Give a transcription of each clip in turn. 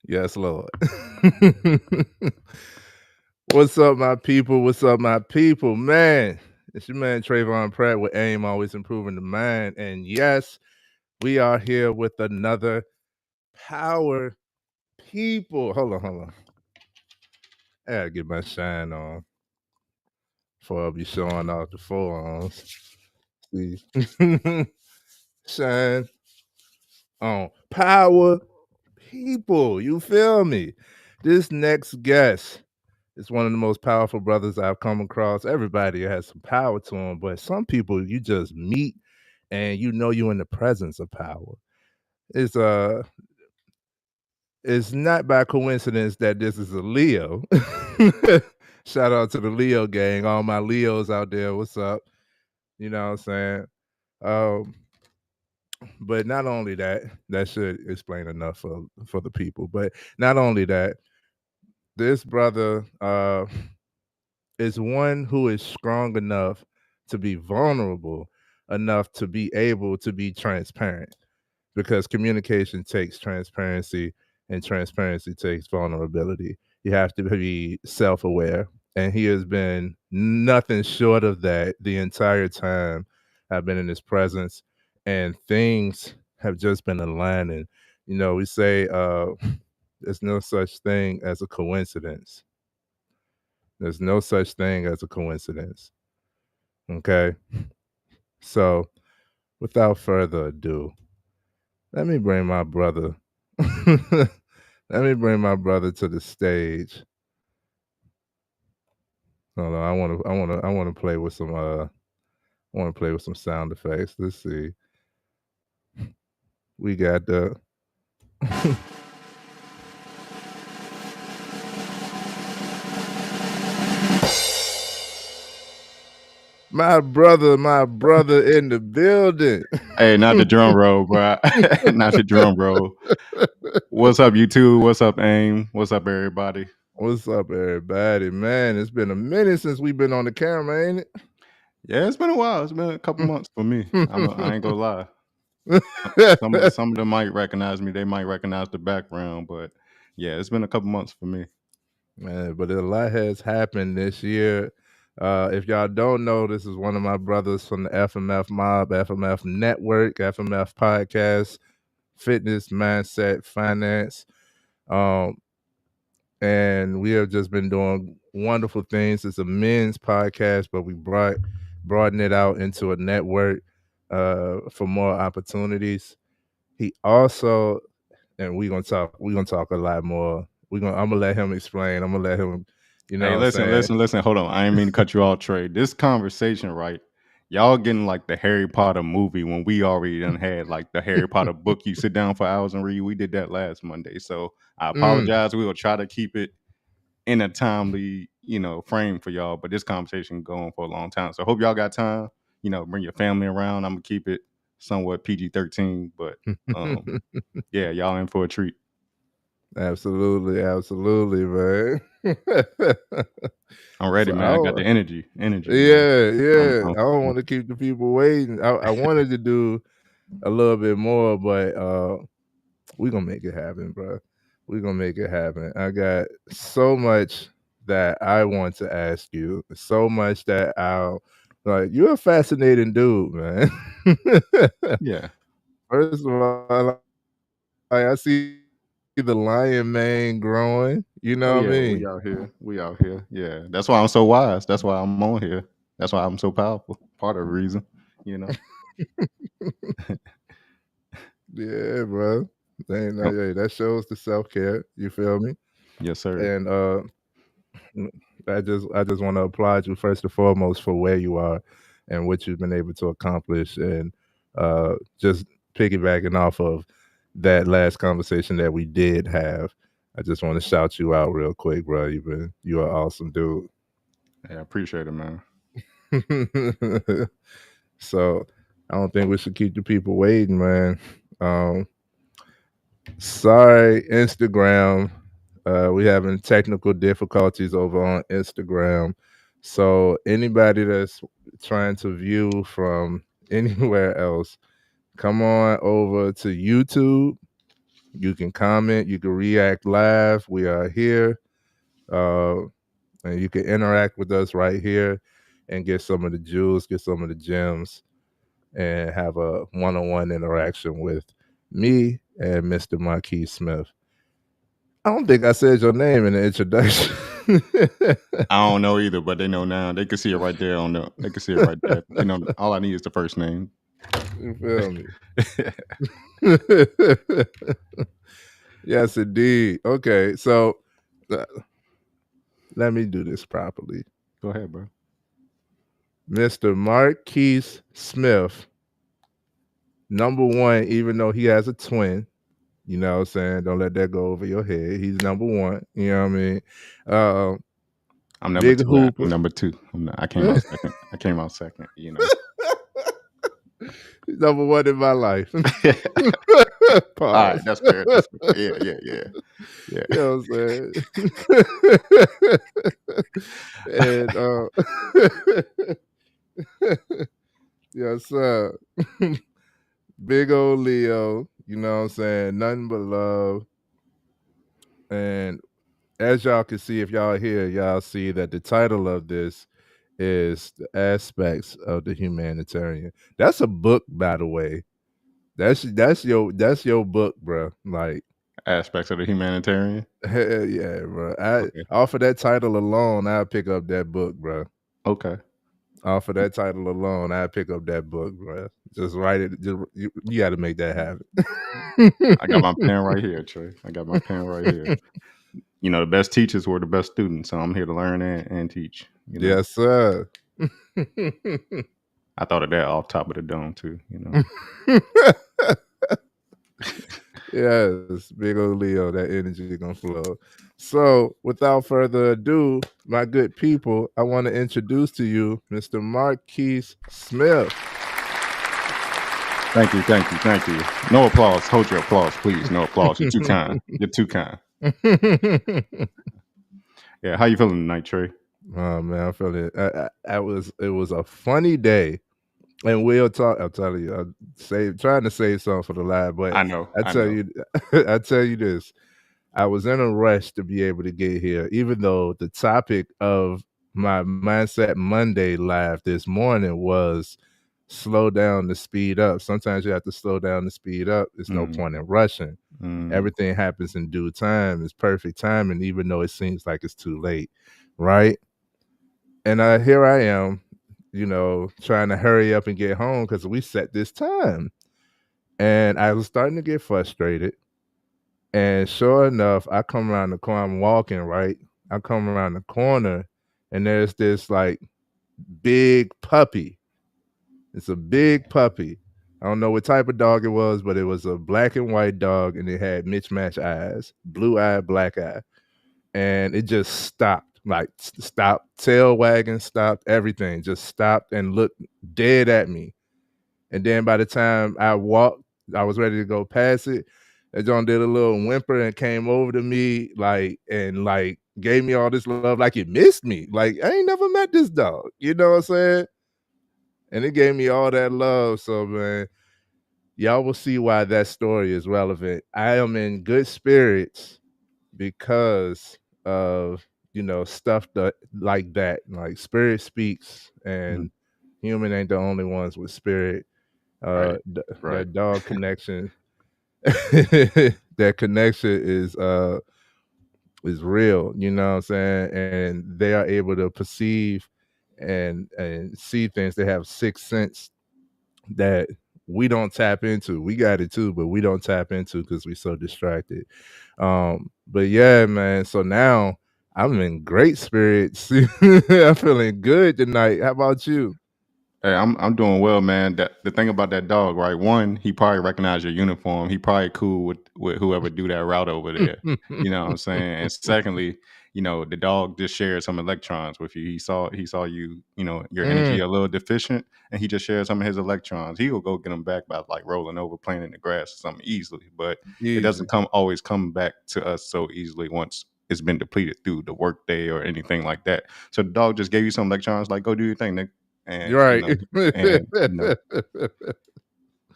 Yes, Lord. What's up, my people? What's up, my people? Man, it's your man Tresvon Pratt with AIM, always improving the mind. And yes, we are here with another Power People. Hold on. I gotta get my shine on before I'll be showing off the forearms. See? Shine on Power People. You feel me? This next guest. It's one of the most powerful brothers I've come across. Everybody has some power to them, but some people you just meet and you know you're in the presence of power. It's it's not by coincidence that this is a Leo. Shout out to the Leo gang, all my Leos out there. What's up? You know what I'm saying? Um, but not only that, that should explain enough for the people. But not only that, this brother is one who is strong enough to be vulnerable enough to be able to be transparent because communication takes transparency and transparency takes vulnerability. You have to be self-aware, and he has been nothing short of that the entire time I've been in his presence, and things have just been aligning. You know, we say there's no such thing as a coincidence. There's no such thing as a coincidence. Okay. So without further ado, let me bring my brother. Let me bring my brother to the stage. Hold on, I wanna play with some sound effects. Let's see. We got the my brother in the building. Hey, not the drum roll, bro. Not the drum roll. What's up, YouTube? What's up, AIM? What's up, everybody? What's up, everybody? Man, it's been a minute since we've been on the camera, ain't it? Yeah, it's been a while. It's been a couple months for me. I ain't gonna lie. Some of them might recognize me. They might recognize the background, but yeah, it's been a couple months for me. Man, but a lot has happened this year. If y'all don't know, this is one of my brothers from the FMF Mob, FMF Network, FMF Podcast, Fitness, Mindset, Finance. Um, and we have just been doing wonderful things. It's a men's podcast, but we broaden it out into a network for more opportunities. He also, and we're gonna talk a lot more. I'm gonna let him explain. I'm gonna let him, Hey, what I'm saying? listen. Hold on. I ain't mean to cut you off, Trey. This conversation, right? Y'all getting like the Harry Potter movie when we already done had like the Harry Potter book you sit down for hours and read. We did that last Monday. So I apologize. We will try to keep it in a timely, frame for y'all. But this conversation going for a long time. So hope y'all got time. Bring your family around. I'm gonna keep it somewhat PG-13, but yeah, y'all in for a treat. Absolutely, man. I'm ready, So man. I got the energy. Energy, man. yeah. I don't want to keep the people waiting. I wanted to do a little bit more, but we're gonna make it happen, bro. We're gonna make it happen. I got so much that I want to ask you, so much that I'll like. You're a fascinating dude, man. Yeah. First of all, I see the lion mane growing. You Oh know what I yeah, mean? we out here. We out here. Yeah. That's why I'm so wise. That's why I'm on here. That's why I'm so powerful. Part of the reason, you know. Yeah, bro. Oh, Hey, that shows the self care. You feel me? yes, sir. And I just want to applaud you first and foremost for where you are and what you've been able to accomplish, and just piggybacking off of that last conversation that we did have. I just want to shout you out real quick, bro. You're an awesome dude. Yeah, I appreciate it, man. So I don't think we should keep the people waiting, man. Um, Sorry, Instagram. We having technical difficulties over on Instagram. So anybody that's trying to view from anywhere else, come on over to YouTube You can comment, you can react live. We are here. Uh, and you can interact with us right here and get some of the jewels, get some of the gems, and have a one-on-one interaction with me and Mr. Marquis Smith. I don't think I said your name in the introduction. I don't know either, but they know now. They can see it right there they can see it right there. You know, all I need is the first name. You feel me? Yes, indeed. Okay, so uh, let me do this properly. Go ahead, bro. Mr. Marquis Smith, number one, even though he has a twin, you know what I'm saying? Don't let that go over your head. He's number one. You know what I mean? I'm number Big two. Hooper. I'm number two. I came out second. I came out second, you know. Number one in my life. All right, that's fair. That's fair. Yeah. You know what I'm saying? And yes, sir. Big old Leo, you know what I'm saying? Nothing but love. And as y'all can see, if y'all here, y'all see that the title of this is The Aspects of the Humanitarian. That's a book, by the way. That's your book, bro. Like Aspects of the Humanitarian. hell yeah, bro. Okay. Off of that title alone, I'll pick up that book, bro. Okay. Off of that title alone, I'll pick up that book, bro. Just write it. You got to make that happen. I got my pen right here, Trey. I got my pen right here. You know, the best teachers were the best students, so I'm here to learn and teach. You know? Yes, sir. I thought of that off top of the dome too. You know. Yes, big old Leo, that energy gonna flow. So, without further ado, my good people, I want to introduce to you Mr. Marquis Smith. Thank you. No applause. Hold your applause, please. No applause. You're too kind. You're too kind. Yeah, how you feeling tonight, Trey? Oh man, I'm feeling it. It was a funny day. And we'll talk. I'll tell you. I'm trying to save something for the live, but I know. I tell you this. I was in a rush to be able to get here, even though the topic of my Mindset Monday live this morning was slow down to speed up. Sometimes you have to slow down to speed up. There's no point in rushing. Everything happens in due time. It's perfect timing, even though it seems like it's too late, right? And here I am, you know, trying to hurry up and get home because we set this time. And I was starting to get frustrated. And sure enough, I come around the corner, I'm walking, right? I come around the corner and there's this like big puppy. It's a big puppy. I don't know what type of dog it was, but it was a black and white dog and it had mismatched eyes, blue eye, black eye. And it just stopped, like stopped, tail wagging, stopped, everything, just stopped and looked dead at me. And then by the time I walked, I was ready to go past it. That John did a little whimper and came over to me, like gave me all this love, like it missed me. Like I ain't never met this dog, you know what I'm saying? And it gave me all that love. So man, y'all will see why that story is relevant. I am in good spirits because of stuff like that. Like spirit speaks, and human ain't the only ones with spirit. Right. That dog connection. That connection is real, you know what I'm saying? And they are able to perceive and see things. They have sixth sense that we don't tap into. We got it too, but we don't tap into because we're so distracted. But yeah, man. So now I'm in great spirits. I'm feeling good tonight. How about you? Hey, I'm doing well, man. The thing about that dog, right? One, he probably recognized your uniform. He probably cool with whoever do that route over there. You know what I'm saying? And secondly, you know, the dog just shared some electrons with you. He saw you, you know, your energy a little deficient, and he just shared some of his electrons. He will go get them back by like rolling over, playing in the grass or something easily. But it doesn't always come back to us so easily once it's been depleted through the work day or anything like that. So the dog just gave you some electrons, like go do your thing, Nick. And right.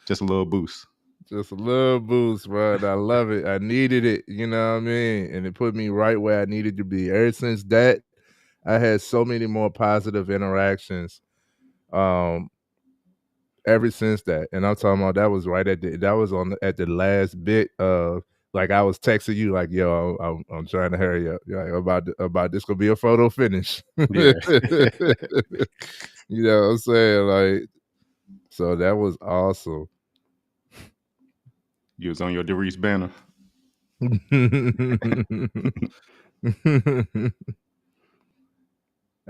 just a little boost. Just a little boost, bro. And I love it. I needed it. You know what I mean? And it put me right where I needed to be. Ever since that, I had so many more positive interactions. Um, ever since that, and I'm talking about that was right at that was at the last bit of like I was texting you like, yo, I'm trying to hurry up. You're like, about this gonna be a photo finish. Yeah. You know what I'm saying? Like, so that was awesome. You was on your Derice banner.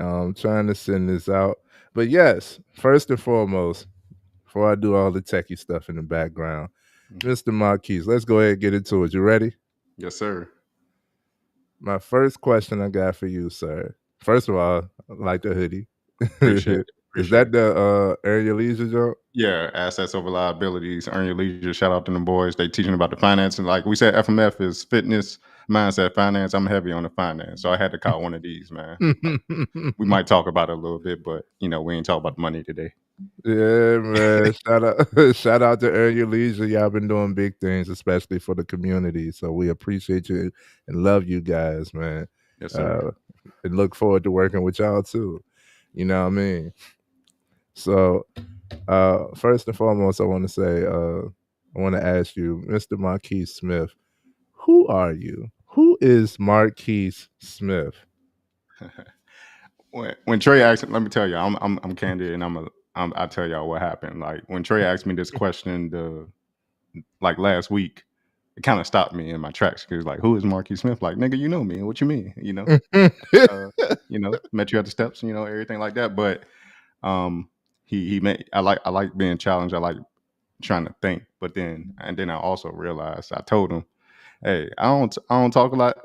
I'm trying to send this out. But yes, first and foremost, before I do all the techie stuff in the background, Mr. Marquis, let's go ahead and get into it. You ready? Yes, sir. My first question I got for you, sir. First of all, I like the hoodie. Appreciate it. Is Appreciate that it. the Earn Your Leisure joke? Yeah, assets over liabilities, earn your leisure. Shout out to them boys. They teaching about the finance. And like we said, FMF is fitness, mindset, finance. I'm heavy on the finance. So I had to call one of these, man. Like, we might talk about it a little bit, but we ain't talk about the money today. Yeah, man. Shout out to Earn Your Leisure. Y'all been doing big things, especially for the community. So we appreciate you and love you guys, man. Yes, sir. And look forward to working with y'all too. You know what I mean? So first and foremost, I want to say, I want to ask you, Mr. Marquis Smith, who are you? Who is Marquis Smith? When Trey asked, let me tell you, I'm candid, and I'll tell y'all what happened. Like when Trey asked me this question, like last week, it kind of stopped me in my tracks because like, who is Marquis Smith? Like, nigga, you know me. What you mean? Met you at the steps, everything like that. But he made. I like being challenged. I like trying to think. But then I also realized I told him, hey, I don't talk a lot,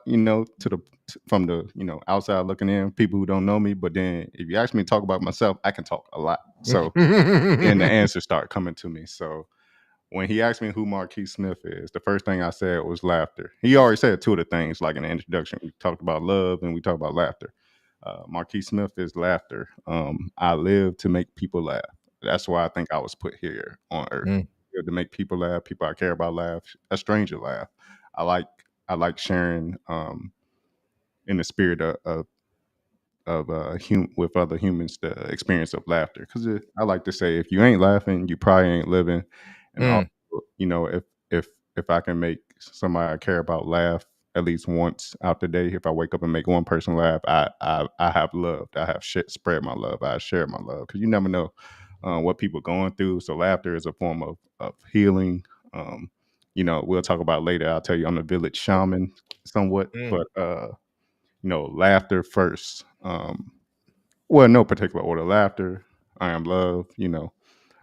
from the outside looking in, people who don't know me. But then if you ask me to talk about myself, I can talk a lot. So then the answers start coming to me. So when he asked me who Marquis Smith is, the first thing I said was laughter. He already said two of the things, like in the introduction. We talked about love and we talked about laughter. Marquis Smith is laughter. I live to make people laugh. That's why I think I was put here on earth. To make people laugh, people I care about laugh, a stranger laugh. I like sharing in the spirit of with other humans the experience of laughter. Because I like to say, if you ain't laughing, you probably ain't living. And also, if I can make somebody I care about laugh at least once out the day, if I wake up and make one person laugh, I have loved. I have spread my love. I share my love because you never know what people are going through. So laughter is a form of healing. We'll talk about later. I'll tell you I'm the village shaman somewhat, but laughter first. Well, no particular order. Laughter, I am love.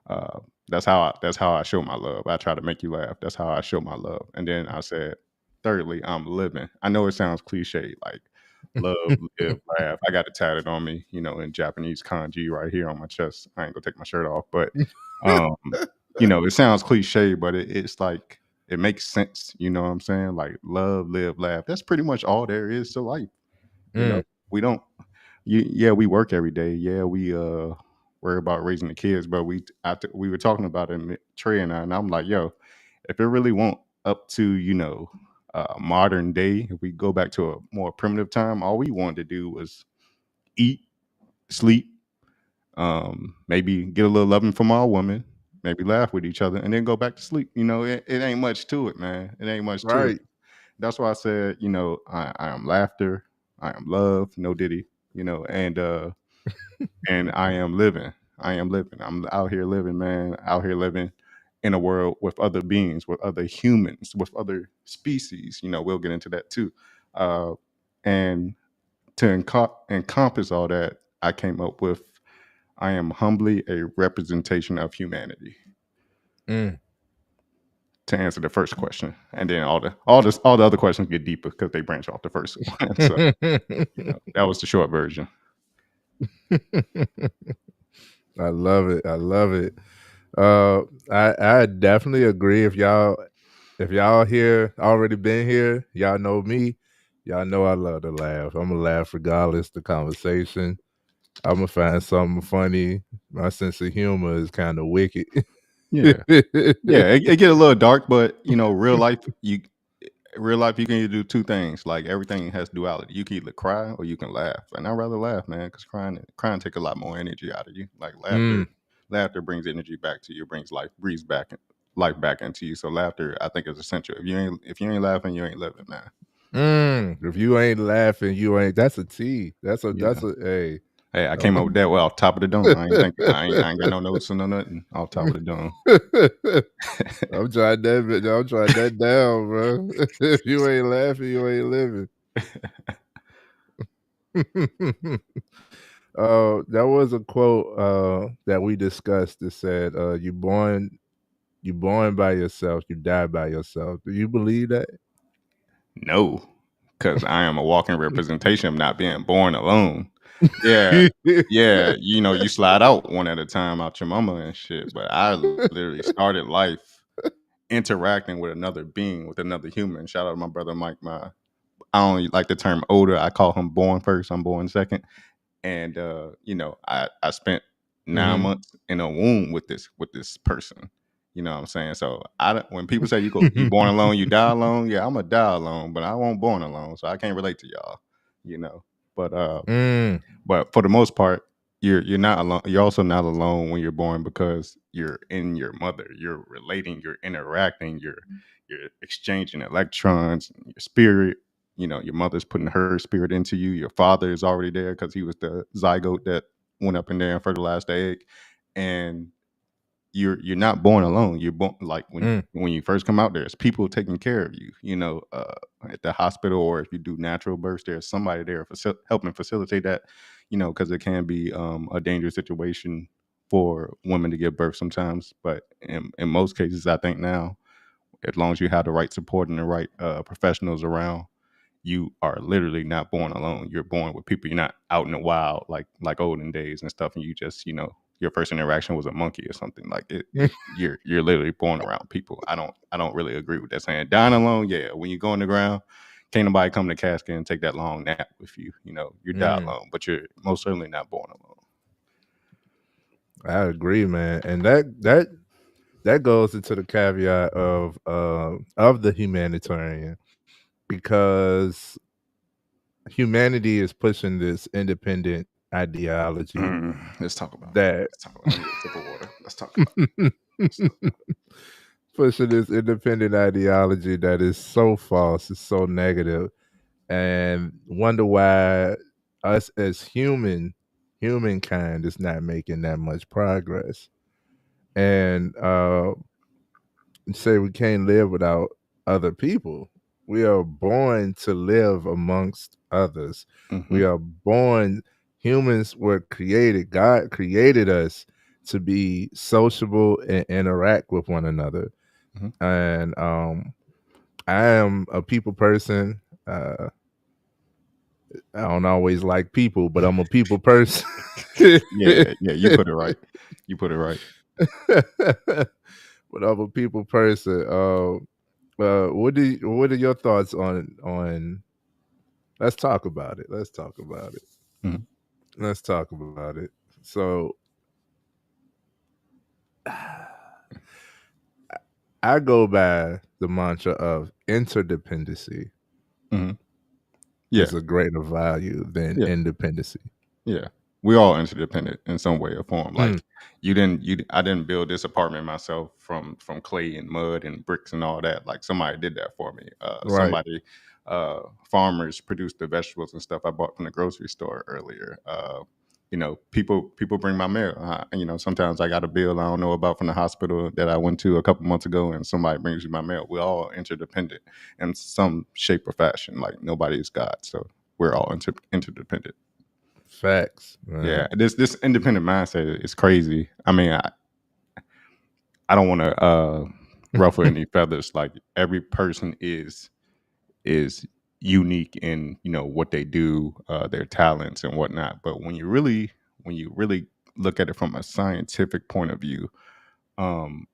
Uh, that's how I show my love. I try to make you laugh. That's how I show my love. And then I said, thirdly, I'm living. I know it sounds cliche, like love, live, laugh. I got it tatted on me, in Japanese kanji right here on my chest. I ain't gonna take my shirt off, but it sounds cliche, but it's like it makes sense. You know what I'm saying? Like love, live, laugh. That's pretty much all there is to life. We don't. We work every day. Yeah, we worry about raising the kids, but we were talking about it, Trey and I, and I'm like, yo, if it really won't up to modern day, if we go back to a more primitive time, all we wanted to do was eat, sleep, maybe get a little loving from our woman, maybe laugh with each other, and then go back to sleep. It ain't much to it, man. It ain't much to it. Right. That's why I said, I am laughter, I am love, no Diddy, and I am living. I am living. I'm out here living, man. Out here living in a world with other beings, with other humans, with other species. We'll get into that too. And to encompass all that, I came up with I am humbly a representation of humanity. To answer the first question, and then all the other questions get deeper because they branch off the first one. So that was the short version. I love it. I love it. I definitely agree. If y'all here already been here, y'all know me. Y'all know I love to laugh. I'm gonna laugh regardless the conversation. I'm gonna find something funny. My sense of humor is kind of wicked. Yeah. Yeah, it get a little dark, but real life you can either do two things. Like everything has duality. You can either cry or you can laugh, and I'd rather laugh, man, because crying take a lot more energy out of you. Like Mm, laughter brings energy back to you, brings life back into you. So laughter, I think, is essential. If you ain't laughing, you ain't living, man. if you ain't laughing, you ain't. That's a T. Yeah. That's a hey. Hey, I came up with Um, that off top of the dome. I ain't got no notes or no nothing off top of the dome. I'm trying that down, bro. If you ain't laughing, you ain't living. There was a quote that we discussed that said, you born by yourself, you die by yourself. Do you believe that? No, because I am a walking representation of not being born alone. Yeah, yeah. You slide out one at a time out your mama and shit. But I literally started life interacting with another being, with another human. Shout out to my brother Mike. I don't like the term older. I call him born first. I'm born second. And I spent 9 months in a womb with this person. You know what I'm saying? So when people say you born alone, you die alone, yeah, I'm a die alone, but I won't born alone, so I can't relate to y'all. You know, but Mm, but for the most part, you're not alone. You're also not alone when you're born because you're in your mother. You're relating. You're interacting. You're exchanging electrons. Your spirit. Your mother's putting her spirit into you. Your father is already there because he was the zygote that went up in there and fertilized the egg. And you're not born alone. You're born like mm, when you first come out, there's people taking care of you. At the hospital, or if you do natural births, there's somebody there helping facilitate that. Because it can be a dangerous situation for women to give birth sometimes. But in most cases, I think now, as long as you have the right support and the right professionals around, you are literally not born alone. You're born with people. You're not out in the wild like olden days and stuff. And you just, your first interaction was a monkey or something like it. mm, You're literally born around people. I don't really agree with that saying. Dying alone, yeah. When you go on the ground, can't nobody come to the casket and take that long nap with you. You die mm. alone, but you're most certainly not born alone. I agree, man, and that goes into the caveat of the humanitarian, because humanity is pushing this independent ideology Let's talk about it. that Let's talk about it. I need a sip of water. Let's talk about it. Let's talk about pushing this independent ideology that is so false, it's so negative, and wonder why us as humankind is not making that much progress. And say we can't live without other people. We are born to live amongst others. it. We are born, humans were created, God created us to be sociable and interact with one another. Mhm. And I am a people person. I don't always like people, but I'm a people person. Yeah, yeah, you put it right. You put it right. But I'm a people person. What are your thoughts on? Let's talk about it. Let's talk about it. Mhm. Let's talk about it. So I go by the mantra of interdependency Mhm. Yeah, is a greater value than yeah. independency. Yeah. We all interdependent in some way or form. Mm, Like I didn't build this apartment myself from clay and mud and bricks and all that. Like somebody did that for me. right. Farmers produced the vegetables and stuff I bought from the grocery store earlier. People bring my mail. Sometimes I got a bill I don't know about from the hospital that I went to a couple months ago, and somebody brings me my mail. We're all interdependent in some shape or fashion. Like nobody is God, so we're all interdependent. Facts, Yeah, man. this independent mindset is crazy. I mean, I don't want to ruffle any feathers. Like every person is unique in what they do, their talents and whatnot. But when you really look at it from a scientific point of view, um,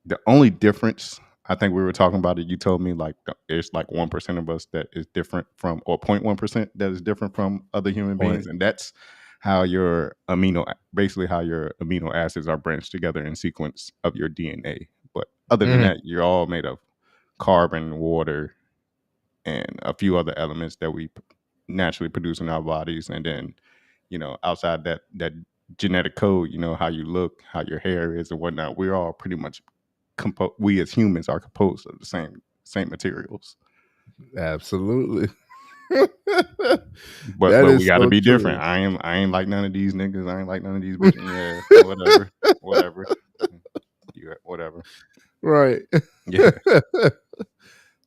the only difference, I think we were talking about it. You told me like there's like 1% of us that is different from, or 0.1% that is different from other human beings, Point. and how your basically how your amino acids are branched together in sequence of your DNA. But other than Mhm. that, you're all made of carbon, water, and a few other elements that we naturally produce in our bodies. And then, outside that genetic code, how you look, how your hair is, and whatnot, we're all pretty much we as humans are composed of the same materials. Absolutely. But That we is got to so be different. true. I ain't like none of these niggas. I ain't like none of these bitches. Yeah, whatever, whatever. You whatever. Right. Yeah.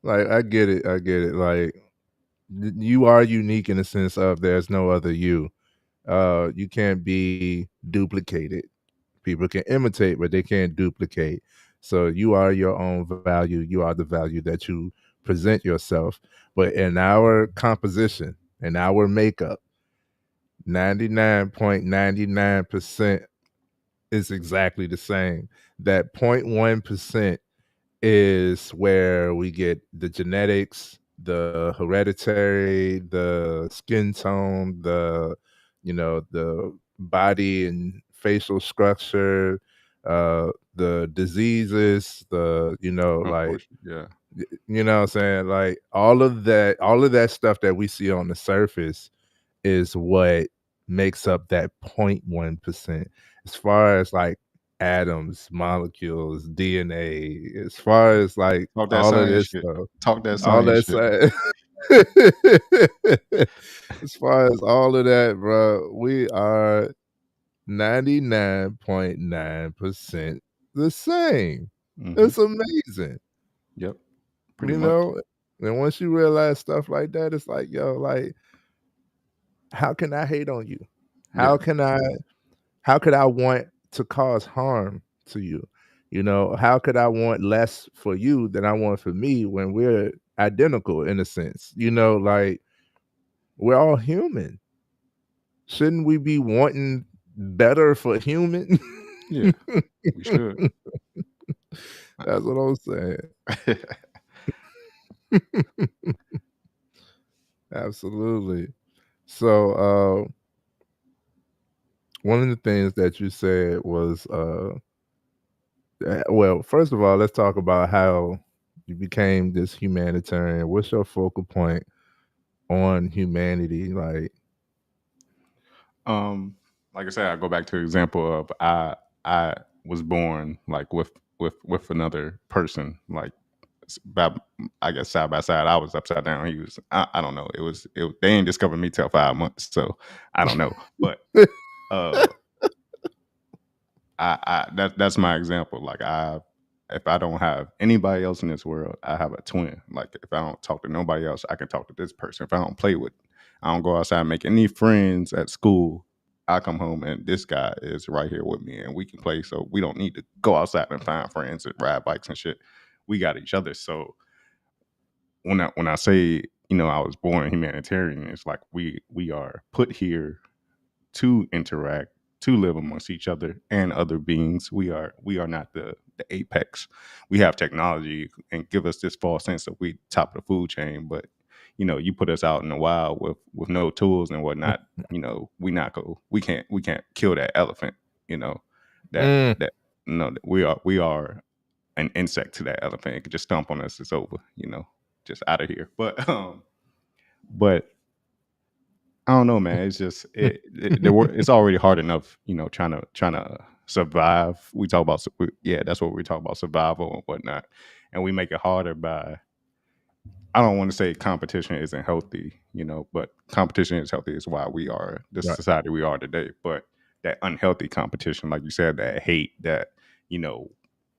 Like I get it. I get it. Like you are unique in the sense of there's no other you. You can't be duplicated. People can imitate, but they can't duplicate. So you are your own value. You are the value that you present yourself. But in our composition, in our makeup, 99.99% is exactly the same. That 0.1% is where we get the genetics, the hereditary, the skin tone, the body and facial structure, the diseases, Of course. Yeah. you know what I'm saying? Like all of that stuff that we see on the surface is what makes up that 0.1%. As far as like atoms, molecules, DNA, as far as like Talk that all of science this shit. stuff, Talk that all science that shit. side. As far as all of that, bro, we are 99.9% the same. Hmm. It's amazing, Yep. Pretty you much. know? And once you realize stuff like that, it's like, yo, like, how can I hate on you? Yeah. How can I how could I want to cause harm to you? How could I want less for you than I want for me when we're identical in a sense? Like we're all human. Shouldn't we be wanting better for human? Yeah. We should. That's what I'm saying. Absolutely. So, one of the things that you said was, well, first of all, let's talk about how you became this humanitarian. What's your focal point on humanity? Like, um, like I said, I go back to the example of I was born like with another person, like by, I guess side by side. I was upside down. He was. I don't know. They ain't discovered me till 5 months, so I don't know. But uh, that's my example. Like if I don't have anybody else in this world, I have a twin. Like if I don't talk to nobody else, I can talk to this person. If I don't play with, I don't go outside and make any friends at school. I come home and this guy is right here with me and we can play. So we don't need to go outside and find friends and ride bikes and shit. We got each other. So when I say I was born humanitarian, it's like we are put here to interact, to live amongst each other and other beings. We are not the apex. We have technology and give us this false sense that we top of the food chain, but you put us out in the wild with no tools and whatnot. We can't kill that elephant. You know that mm, that no, we are an insect to that elephant. It could just stomp on us. It's over. Just out of here. But I don't know, man. It's just it's already hard enough, trying to survive. We talk about yeah, that's what we talk about, survival and whatnot, and we make it harder by. I don't want to say competition isn't healthy, but competition is healthy. Is why we are the right. society we are today. But that unhealthy competition, like you said, that hate, that you know,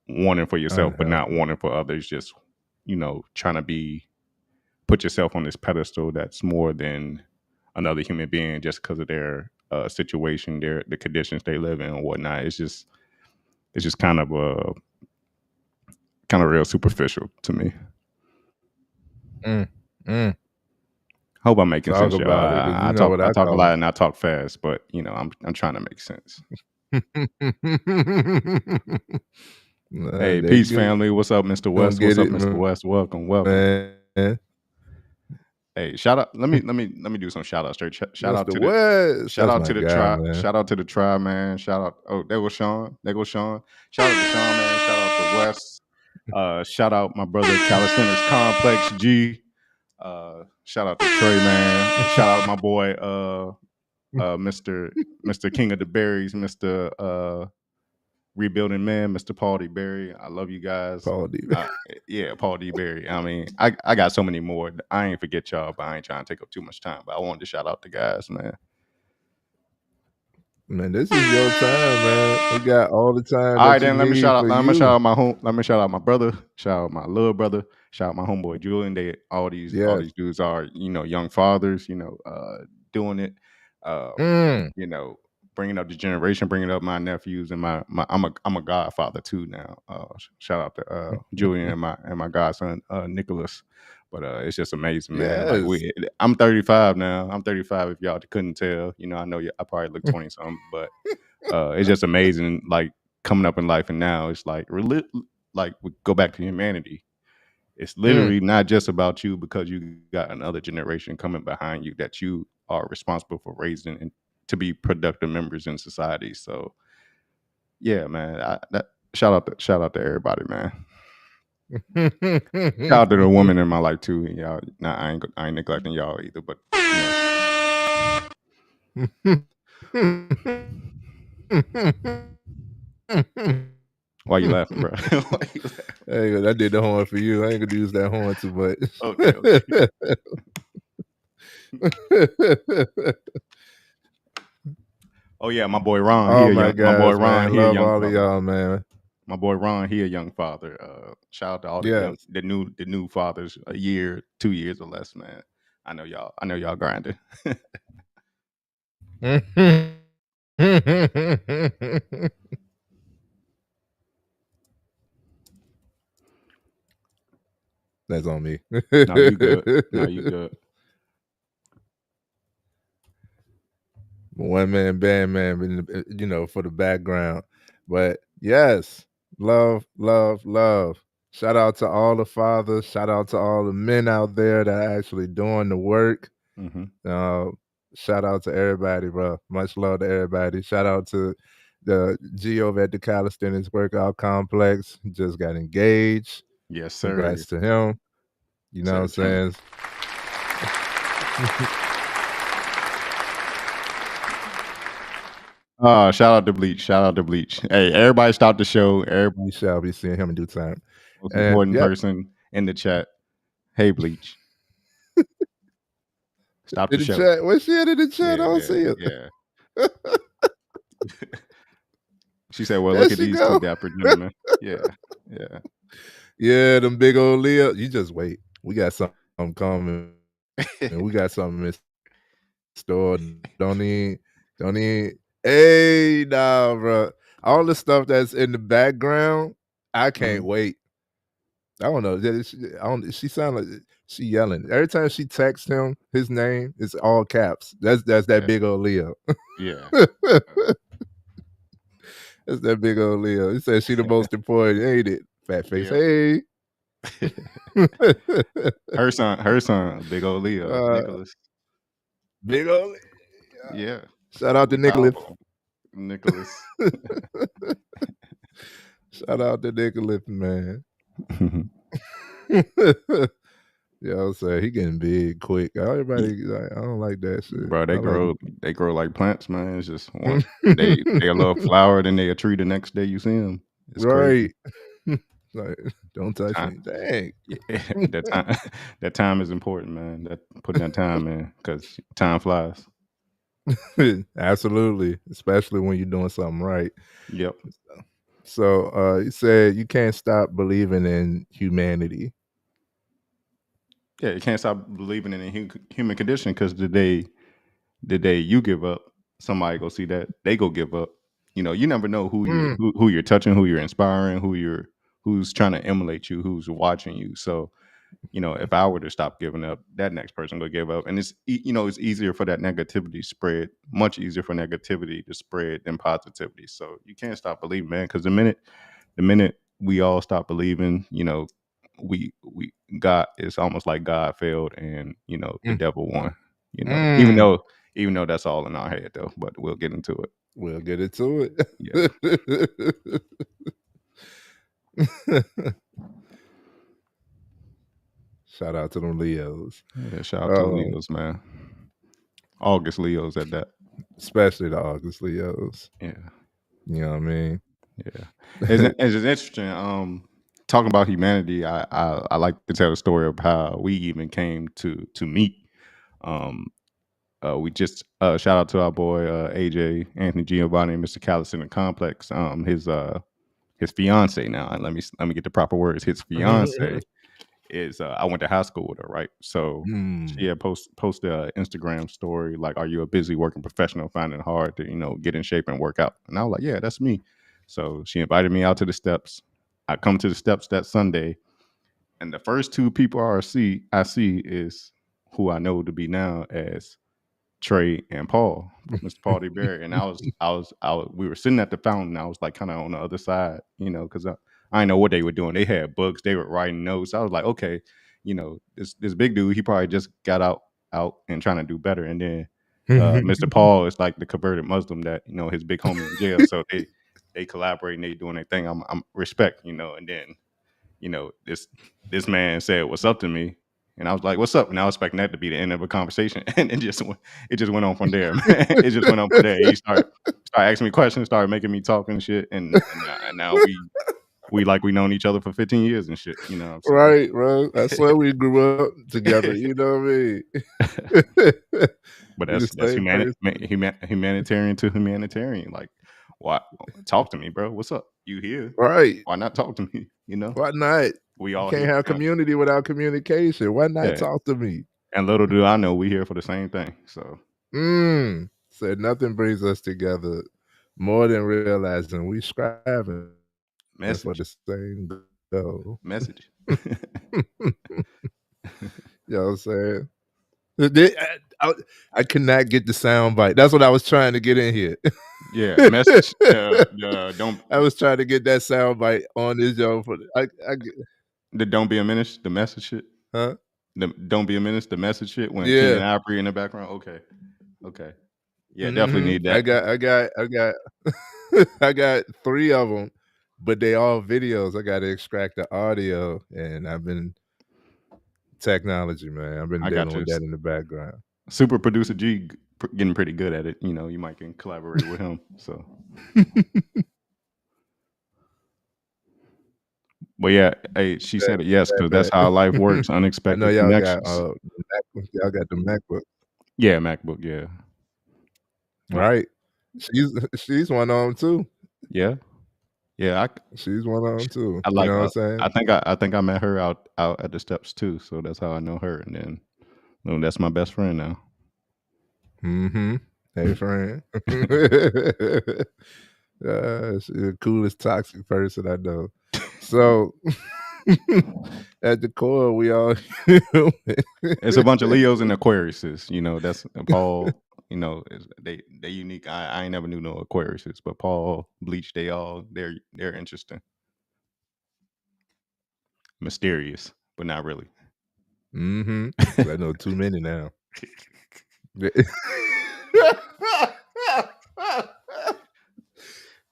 wanting for yourself but not Unhealthy. wanting for others, just trying to put yourself on this pedestal that's more than another human being just because of their situation, the conditions they live in and whatnot. It's just kind of real superficial to me. Mm, mm. Hope I'm making Talk sense, y'all. about it, because I, you I know talk what I I talk a call lot and I talk fast, but I'm trying to make sense. Hey, they peace, get family. What's up, Mr. gonna West? What's get up, it, Mr. West? Welcome, welcome. man. Hey, shout out. Let me do some shout outs straight. Shout out Mr. to the West. shout That's out my to the guy, tribe. man. Shout out to the tribe, man. Shout out. Oh, there goes Sean. There goes Sean. Shout out to Sean, man. Shout out to West. Shout out my brother Calisthenics Complex G. Shout out to Trey, man. Shout out my boy Mr. King of the Berries, Mr. Rebuilding Man, Mr. Paul D. Berry. I love you guys. Paul D. Yeah, Paul D. Berry. I mean, I got so many more. I ain't forget y'all, but I ain't trying to take up too much time. But I wanted to shout out the guys, man. Man, this is your time, man. We got all the time All right, that you then let me need shout out. for Let me shout you. out my home. Let me shout out my brother. Shout out my little brother. Shout out my homeboy Julian. They all these Yes. dudes are young fathers. Doing it. Mm. Bringing up the generation, bringing up my nephews and my I'm a godfather too now. Shout out to Julian and my godson Nicholas. But it's just amazing, man. Like Yes. I'm 35 now. I'm 35. If y'all couldn't tell, I know I probably look 20 something, but it's just amazing. Like coming up in life, and now it's like like we go back to humanity. It's literally not just about you, because you got another generation coming behind you that you are responsible for raising and to be productive members in society. So yeah, man, shout out to everybody, man. Shout out to the woman in my life too. Y'all, nah, I ain't neglecting y'all either, but why you laughing, bro? Why you laughing? Hey, I did the horn for you. I ain't gonna use that horn too much. Okay. Oh yeah, my boy Ron. Oh my God, my boy Ron. man. He a Love young all father. of y'all, man. My boy Ron. He a young father. Shout out to all the new fathers. A year, 2 years or less, man. I know y'all grinding. That's on me. No, you good. No, you good. One man band, man, for the background. But yes, love. Shout out to all the fathers. Shout out to all the men out there that are actually doing the work. Shout out to everybody, bro. Much love to everybody. Shout out to the G over at the Calisthenics Workout Complex. Just got engaged. Yes, sir. Congrats to him. You know what I'm saying? Shout out to Bleach. Shout out to Bleach. Hey, everybody stop the show. Everybody shall be seeing him in due time. Most important person in the chat. Hey, Bleach. Stop the show. Chat. What's she in the chat? I don't see it. Yeah. She said, "Well, look at these two dapper gentlemen." Yeah. Them big old Leo. You just wait. We got something coming. And we got something in store. Don't even. Hey, nah, bro. All the stuff that's in the background, I can't wait. I don't know. She sound like she yelling every time she texts him. His name is all caps. That's that big old Leo. Yeah. That's that big old Leo. He said she the most important, ain't it? Fat face. Hey. her son, big old Leo, Nicholas. Big old Leo. Yeah. Shout out to Nicholas. Shout out to Nicholas, man. Yeah, I'll say he getting big quick. Everybody, I don't like that shit. Bro, they grow like plants, man. It's just once they a little flower, then they a tree. The next day you see them. It's right. Crazy. Like, don't touch me. Dang. Yeah, that time is important, man. Putting that time in, because time flies. Absolutely, especially when you're doing something right. Yep. So you said you can't stop believing in humanity. Yeah, you can't stop believing in the human condition, because the day you give up, somebody go see that, they go give up. You never know who you're touching, who you're inspiring, who's trying to emulate you, who's watching you. So, if I were to stop giving up, that next person will give up. And it's easier for that negativity to spread, much easier for negativity to spread than positivity. So you can't stop believing, man, because the minute we all stop believing, we God, it's almost like God failed and the devil won. Even though that's all in our head though, but we'll get into it. We'll get into it. Yeah. Shout out to them Leos. Yeah, shout out to the Leos, man. August Leos at that. Especially the August Leos. Yeah. You know what I mean? Yeah. It's interesting. Talking about humanity, I like to tell the story of how we even came to meet. We just shout out to our boy AJ Anthony Giovanni and Mr. Callis in the complex. His fiance now. Let me get the proper words. His fiance is I went to high school with her, right? So she had posted an Instagram story like, "Are you a busy working professional finding it hard to get in shape and work out?" And I was like, "Yeah, that's me." So she invited me out to the steps. I come to the steps that Sunday, and the first two people I see is who I know to be now as Trey and Paul, Mr. Paul DeBerry. And we were sitting at the fountain. I was like kind of on the other side, because I didn't know what they were doing. They had books, they were writing notes. I was like, okay, this big dude, he probably just got out and trying to do better. And then Mr. Paul is like the converted Muslim that, his big homie in jail. So they collaborate and they doing their thing. I'm respect, and then, this man said, "What's up?" to me. And I was like, "What's up?" And I was expecting that to be the end of a conversation, and it just went on from there. Man. It just went on from there. He started asking me questions, started making me talk and shit, and now we like we known each other for 15 years and shit. You know what I'm saying? Right, bro. That's why we grew up together. You know what I mean? But that's humanitarian to humanitarian. Like, why talk to me, bro? What's up? You here? Right. Why not talk to me? Why not? We all can't here have community without communication. Why not talk to me? And little do I know, we here for the same thing. So said nothing brings us together more than realizing we striving for the same goal. Message. You know what I'm saying? I could not get the sound bite. That's what I was trying to get in here. Yeah, message. Don't. I was trying to get that sound bite on this show for the "Don't be a menace." The message shit. Huh? The "Don't be a menace." The message shit. When Keenan Ivory in the background. Okay. Yeah, definitely need that. I got 3 of them, but they all videos. I got to extract the audio, and I've been technology, man. I've been dealing with that in the background. Super producer G getting pretty good at it. You might can collaborate with him. So, but yeah, hey, she said it yes because that's how life works. Unexpected connections. Y'all got the MacBook. Yeah, MacBook. Yeah. Right. She's one of them too. Yeah. She's one of them too. I like. You know what I'm saying? I think I met her out at the steps too. So that's how I know her. And then, that's my best friend now. Hey, friend. She's the coolest toxic person I know. So at the core, we all it's a bunch of Leos and Aquariuses. That's Paul. They unique. I ain't never knew no Aquariuses, but Paul, Bleach, they're interesting, mysterious, but not really. I know too many now.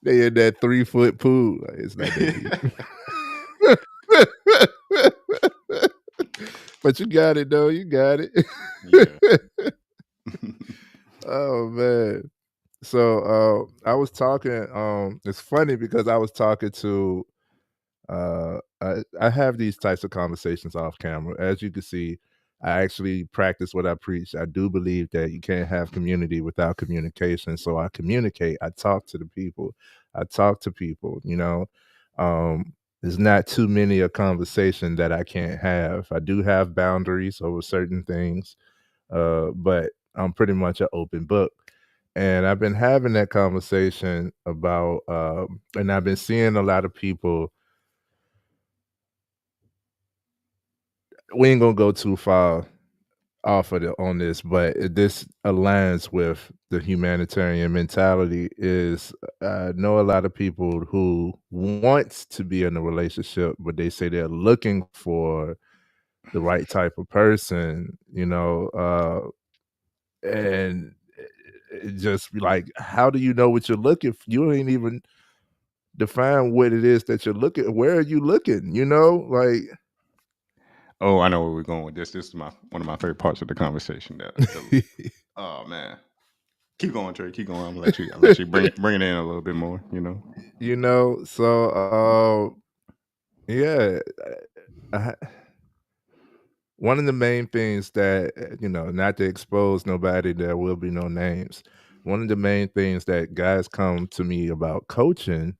They in that 3-foot pool. It's not that deep. But you got it though. You got it. Yeah. Oh man. So I was talking. It's funny because I was talking to. I have these types of conversations off camera. As you can see, I actually practice what I preach. I do believe that you can't have community without communication. So I communicate. I talk to the people. There's not too many a conversation that I can't have. I do have boundaries over certain things, but I'm pretty much an open book. And I've been having that conversation about, and I've been seeing a lot of people. We ain't gonna go too far. off of on this, but this aligns with the humanitarian mentality. Is I know a lot of people who wants to be in a relationship, but they say they're looking for the right type of person, and it just be like, how do you know what you're looking for? You ain't even define what it is that you're looking. Where are you looking? Like. Oh, I know where we're going with this. This is one of my favorite parts of the conversation. Oh man, keep going, Trey. Keep going. I'll let you bring it in a little bit more. So yeah, I, one of the main things that not to expose nobody, there will be no names. One of the main things that guys come to me about coaching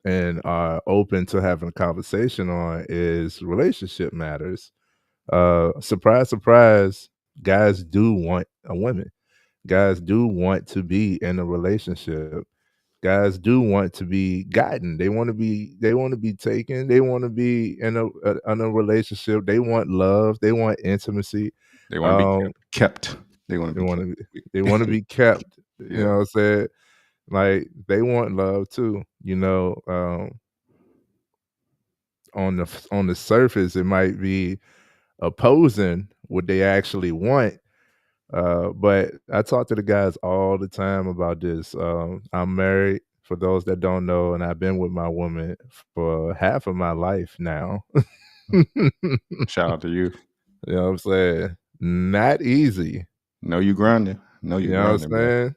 and are open to having a conversation on is relationship matters. Surprise, surprise, guys do want a woman. Guys do want to be in a relationship. Guys do want to be gotten. They want to be taken. They want to be in a relationship. They want love. They want intimacy. They want to be kept. They want to They be want kept. to they want to be kept. You Yeah. know what I'm saying? Like they want love too. On the surface, it might be opposing what they actually want. But I talk to the guys all the time about this. I'm married, for those that don't know, and I've been with my woman for half of my life now. Shout out to you. You know what I'm saying? Not easy. Know you grinding. Know you You know grinding, what bro.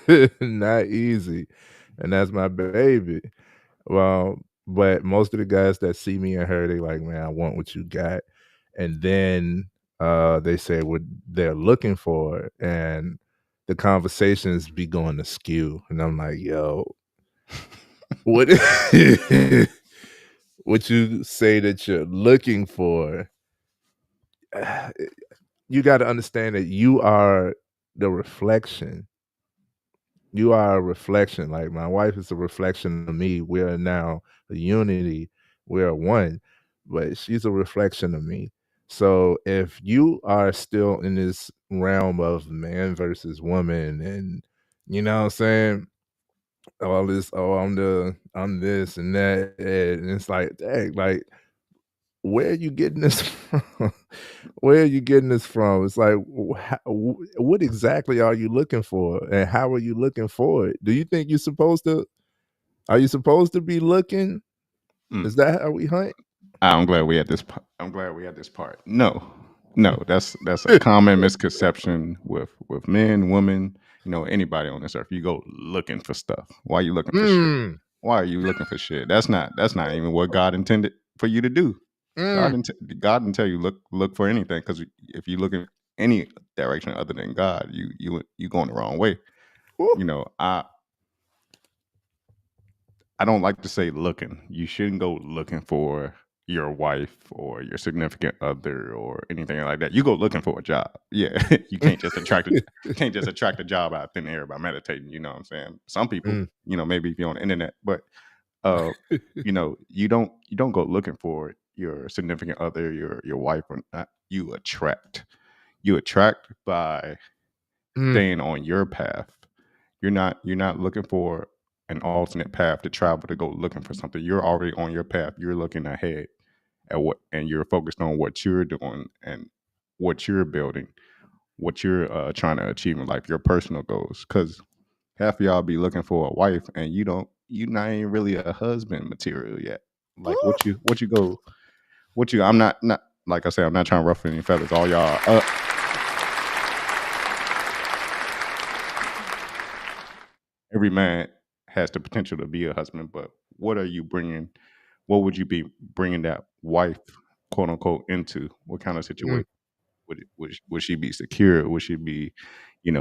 I'm saying? Not easy. And that's my baby. Well, but most of the guys that see me and her, they like, man, I want what you got. And then they say what they're looking for, and the conversations be going askew. And I'm like, yo, what what you say that you're looking for? You got to understand that you are the reflection. You are a reflection. Like my wife is a reflection of me. We are now a unity. We are one, but she's a reflection of me. So if you are still in this realm of man versus woman, and you know what I'm saying, all this, oh, I'm this and that, and it's like, dang, like, where are you getting this from? Where are you getting this from? It's like, what exactly are you looking for, and how are you looking for it? Do you think you're supposed to? Are you supposed to be looking? Is that how we hunt? I'm glad we had this. I'm glad we had this part. No, that's a common misconception with men, women, anybody on this earth. You go looking for stuff. Why are you looking for shit? Mm, Why are you looking for shit? That's not even what God intended for you to do. God mm. God didn't tell you look for anything, because if you look in any direction other than God, you going the wrong way. Woo. I don't like to say looking. You shouldn't go looking for your wife or your significant other or anything like that. You go looking for a job. Yeah, you can't just attract a job out of thin air by meditating. You know what I'm saying? Some people, Mm. maybe if you're on the internet, but you don't go looking for your significant other, your wife, or not. You attract by Mm. staying on your path. You're not looking for an alternate path to travel to go looking for something. You're already on your path. You're looking ahead at what, and you're focused on what you're doing and what you're building, what you're trying to achieve in life, your personal goals. Because half of y'all be looking for a wife, and you're not even really a husband material yet. Like I'm not like I said, I'm not trying to ruffle any feathers. All y'all every man has the potential to be a husband, but what are you bringing? What would you be bringing that wife, quote unquote, into? What kind of Mm. situation would she be secure? Would she be,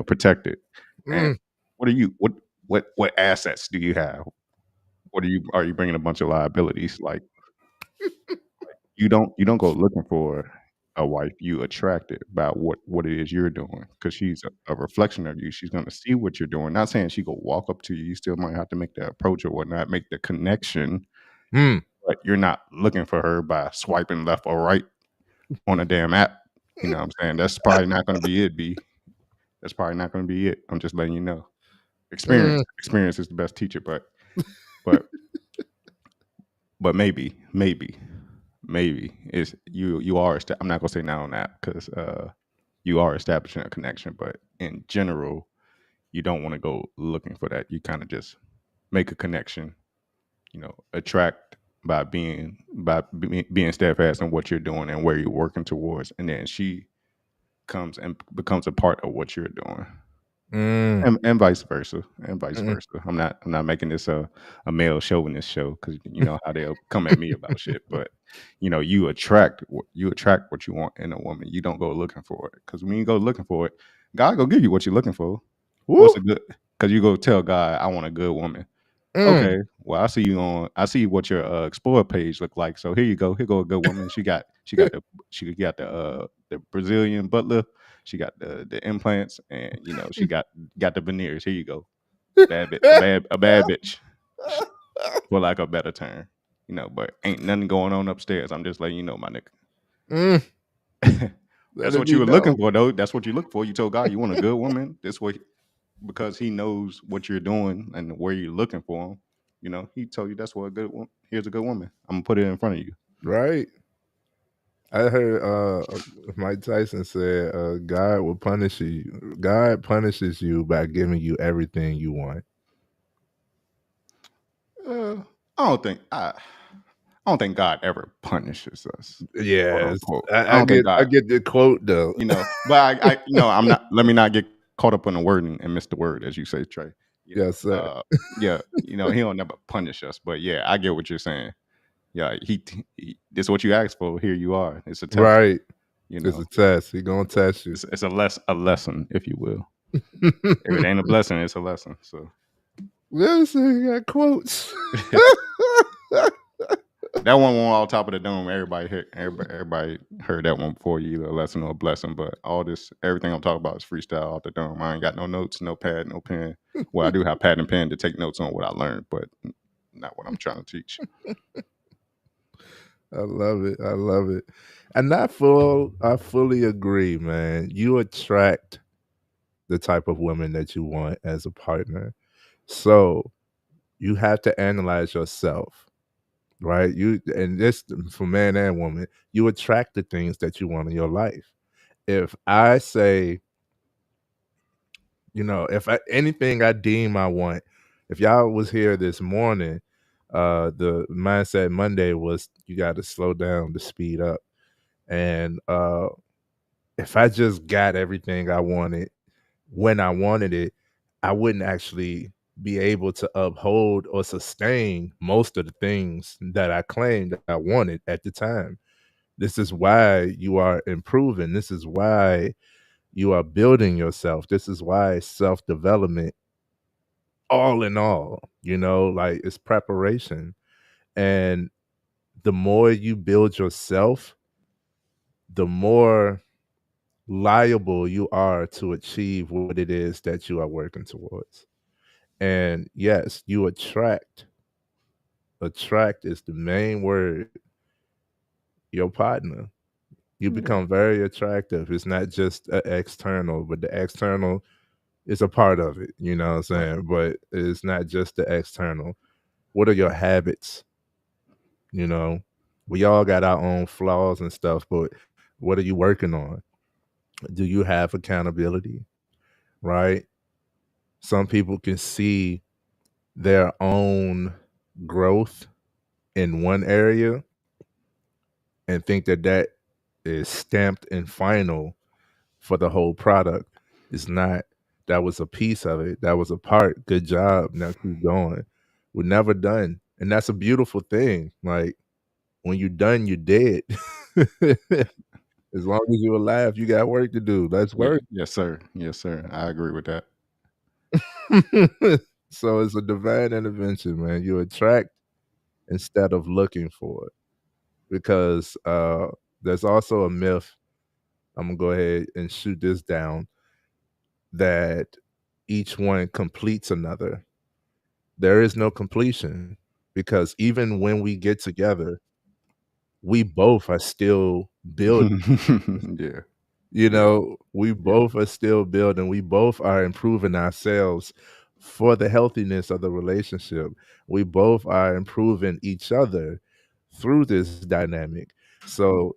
protected? And Mm. what are you? What assets do you have? What are you bringing a bunch of liabilities? Like you don't go looking for a wife. You attract it by what it is you're doing, because she's a reflection of you. She's going to see what you're doing. Not saying she go walk up to you. You still might have to make the approach or whatnot, make the connection, Mm. but you're not looking for her by swiping left or right on a damn app. You know what I'm saying? That's probably not going to be it, B. That's probably not going to be it. I'm just letting you know. Mm, Experience is the best teacher, but but maybe is you are. I'm not gonna say now on that because you are establishing a connection, but in general, you don't want to go looking for that. You kind of just make a connection. Attract being steadfast in what you're doing and where you're working towards, and then she comes and becomes a part of what you're doing. mm, And vice versa, and vice mm. versa. I'm not making this a male chauvinist show because you know how they'll come at me about shit. But you attract what you want in a woman. You don't go looking for it because when you go looking for it, God go give you what you're looking for. Woo. What's a good? Because you go tell God, I want a good woman. Mm. Okay, well I see what your Explorer page look like. So here you go. Here go a good woman. She got the Brazilian butler. She got the implants, and she got the veneers. Here you go, a bad bitch, for lack of a better term. But ain't nothing going on upstairs. I'm just letting you know, my Mm. nigga. Let That's it what you be were looking known. for, though. That's what you look for. You told God you want a good woman. This way, because He knows what you're doing and where you're looking for him. He told you that's what a good woman. Here's a good woman. I'm gonna put it in front of you. Right. I heard Mike Tyson said God will punish you. God punishes you by giving you everything you want. Uh, I don't think I don't think God ever punishes us, quote Yes. unquote. I I don't think get I God, get the quote though. but I'm not. Let me not get caught up in the wording and miss the word, as you say, Trey. Yes, sir. Yeah, He don't never punish us, but yeah, I get what you're saying. Yeah, this is what you asked for. Here you are. It's a test. Right. You It's a know, test. He gonna test you. it's a lesson, if you will. If it ain't a blessing, it's a lesson. So Listen, you got quotes. that one on top of the dome. Everybody heard that one before, you, either a lesson or a blessing. But everything I'm talking about is freestyle off the dome. I ain't got no notes, no pad, no pen. Well, I do have pad and pen to take notes on what I learned, but not what I'm trying to teach. I love it. I love it. And I fully agree, man. You attract the type of woman that you want as a partner. So you have to analyze yourself, right? And this for man and woman, you attract the things that you want in your life. If I say, if anything I deem I want, if y'all was here this morning, the mindset Monday was you got to slow down to speed up. And if I just got everything I wanted when I wanted it, I wouldn't actually be able to uphold or sustain most of the things that I claimed I wanted at the time. This is why you are improving. This is why you are building yourself. This is why self development, all in all, like it's preparation. And the more you build yourself, the more liable you are to achieve what it is that you are working towards. And yes, you attract. Attract is the main word. Your partner. You become very attractive. It's not just external, but the external is a part of it. You know what I'm Right. saying? But it's not just the external. What are your habits? You know, we all got our own flaws and stuff, but what are you working on? Do you have accountability? Right? Some people can see their own growth in one area and think that that is stamped and final for the whole product. It's not. That was a piece of it. That was a part. Good job. Now keep going. We're never done. And that's a beautiful thing. Like when you're done, you're dead. As long as you're alive, you got work to do. Let's Yeah, work. yes, sir. Yes, sir. I agree with that. So it's a divine intervention, man. You attract instead of looking for it. Because there's also a myth. I'm gonna go ahead and shoot this down that each one completes another. There is no completion because even when we get together, we both are still building. Yeah. Yeah. We Yeah. both are still building. We both are improving ourselves for the healthiness of the relationship. We both are improving each other through this dynamic. So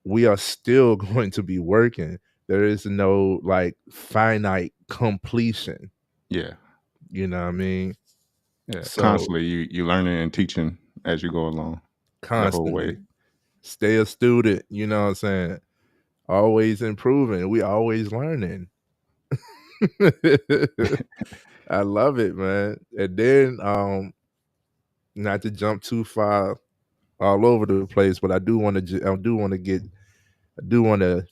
we are still going to be working. There is no like finite completion. Yeah. You know what I mean? Yeah. So Constantly you learning and teaching as you go along the whole way. constantly stay a student. You know what I'm saying? Always improving. We always learning. I love it, man. And then not to jump too far all over the place, but I do want to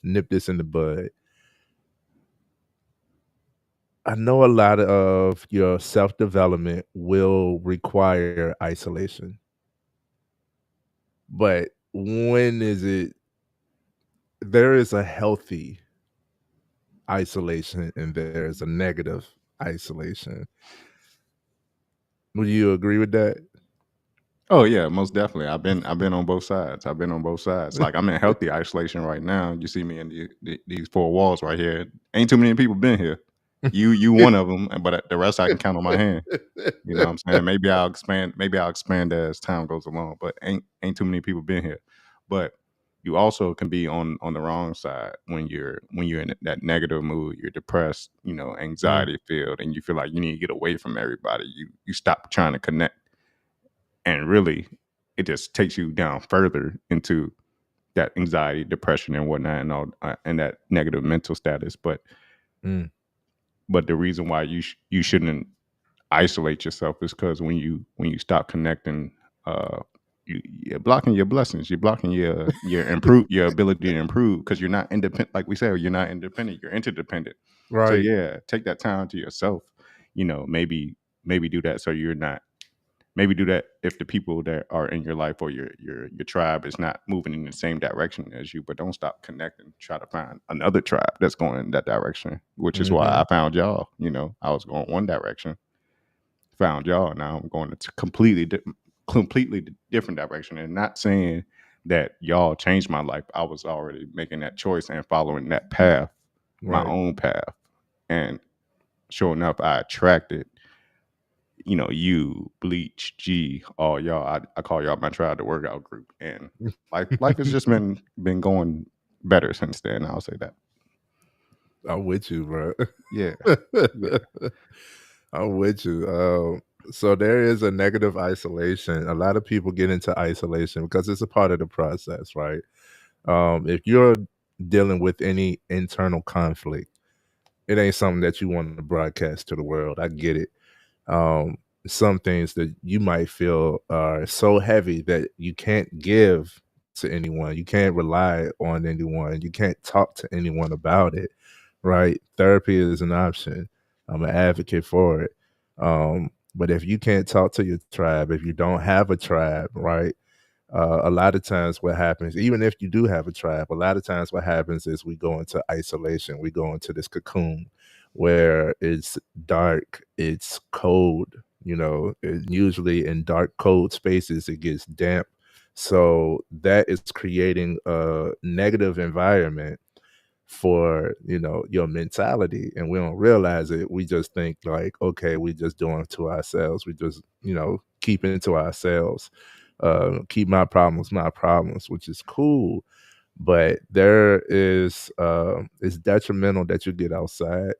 nip this in the bud. I know a lot of your self-development will require isolation. But when is it there is a healthy isolation and there is a negative isolation. Would you agree with that? Oh yeah, most definitely. I've been on both sides. I've been on both sides. Like I'm in healthy isolation right now. You see me in these four walls right here. Ain't too many people been here. You one of them, but the rest I can count on my hand. You know what I'm saying? Maybe I'll expand. Maybe I'll expand as time goes along. But ain't too many people been here. But you also can be on the wrong side when you're in that negative mood. You're depressed. Mm, Anxiety filled, and you feel like you need to get away from everybody. You stop trying to connect, and really, it just takes you down further into that anxiety, depression, and whatnot, and all and that negative mental status. But mm, the reason why you shouldn't isolate yourself is because when you stop connecting, you're blocking your blessings. You're blocking your ability to improve because you're not independent. Like we said, you're not independent. You're interdependent. So right. yeah, take that time to yourself. Maybe do that so you're not. Maybe do that if the people that are in your life or your tribe is not moving in the same direction as you. But don't stop connecting. Try to find another tribe that's going in that direction. Which is why Mhm. I found y'all. I was going one direction, found y'all. Now I'm going to completely different direction. And not saying that y'all changed my life. I was already making that choice and following that path, my Right. own path. And sure enough, I attracted, you, Bleach, G, all y'all. I call y'all my tribe, the workout group. And life has just been going better since then. I'll say that. I'm with you, bro. Yeah. Yeah. I'm with you. So there is a negative isolation. A lot of people get into isolation because it's a part of the process, right? If you're dealing with any internal conflict, it ain't something that you want to broadcast to the world. I get it. Um, some things that you might feel are so heavy that you can't give to anyone. You can't rely on anyone. You can't talk to anyone about it, right? Therapy is an option. I'm an advocate for it. But if you can't talk to your tribe, if you don't have a tribe, right? A lot of times what happens, even if you do have a tribe, a lot of times what happens is we go into isolation. We go into this cocoon where it's dark, it's cold, usually in dark, cold spaces, it gets damp. So that is creating a negative environment for your mentality, and we don't realize it. We just think like, okay, we just doing it to ourselves. We just keeping it to ourselves. Keep my problems, which is cool, but there is it's detrimental that you get outside,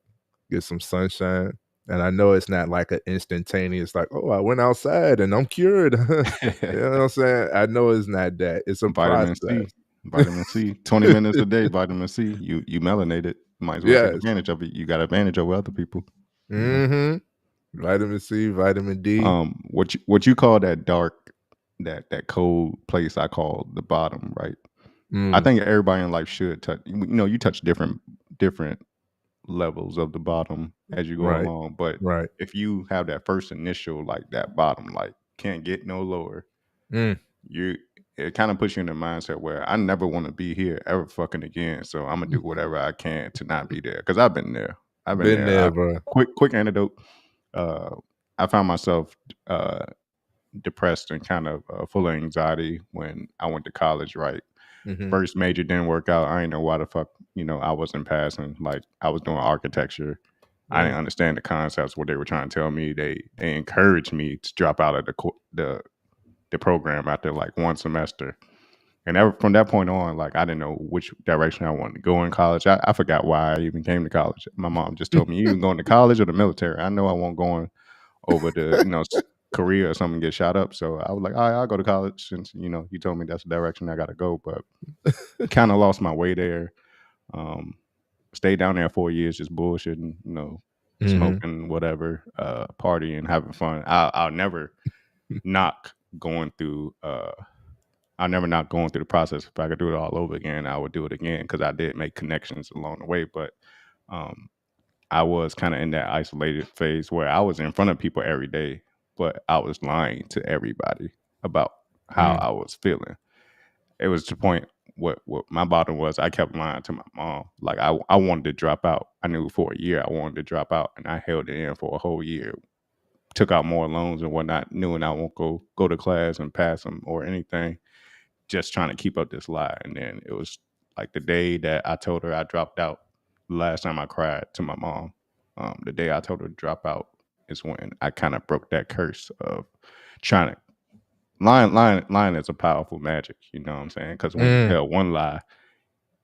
get some sunshine. And I know it's not like an instantaneous, like, oh, I went outside and I'm cured. You know what I'm saying? I know it's not that. It's a Vitamin process. C. Vitamin C. 20 minutes a day, vitamin C. You melanated. Might as well take Yes. advantage of it. You got advantage over other people. You know. Mm-hmm. Vitamin C, vitamin D. What you call that dark, that cold place I call the bottom, right? I Mm, think everybody in life should touch. You touch different levels of the bottom as you go right. along. But Right. if you have that first initial, like that bottom, like can't get no lower, Mm. you it kind of puts you in the mindset where I never want to be here ever fucking again. So I'm gonna do whatever I can to not be there because I've been there. I've been Been there. there, bro. Quick antidote. Uh, I found myself depressed and kind of full of anxiety when I went to college. Right, Mhm. First major didn't work out. I didn't know why the fuck, I wasn't passing. Like I was doing architecture. I didn't Right. understand the concepts, what they were trying to tell me. They encouraged me to drop out of the program after like one semester. And from that point on, like I didn't know which direction I wanted to go in college. I forgot why I even came to college. My mom just told me, "You even going to college or the military?" I know I won't going over to Korea or something, get shot up. So I was like, "All right, I'll go to college since you told me that's the direction I got to go." But kind of lost my way there. Um, Stayed down there 4 years, just bullshitting, Mhm. smoking, whatever, partying, having fun. I'll never knock going through. I never not going through the process. If I could do it all over again, I would do it again because I did make connections along the way. But um, I was kind of in that isolated phase where I was in front of people every day, but I was lying to everybody about how Mm. I was feeling. It was to the point what my bottom was. I kept lying to my mom. Like I wanted to drop out. I knew for a year I wanted to drop out, and I held it in for a whole year. Took out more loans and whatnot, knowing I won't go to class and pass them or anything, just trying to keep up this lie. And then it was like the day that I told her I dropped out. The last time I cried to my mom, the day I told her to drop out is when I kind of broke that curse of trying to lying is a powerful magic. You know what I'm saying? Because when you Mm. tell one lie,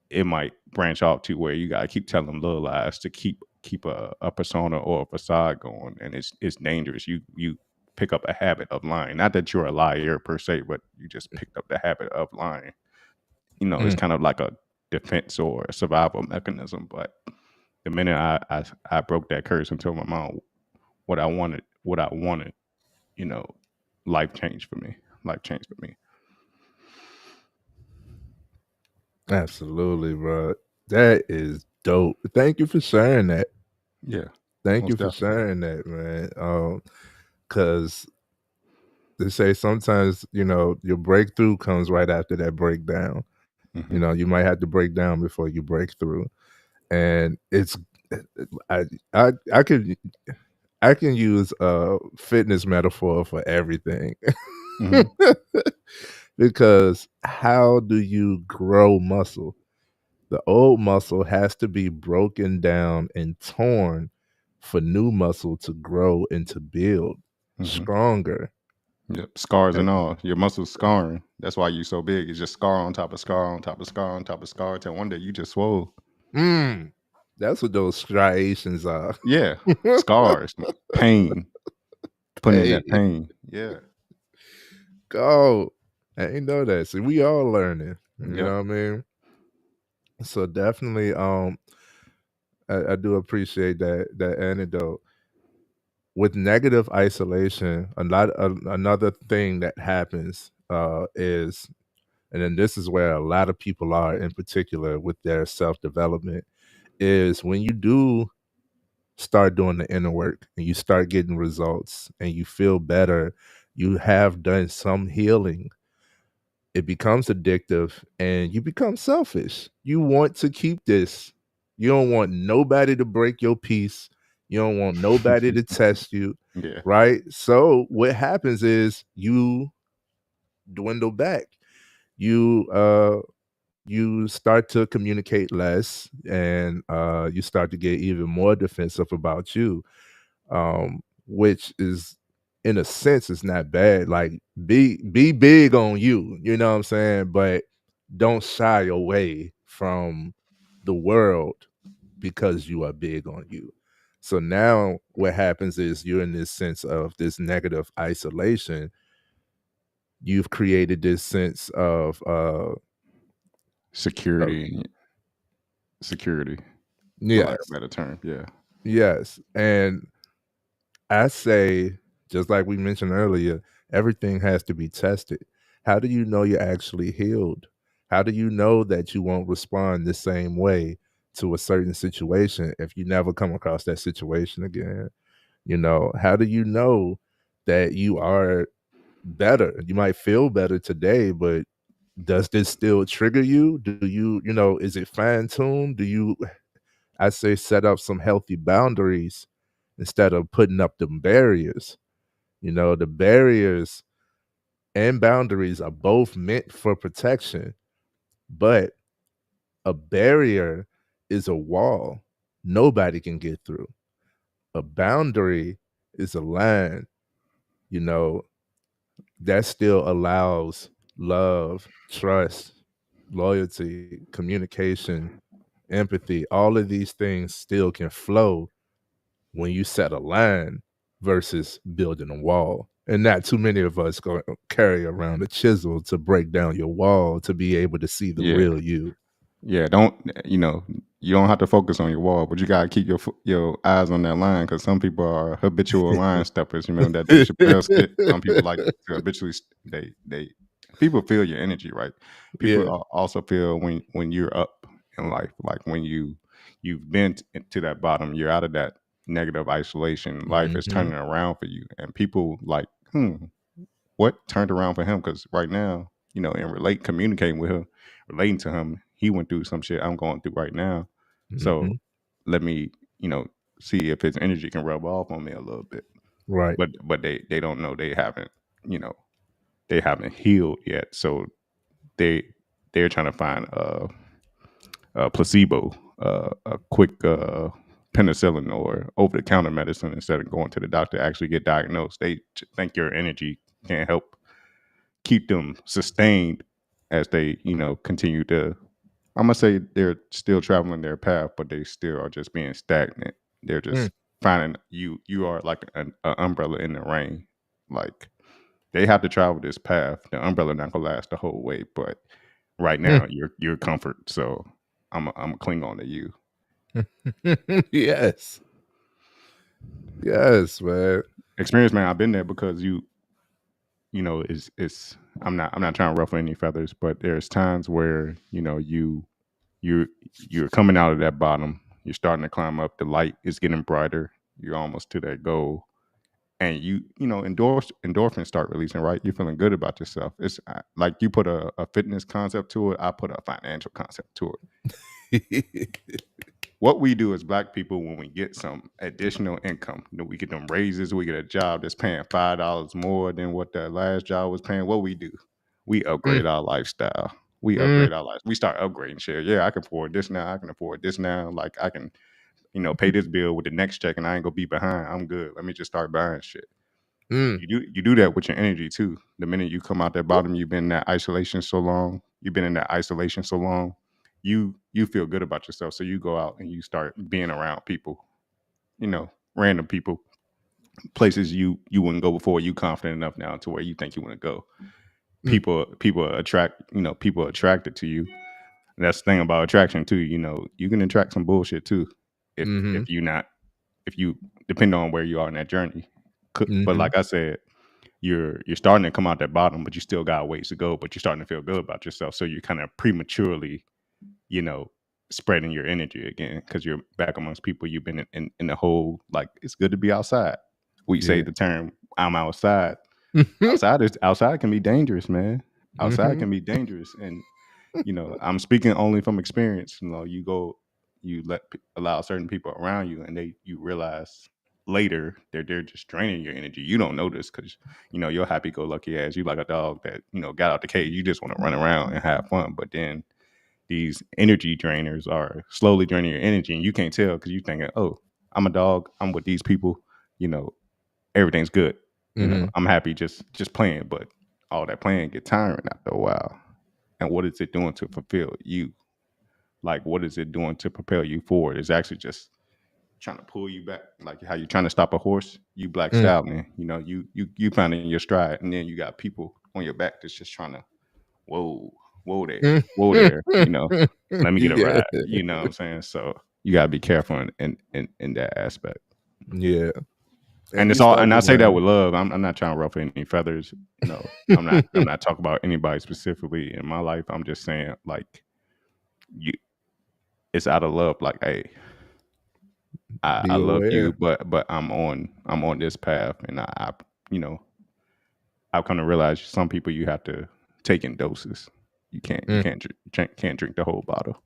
it might branch off to where you gotta keep telling little lies to keep a persona or a facade going, and it's dangerous. You pick up a habit of lying. Not that you're a liar per se, but you just picked up the habit of lying. It's Mm. kind of like a defense or a survival mechanism. But the minute I broke that curse and told my mom what I wanted, you know, life changed for me. Life changed for me. Absolutely, bro. That is dope. Thank you for sharing that. Yeah, Thank you most for definitely. sharing that, man. Cause they say sometimes, your breakthrough comes right after that breakdown. Hmm. You might have to break down before you break through. And it's I I can use a fitness metaphor for everything. Hmm. Because how do you grow muscle? The old muscle has to be broken down and torn for new muscle to grow and to build Hmm. stronger. Yep, scars Uh, and all. Your muscles scarring. That's why you so big. It's just scar on top of scar on top of scar on top of scar. Till one day you just swole. Mm, that's what those striations are. Yeah, scars, pain, putting in Hey, that pain. Yeah. go. I ain't know that. See, we all learning. You Yep. know what I mean? So definitely, I do appreciate that antidote. With negative isolation, another thing that happens is, and then this is where a lot of people are in particular with their self development, is when you do start doing the inner work and you start getting results and you feel better, you have done some healing, it becomes addictive and you become selfish. You want to keep this. You don't want nobody to break your peace. You don't want nobody to test you, Yeah. right? So what happens is you dwindle back. You start to communicate less and you start to get even more defensive about you, which is in a sense is not bad. Like be big on you, you know what I'm saying? But don't shy away from the world because you are big on you. So now what happens is you're in this sense of this negative isolation. You've created this sense of uh Security, security, for lack of yes, a better term. Yeah. yes. And I say, just like we mentioned earlier, everything has to be tested. How do you know you're actually healed? How do you know that you won't respond the same way to a certain situation if you never come across that situation again? How do you know that you are better? You might feel better today, but does this still trigger you? Do you, is it fine tuned? Do you, I say, set up some healthy boundaries instead of putting up them barriers? The barriers and boundaries are both meant for protection. But a barrier is a wall nobody can get through. A boundary is a line, you know, that still allows love, trust, loyalty, communication, empathy. All of these things still can flow when you set a line versus building a wall. And not too many of us go carry around a chisel to break down your wall to be able to see the Yeah. real you. Yeah, you don't have to focus on your wall, but you gotta keep your eyes on that line because some people are habitual line steppers. You remember that Dave Chappelle skit? Some people like to habitually they people feel your energy, right? People Yeah. also feel when you're up in life, like when you've been to that bottom, you're out of that negative isolation. Life is Mm-hmm. turning around for you, and people like, what turned around for him? Because right now, communicating with him, relating to him, he went through some shit I'm going through right now. Mm-hmm. So let me, see if his energy can rub off on me a little bit. Right. But they don't know, you know, they haven't healed yet. So they they're trying to find a placebo, a quick penicillin or over the counter medicine instead of going to the doctor to actually get diagnosed. They think your energy can help keep them sustained as they, continue to. I'm gonna say they're still traveling their path, but they still are just being stagnant. They're just finding you. You are like an umbrella in the rain. Like they have to travel this path. The umbrella not gonna last the whole way, but right now you're comfort. So I'm cling on to you. Yes. Yes, man. Experience, man. I've been there because it's I'm not trying to ruffle any feathers, but there's times where you're you're coming out of that bottom, you're starting to climb up, the light is getting brighter, you're almost to that goal, and endorphins start releasing, right? You're feeling good about yourself. It's like you put a fitness concept to it, I put a financial concept to it. What we do as Black people when we get some additional income, we get them raises, we get a job that's paying $5 more than what the last job was paying. What we do, we upgrade our lifestyle. We upgrade our lives. We start upgrading shit. Yeah, I can afford this now. I can afford this now. Like I can, pay this bill with the next check, and I ain't gonna be behind. I'm good. Let me just start buying shit. You do that with your energy too. The minute you come out that bottom, you've been in that isolation so long. You feel good about yourself. So you go out and you start being around people, random people, places you wouldn't go before. You confident enough now to where you think you want to go. People people are attracted to you. And that's the thing about attraction too. You can attract some bullshit too if you depend on where you are in that journey. But like I said, you're starting to come out that bottom, but you still got ways to go. But you're starting to feel good about yourself, so you're kind of prematurely, spreading your energy again because you're back amongst people. You've been in the whole, like, it's good to be outside. We say the term "I'm outside." Outside can be dangerous, man. Outside can be dangerous, and I'm speaking only from experience. Allow certain people around you, and you realize later they're just draining your energy. You don't notice because you're happy-go-lucky ass. You like a dog that got out the cage. You just want to run around and have fun, but then these energy drainers are slowly draining your energy, and you can't tell because you're thinking, "Oh, I'm a dog. I'm with these people. You know, everything's good. I'm happy just playing." But all that playing get tiring after a while. And what is it doing to fulfill you? Like, what is it doing to propel you forward? It's actually just trying to pull you back, like how you're trying to stop a horse. You Black Stallion, you finding your stride, and then you got people on your back that's just trying to, whoa, whoa there. Let me get a Yeah. ride. You know what I'm saying? So you gotta be careful in that aspect. Yeah. And And it's you all, start and to I say that learn. with love. I'm not trying to ruffle any feathers. I'm not talking about anybody specifically in my life. I'm just saying, like, you, it's out of love. Like, hey, I Be love you, aware. but I'm on this path, and you know I've come to realize some people you have to take in doses. You can't drink the whole bottle.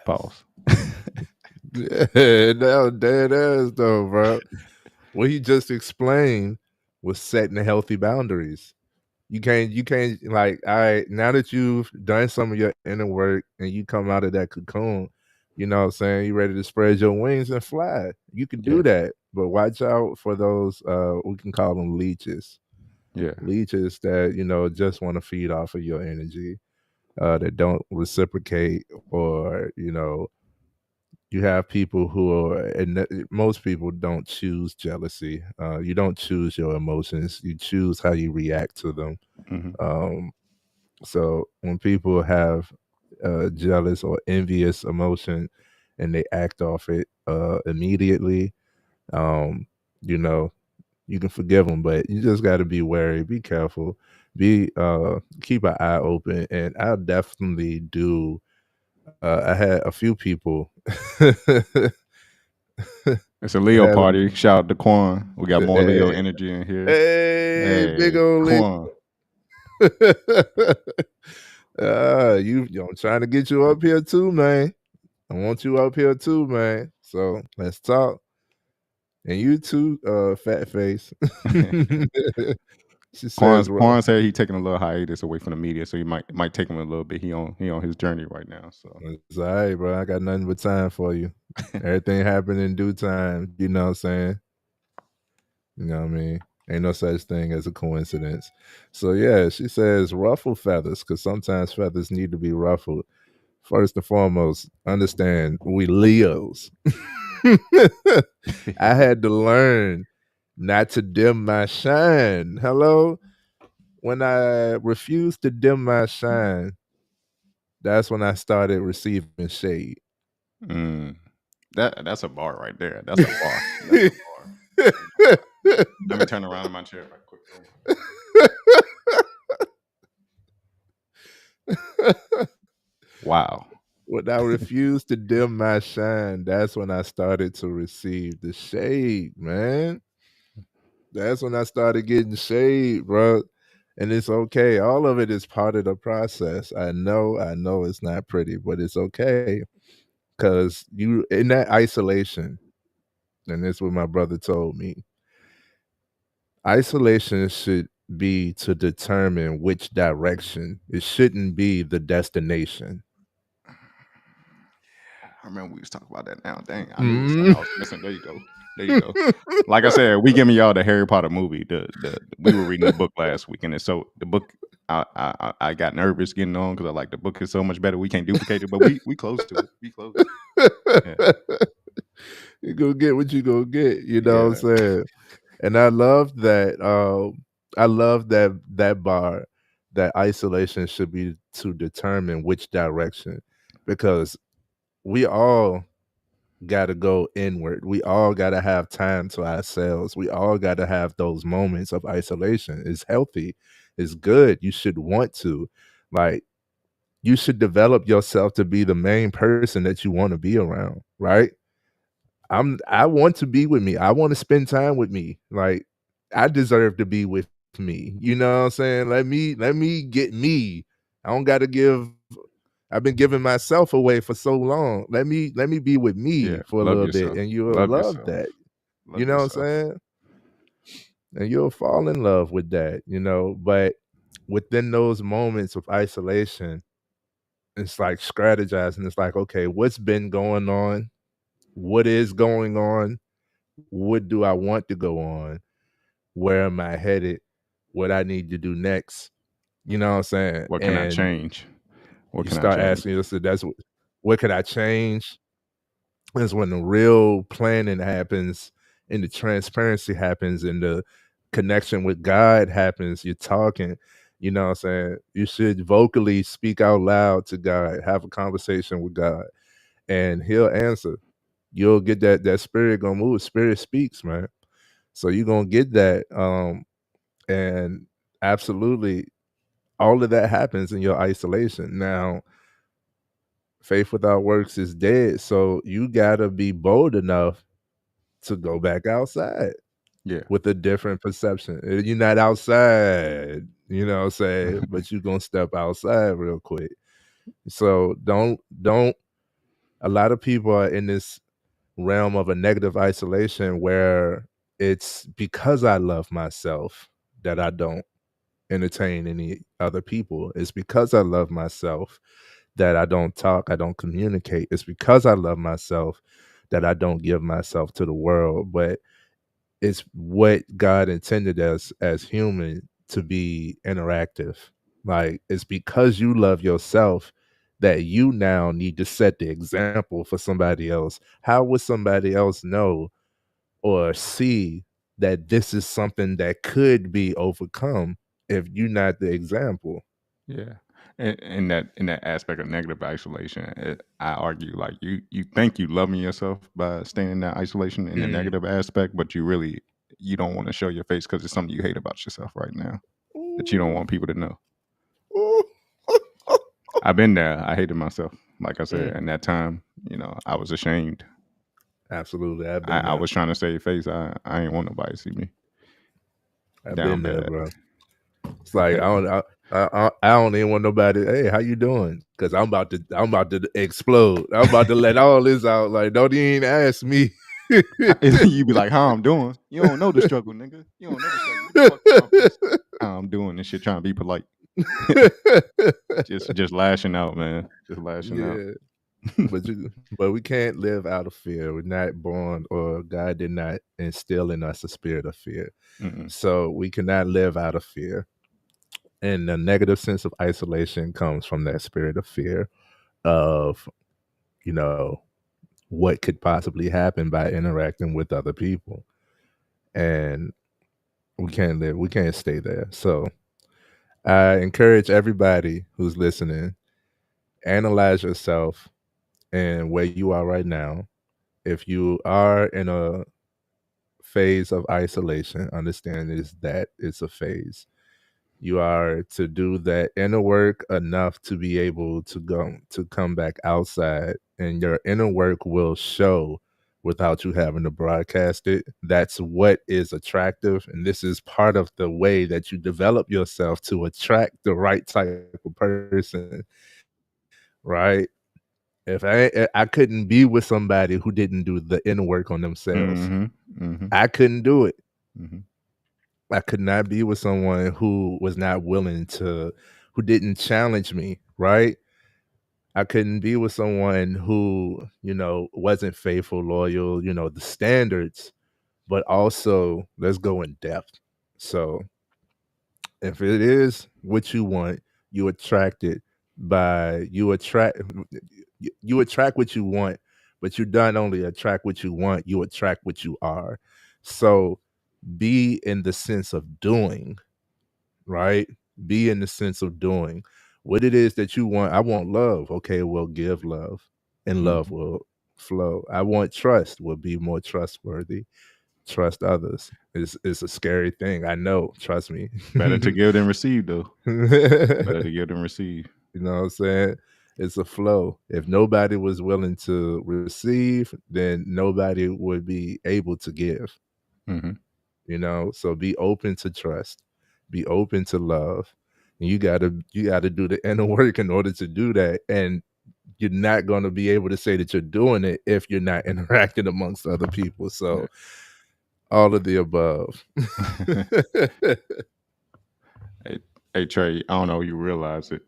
Pause. Yeah, no, dead ass though, bro. What he just explained was setting healthy boundaries. You can't like, all right, now that you've done some of your inner work and you come out of that cocoon, you know what I'm saying, you ready to spread your wings and fly. You can Yeah. do that. But watch out for those we can call them leeches. Yeah. Leeches that, just want to feed off of your energy, that don't reciprocate, or, you have people who are, and most people don't choose jealousy. You don't choose your emotions. You choose how you react to them. Hmm. Um, so when people have jealous or envious emotion and they act off it immediately, um, you know, you can forgive them, but you just got to be wary, be careful, keep an eye open, and I'll definitely do. I had a few people. It's a I Leo had party. Shout out to Quan. We got more Leo a, energy in here. hey, big Hey, old Leo. Quan. I'm trying to get you up here too, man. I want you up here too, man. So let's talk. And you too, fat face. She says, Quan said he taking a little hiatus away from the media, so he might take him a little bit. He on his journey right now. So it's all right, bro. I got nothing but time for you. Everything happened in due time. You know what I'm saying? You know what I mean? Ain't no such thing as a coincidence. So yeah, she says ruffle feathers, because sometimes feathers need to be ruffled. First and foremost, understand we Leos. I had to learn not to dim my shine. Hello? When I refused to dim my shine, that's when I started receiving shade. mm, that's a bar right there. That's a bar. That's a bar. Let me turn around in my chair right quick. Wow. When I refused to dim my shine, that's when I started to receive the shade, man. That's when I started getting shade, bro. And it's okay. All of it is part of the process. I know it's not pretty, but it's okay. Cause you in that isolation, and this is what my brother told me. Isolation should be to determine which direction. It shouldn't be the destination. I remember we was talking about that now. Dang, I knew it was something I Mm. was missing. There you go. There you go. Like I said, we giving y'all the Harry Potter movie. We were reading the book last week, and so the book I got nervous getting on because I like the book is so much better. We can't duplicate it, but we close to it. We close. Yeah. You go get what you gonna get, you know what Yeah. I'm saying? And I love that. I love that bar. That isolation should be to determine which direction, because we all got to go inward. We all got to have time to ourselves. We all got to have those moments of isolation. It's healthy. It's good. You should want to, like, you should develop yourself to be the main person that you want to be around, right? I want to be with me. I want to spend time with me. Like, I deserve to be with me. You know what I'm saying? Let me get me. I don't got to give. I've been giving myself away for so long. Let me be with me Yeah. for a Love little bit, yourself. and you'll Love love yourself. that. You Love know what I'm yourself. saying? And you'll fall in love with that, but within those moments of isolation, it's like strategizing. It's like, okay, what's been going on? What is going on? What do I want to go on? Where am I headed? What I need to do next? You know what I'm saying? What can I And change? What you can I start change? asking yourself, what could I change? That's when the real planning happens, and the transparency happens, and the connection with God happens. You're talking, you know what I'm saying? You should vocally speak out loud to God, have a conversation with God, and he'll answer. You'll get that spirit gonna move. Spirit speaks, man. So you're gonna get that. And absolutely all of that happens in your isolation. Now, faith without works is dead. So you gotta be bold enough to go back outside Yeah. with a different perception. You're not outside, you know what I'm saying? But you're gonna step outside real quick. So don't a lot of people are in this realm of a negative isolation where it's because I love myself that I don't. entertain any other people. It's because I love myself that I don't talk, I don't communicate. It's because I love myself that I don't give myself to the world. But it's what God intended us as human to be interactive. Like it's because you love yourself that you now need to set the example for somebody else. How would somebody else know or see that this is something that could be overcome if you're not the example? Yeah. In that aspect of negative isolation, I argue like you think you loving yourself by staying in that isolation in the Mm. negative aspect, but you don't want to show your face because it's something you hate about yourself right now that you don't Ooh. want people to know. Ooh. I've been there. I hated myself. Like I said, Mm. in that time, I was ashamed. Absolutely, I've been I there. was trying to save face. I ain't want nobody to see me I've down been there, bad. bro. It's I like had I don't even want nobody. Hey, how you doing? Because I'm about to explode. I'm about to let all this out. Like, don't even ask me. you be like, how I'm doing? You don't know the struggle, nigga. You don't know the struggle. Get the fuck off this. How I'm doing this shit, trying to be polite. Just lashing out, man. Just lashing out. Yeah, but we can't live out of fear. We're not born, or God did not instill in us a spirit of fear. Mm-mm. So we cannot live out of fear. And the negative sense of isolation comes from that spirit of fear of, you know, what could possibly happen by interacting with other people. And we can't stay there. So I encourage everybody who's listening, analyze yourself and where you are right now. If you are in a phase of isolation, understand is that it's a phase. You are to do that inner work enough to be able to come back outside, and your inner work will show without you having to broadcast it. That's what is attractive, and this is part of the way that you develop yourself to attract the right type of person, right? If I couldn't be with somebody who didn't do the inner work on themselves. Mm-hmm. Mm-hmm. I couldn't do it. Mm-hmm. I could not be with someone who was not willing to, who didn't challenge me, right? I couldn't be with someone who, wasn't faithful, loyal, the standards, but also let's go in depth. So if it is what you want, you attract it by you attract what you want, but you don't only attract what you want, you attract what you are. So be in the sense of doing, right? Be in the sense of doing what it is that you want. I want love. Okay, well, give love, and love Mm-hmm. will flow. I want trust. Will be more trustworthy. Trust others. It's a scary thing. I know. Trust me. Better to give than receive, though. Better You to give than receive. know what I'm saying? It's a flow. If nobody was willing to receive, then nobody would be able to give. Mm-hmm. So be open to trust, be open to love, and you gotta do the inner work in order to do that. And you're not going to be able to say that you're doing it if you're not interacting amongst other people. So all of the above. Hey, hey, Trey, I don't know if you realize it.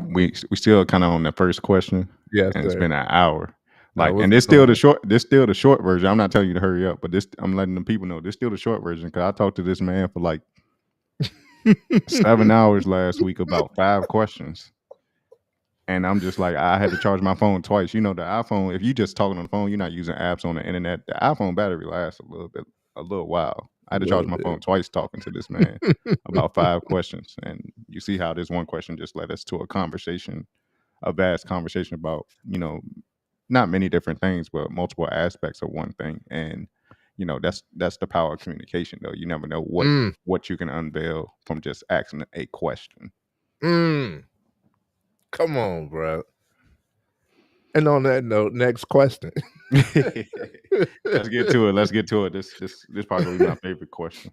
We still kind of on the first question, Yes, and it's sir. been an hour. I Like, was and this still the going. short. This still the short version. I'm not telling you to hurry up, but this I'm letting the people know. This still the short version because I talked to this man for like 7 hours last week about 5 questions. And I'm just like, I had to charge my phone twice. The iPhone, if you just talking on the phone, you're not using apps on the internet. The iPhone battery lasts a little while. I A had to charge little my phone bit. twice talking to this man about 5 questions. And you see how this one question just led us to a vast conversation about, not many different things, but multiple aspects of one thing. And, that's the power of communication though. You never know Mm, what you can unveil from just asking a question. mm. Come on, bro. And on that note, next question. Let's get to it. Let's get to it. This probably gonna be my favorite question.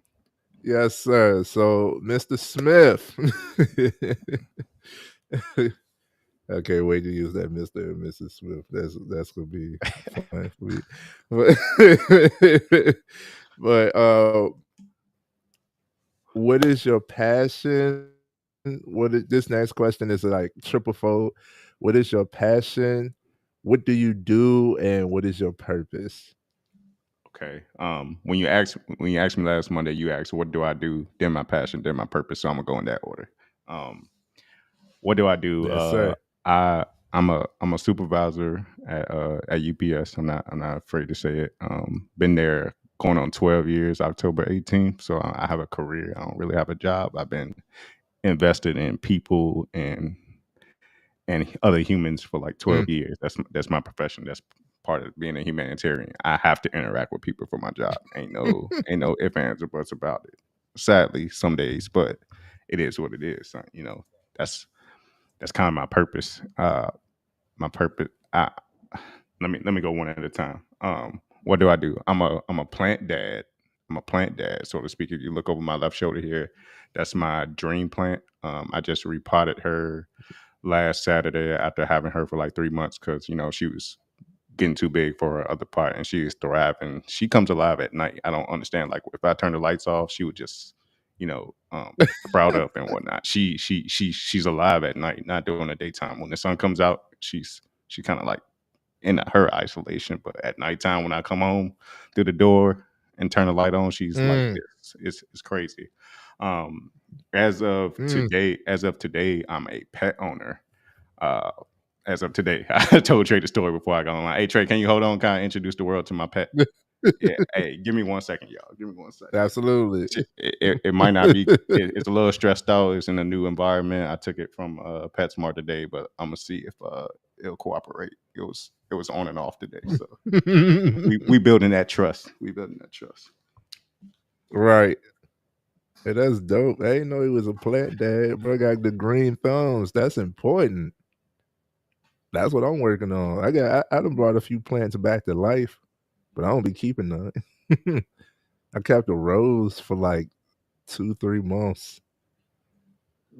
Yes, sir. So, Mr. Smith. I can't wait to use that Mr. and Mrs. Smith. That's gonna be fun for me. But, but, what is your passion? What is your passion? This next question is like triple fold. What is your passion? What do you do, and what is your purpose? Okay. When you asked me last Monday, you asked what do I do, then my passion, then my purpose. So I'm gonna go in that order. Um, what do I do? Yes, sir. I'm a supervisor at UPS. I'm not afraid to say it. Been there going on 12 years, October 18th. So I have a career. I don't really have a job. I've been invested in people and other humans for like 12 Mm. years. That's my profession. That's part of being a humanitarian. I have to interact with people for my job. Ain't no ifs, ands, or buts about it. Sadly, some days, but it is what it is. You know, that's that's kind of my purpose. My purpose. Let me go one at a time. What do I do? I'm a plant dad. I'm a plant dad, so to speak. If you look over my left shoulder here, that's my dream plant. I just repotted her last Saturday after having her for like 3 months because she was getting too big for her other part, and she is thriving. She comes alive at night. I don't understand. Like if I turn the lights off, she would just sprout up and whatnot. She's alive at night, not during the daytime. When the sun comes out, she kind of like in her isolation. But at nighttime, when I come home through the door and turn the light on, she's like Mm. this. It's crazy. Um, as of Mm. today, I'm a pet owner. Uh, as of today, I told Trey the story before I got online. Hey Trey, can you hold on? Kind of introduce the world to my pet. Yeah. Hey, give me 1 second, y'all. Give me 1 second. Absolutely. It might not be. It's a little stressed out. It's in a new environment. I took it from PetSmart today, but I'm gonna see if it'll cooperate. It was on and off today, so we building that trust. We building that trust. Right. Hey, that's dope. I didn't know he was a plant dad. Bro got the green thumbs. That's important. That's what I'm working on. I done brought a few plants back to life, but I don't be keeping none. I kept a rose for like 2-3 months.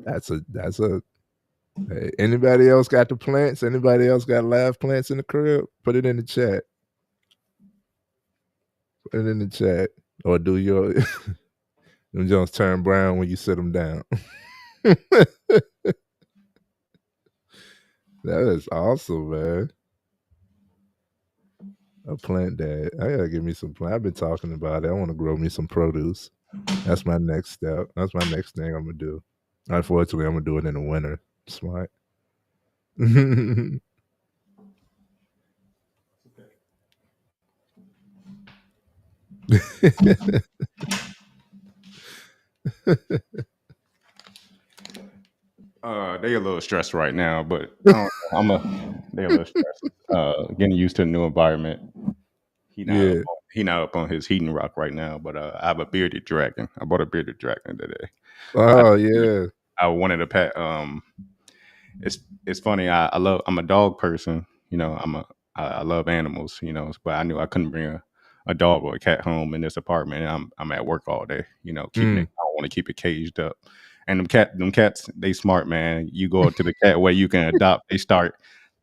That's a hey, anybody else got the plants? Anybody else got live plants in the crib? Put it in the chat. Put it in the chat. Or do your them Jones turn brown when you sit them down. That is awesome, man. A plant dad. I gotta give me some plant. I've been talking about it. I want to grow me some produce. That's my next step. That's my next thing I'm gonna do. Unfortunately, I'm gonna do it in the winter. Smart. They a little stressed right now, but they a little stressed. Getting used to the new environment. Yeah. He not up on his heating rock right now, but I have a bearded dragon. I bought a bearded dragon today. I, Oh yeah. I wanted a pet. It's funny. I'm a dog person. I love animals. But I knew I couldn't bring a dog or a cat home in this apartment. And I'm at work all day. Keeping it. I don't want to keep it caged up. And them cats, they smart, man. You go up to the cat where you can adopt. They start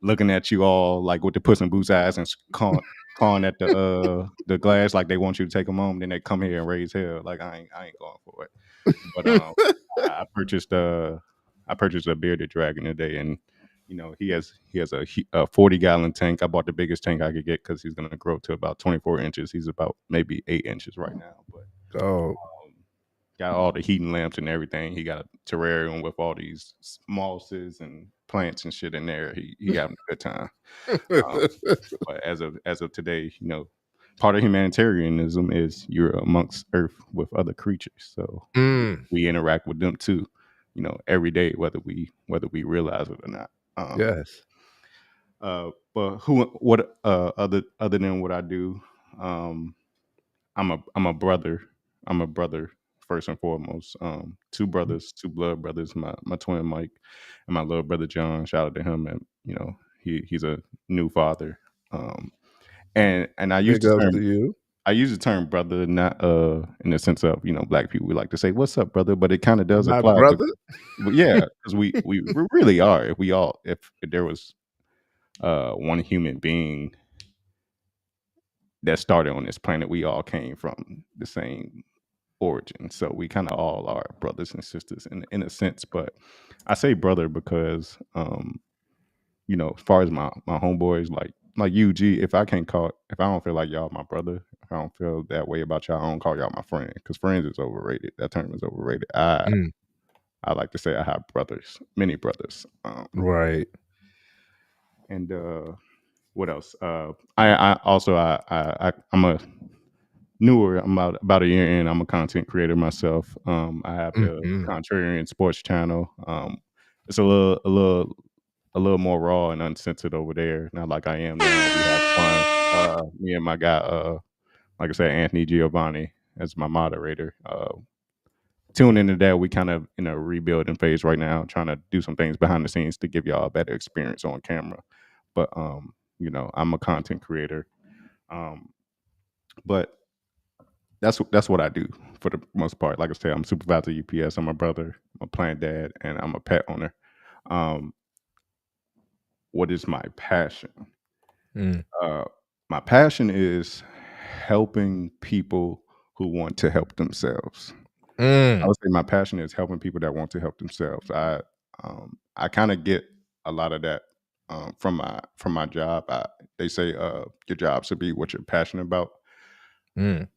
looking at you all like with the Puss in Boots eyes and clawing at the glass like they want you to take them home. Then they come here and raise hell. Like I ain't going for it. But I purchased a bearded dragon today, and he has a 40-gallon tank. I bought the biggest tank I could get because he's going to grow to about 24 inches. He's about maybe 8 inches right now, but Oh. got all the heating lamps and everything. He got a terrarium with all these mosses and plants and shit in there. He having a good time. But as of today, part of humanitarianism is you're amongst Earth with other creatures, so we interact with them too, every day, whether we realize it or not. Yes. But other than what I do, I'm a brother. I'm a brother first and foremost. Two brothers, two blood brothers. My twin Mike and my little brother John. Shout out to him, and he's a new father. And Big ups to you. I use the term brother not in the sense of black people we like to say what's up brother, but it kind of does My apply to, brother. but yeah, because we really are. If there was one human being that started on this planet, we all came from the same origin. So we kind of all are brothers and sisters in a sense. But I say brother because as far as my homeboys, like UG, if I don't feel like y'all my brother, if I don't feel that way about y'all, I don't call y'all my friend, because friends is overrated. That term is overrated. Mm, I like to say I have brothers, many brothers. right. And what else? I also I'm a newer. I'm about a year in. I'm a content creator myself. I have the Mm-hmm. Contrarian sports channel. It's a little more raw and uncensored over there. Not like I am now. We have fun. Me and my guy, like I said, Anthony Giovanni as my moderator. Tune into that. We kind of in a rebuilding phase right now, trying to do some things behind the scenes to give y'all a better experience on camera. But I'm a content creator. Um, but that's what I do for the most part. Like I said, I'm supervisor at UPS. I'm a brother, I'm a plant dad, and I'm a pet owner. Um, what is my passion? Mm, Uh, my passion is helping people who want to help themselves. I mm, would say my passion is helping people that want to help themselves. I kind of get a lot of that from my job. They say your job should be what you're passionate about. mm,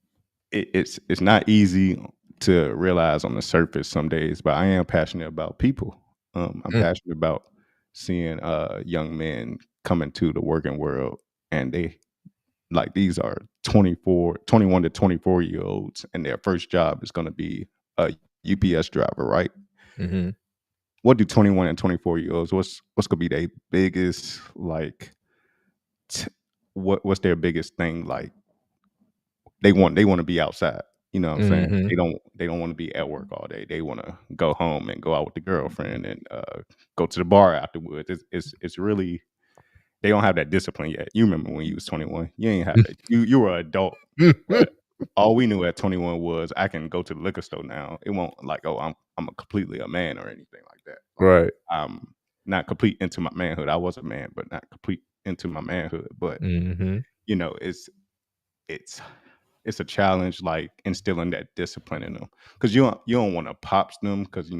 It's not easy to realize on the surface some days, but I am passionate about people. I'm mm, passionate about seeing young men come into the working world, and they like these are 21 to 24-year olds, and their first job is going to be a UPS driver, right? mm-hmm. What do 21 and 24-year olds? What's going to be their biggest like? T- what's their biggest thing like? They want to be outside. You know what I'm saying? Mm-hmm. They don't want to be at work all day. They want to go home and go out with the girlfriend and go to the bar afterwards. It's really they don't have that discipline yet. You remember when you was 21? You ain't have that. You were an adult, but all we knew at 21 was I can go to the liquor store now. It won't like, oh, I'm a completely a man or anything like that. Like Right. I'm not complete into my manhood. I was a man, but not complete into my manhood. But Mm-hmm. you know, it's it's a challenge like instilling that discipline in them, because you don't want to pops them, because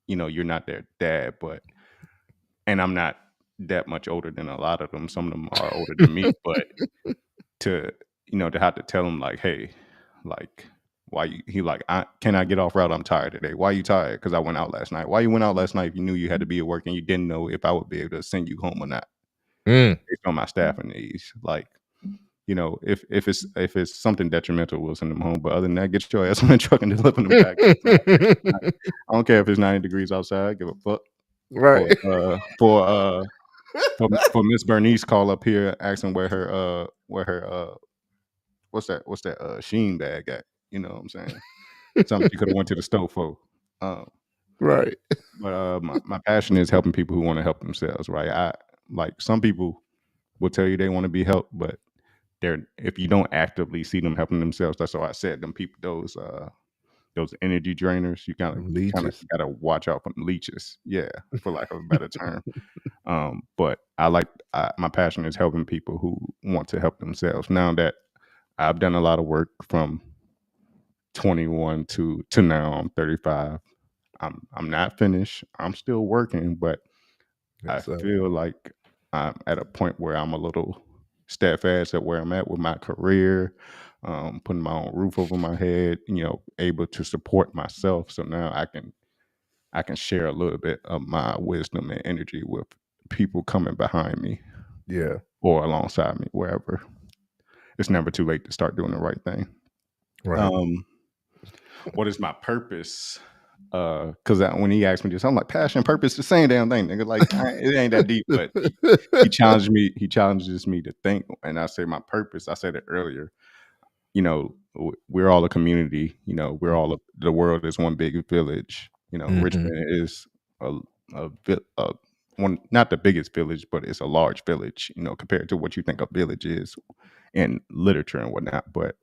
you're not their dad, but and I'm not that much older than a lot of them. Some of them are older than me, but to to have to tell him like, hey, like why you he like can I get off route? I'm tired today. Why you tired? Because I went out last night. Why you went out last night if you knew you had to be at work and you didn't know if I would be able to send you home or not Mm. based on my staffing needs? Like, if it's something detrimental, we'll send them home. But other than that, get your ass on the truck and deliver them back. I don't care if it's 90 degrees outside. I give a fuck. For Right. for Miss Bernice call up here asking where her what's that Sheen bag at? You know what I'm saying? Something she could have went to the store for. Um, Right. but my passion is helping people who want to help themselves. Right? I like some people will tell you they want to be helped, but they're if you don't actively see them helping themselves, that's why I said them people those energy drainers. You Leeches. gotta watch out for leeches. Yeah, for lack of a better term. But my passion is helping people who want to help themselves. Now that I've done a lot of work from 21 to now, I'm 35. I'm not finished. I'm still working, but I Yes, sir. feel like I'm at a point where I'm a little steadfast at where I'm at with my career, putting my own roof over my head, able to support myself. So now I can share a little bit of my wisdom and energy with people coming behind me Yeah. or alongside me, wherever. It's never too late to start doing the right thing. Right. Um, what is my purpose? Because when he asked me this, I'm like, passion, purpose, the same damn thing, nigga. Like, it ain't that deep, but he challenged me. He challenges me to think, and I say my purpose. I said it earlier. We're all a community. We're all the world is one big village. Mm-hmm. Richmond is a, one, not the biggest village, but it's a large village. Compared to what you think a village is in literature and whatnot. But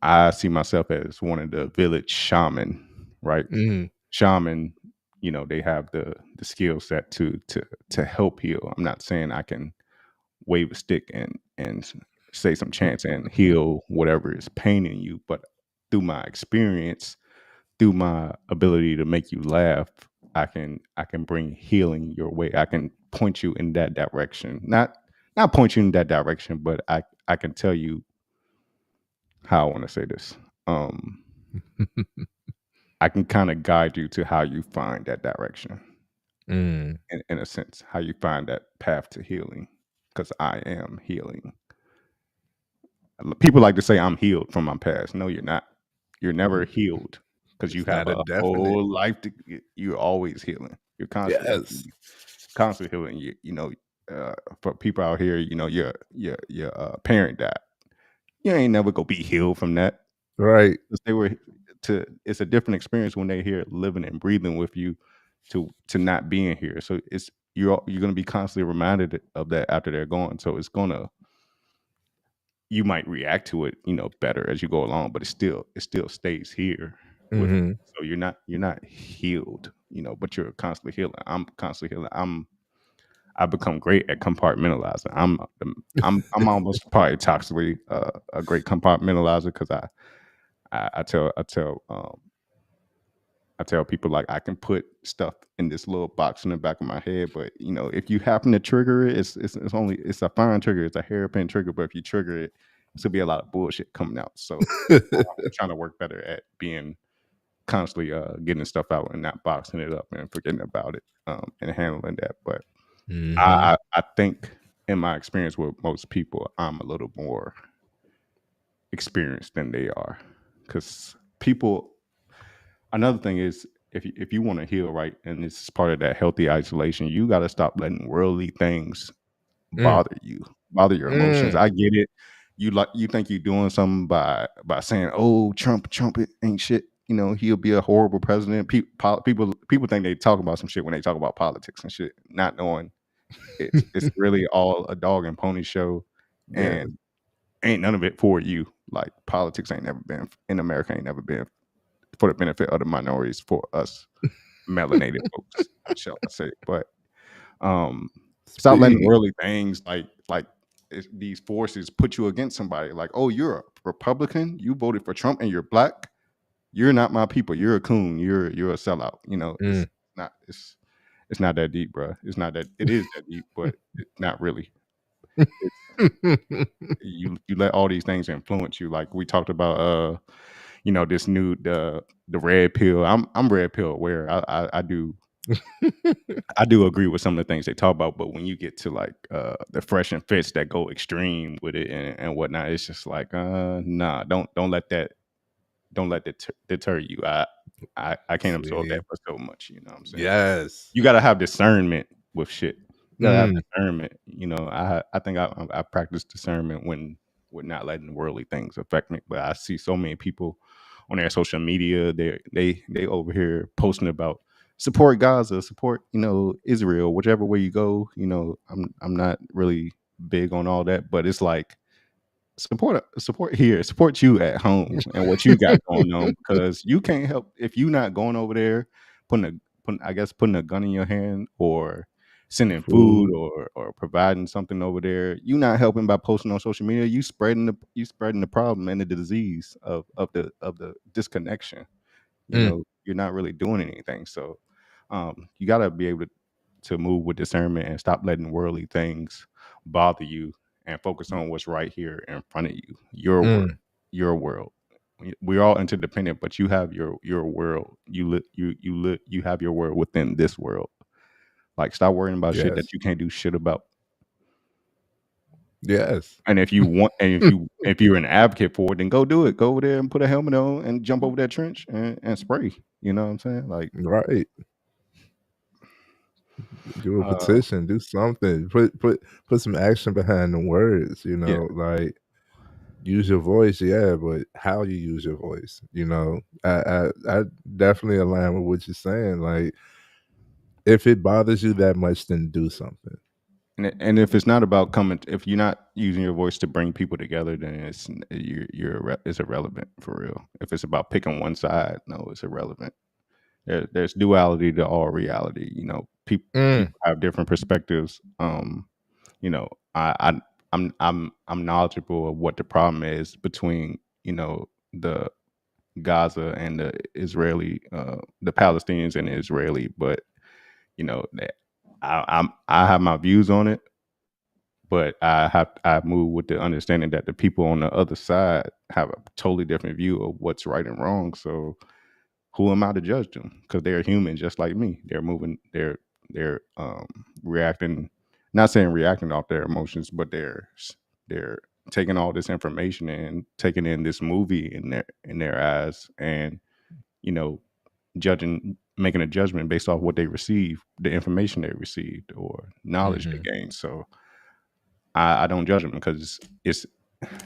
I see myself as one of the village shaman, right? Mm. Shaman, they have the skill set to help heal. I'm not saying I can wave a stick and say some chants and heal whatever is paining you, but through my experience, through my ability to make you laugh, I can bring healing your way. I can point you in that direction. Not point you in that direction, but I can tell you how I want to say this. I can kind of guide you to how you find that direction. Mm. In a sense, how you find that path to healing, because I am healing. People like to say I'm healed from my past. No, you're not. You're never healed, because you It's have not a a definite. whole life to. You're always healing. You're constantly Yes. healing. For people out here, your parent died. You ain't never gonna be healed from that. Right. 'Cause it's a different experience when they're here living and breathing with you to not being here. So you're gonna be constantly reminded of that after they're gone. So you might react to it, better as you go along, but it still stays here with you. Mm-hmm. So you're not healed, but you're constantly healing. I'm constantly healing. I become great at compartmentalizing. I'm almost probably toxically a great compartmentalizer, because I tell people, like, I can put stuff in this little box in the back of my head, but if you happen to trigger it, it's a fine trigger, it's a hairpin trigger, but if you trigger it, it's gonna be a lot of bullshit coming out. So I'm trying to work better at being constantly getting stuff out and not boxing it up and forgetting about it, and handling that. But Mm-hmm. I think in my experience with most people, I'm a little more experienced than they are, because people. Another thing is, if you want to heal, right, and this is part of that healthy isolation, you got to stop letting worldly things Mm. bother you, bother your emotions. Mm. I get it. You think you're doing something by saying, "Oh, Trump it ain't shit." He'll be a horrible president. People think they talk about some shit when they talk about politics and shit, not knowing it's really all a dog and pony show, Yeah. and ain't none of it for you. Like, politics ain't never been in America, ain't never been for the benefit of the minorities, for us melanated folks, shall I say. But stop letting Speak. worldly things like these forces put you against somebody. Like, oh, you're a Republican, you voted for Trump, and you're black. You're not my people. You're a coon. You're a sellout. Mm. It's not that deep, bro. It's not that. It is that deep, but it's not really. It's you let all these things influence you. Like we talked about, this new the red pill. I'm red pill aware. I do agree with some of the things they talk about, but when you get to like the fresh and fits that go extreme with it and whatnot, it's just like nah, don't let that deter you. I can't absorb See. that for so much. You know what I'm saying? Yes. You gotta have discernment with shit. You gotta have Mm. discernment. I think I practice discernment when with not letting worldly things affect me. But I see so many people on their social media. They over here posting about support Gaza, support Israel, whichever way you go. I'm not really big on all that, but it's like support here, support you at home and what you got going on, because you can't help if you not going over there putting a gun in your hand, or sending food, Food. or providing something over there. You not helping by posting on social media. You spreading the problem and the disease of the disconnection. Mm. You're not really doing anything. So you got to be able to move with discernment and stop letting worldly things bother you, and focus on what's right here in front of you. Mm. Your world. We're all interdependent, but you have your world. You have your world within this world. Like, stop worrying about shit Yes. that you can't do shit about. Yes. And if you want, and if you're an advocate for it, then go do it. Go over there and put a helmet on and jump over that trench and spray. You know what I'm saying? Like, Right. Do a uh, petition. Do something. Put some action behind the words. yeah. Like use your voice. Yeah, but how you use your voice. I definitely align with what you're saying. Like if it bothers you that much, then do something. And if it's not about if you're not using your voice to bring people together, then it's irrelevant for real. If it's about picking one side, no, it's irrelevant. There's duality to all reality. Mm. People have different perspectives. I'm knowledgeable of what the problem is between the Gaza and the Palestinians and the Israeli. But that I have my views on it, but I move with the understanding that the people on the other side have a totally different view of what's right and wrong. So who am I to judge them? Because they're human just like me. They're reacting, not saying reacting off their emotions, but they're taking all this information and taking in this movie in their eyes, and you know making a judgment based off what they receive, the information they received or knowledge they gained. So I don't judge them because it's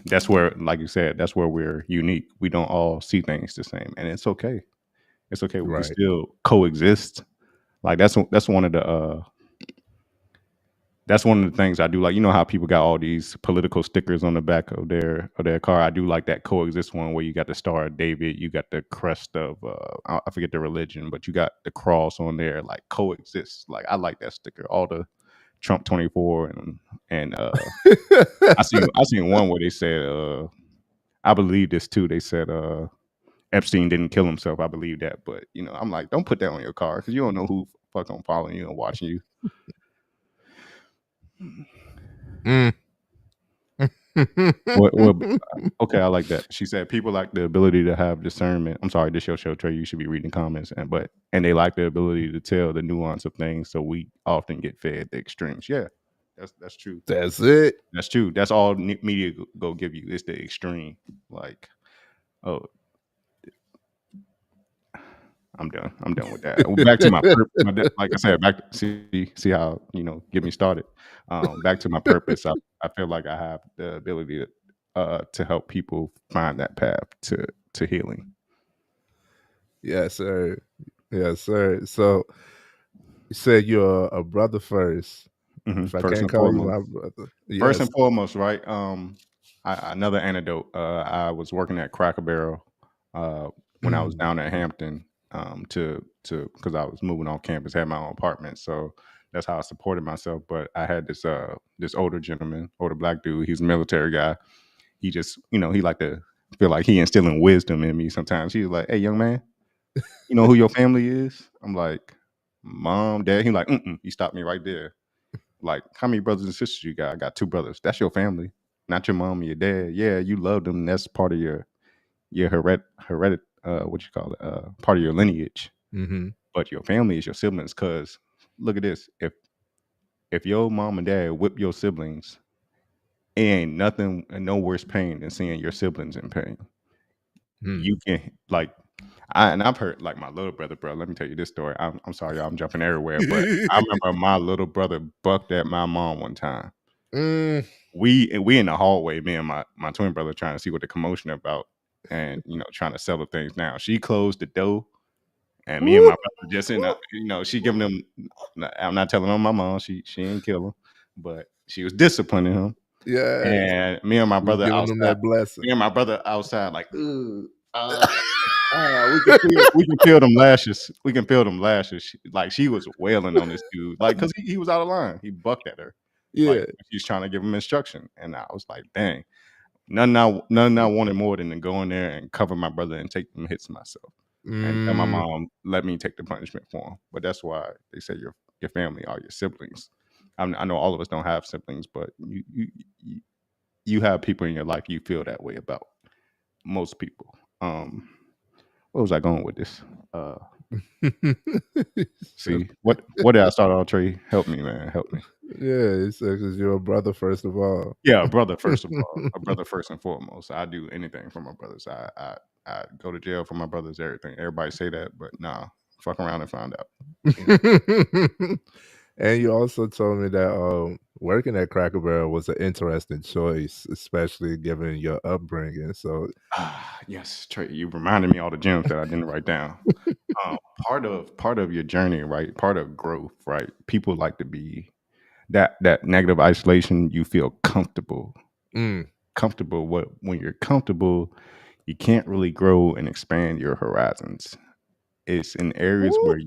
that's where, like you said, that's where we're unique. We don't all see things the same, and it's okay. It's okay. We can Right. still coexist. Like that's one of the things I do. Like, you know how people got all these political stickers on the back of their car. I do like that coexist one where you got the Star of David, you got the crest of I forget the religion, but you got the cross on there. Like coexist. Like I like that sticker. All the Trump 24 and I seen one where they said I believe this too. They said Epstein didn't kill himself. I believe that, but I'm like, don't put that on your car because you don't know who fucking following you and watching you. Mm. Okay, I like that. She said people like the ability to have discernment. I'm sorry, this your show, Trey. You should be reading comments, and they like the ability to tell the nuance of things. So we often get fed the extremes. Yeah, that's true. That's it. That's true. That's all media go give you. It's the extreme. Like, oh, I'm done. I'm done with that. Back to my purpose. Like I said, back to see how get me started. Back to my purpose. I feel like I have the ability to help people find that path to healing. Yes, sir. Yes, sir. So you said you're a brother first. If I First can't and call you foremost. my brother, First yes. and foremost, right? Another anecdote. I was working at Cracker Barrel when I was down at Hampton to because I was moving on campus, had my own apartment, so that's how I supported myself. But I had this older gentleman, older black dude. He's a military guy. He just he liked to feel like he instilling wisdom in me. Sometimes he was like, "Hey, young man, you know who your family is?" I'm like, "Mom, Dad." He like, "Mm-mm." He stopped me right there. Like, how many brothers and sisters you got? I got 2 brothers. That's your family, not your mom and your dad. Yeah, you love them. That's part of your what you call it? Part of your lineage. Mm-hmm. But your family is your siblings. Cause look at this. If your mom and dad whip your siblings, it ain't nothing no worse pain than seeing your siblings in pain. You can like I've heard like my little brother, bro. Let me tell you this story. I'm sorry, y'all, I'm jumping everywhere, but I remember my little brother bucked at my mom one time. We in the hallway, me and my twin brother trying to see what the commotion about, and trying to settle things down. She closed the door, and me and my brother just in she giving him. I'm not telling on my mom. She ain't kill him, but she was disciplining him. Yes. And me and my You're brother giving them outside. that blessing. Me and my brother outside, like, we can feel them lashes. We can feel them lashes. Like she was wailing on this dude, like because he was out of line. He bucked at her, like Yeah. she's trying to give him instruction. And I was like, dang, nothing I wanted more than to go in there and cover my brother and take them hits myself, and tell my mom let me take the punishment for him. But that's why they say your family are your siblings. I know all of us don't have siblings, but you have people in your life you feel that way about. Most people. Where was I going with this? See what did I start off, Trey? Help me, man. Help me. Yeah, it's because you're a brother first of all. Yeah, a brother first of all. A brother first and foremost. I do anything for my brothers. I go to jail for my brothers. Everything. Everybody say that, but nah. Fuck around and find out. And you also told me that working at Cracker Barrel was an interesting choice, especially given your upbringing. So, Yes, Trey. You reminded me all the gems that I didn't write down. Part of your journey, right? Part of growth, right? People like to be that negative isolation. You feel comfortable. Comfortable. When you're comfortable, you can't really grow and expand your horizons. It's in areas where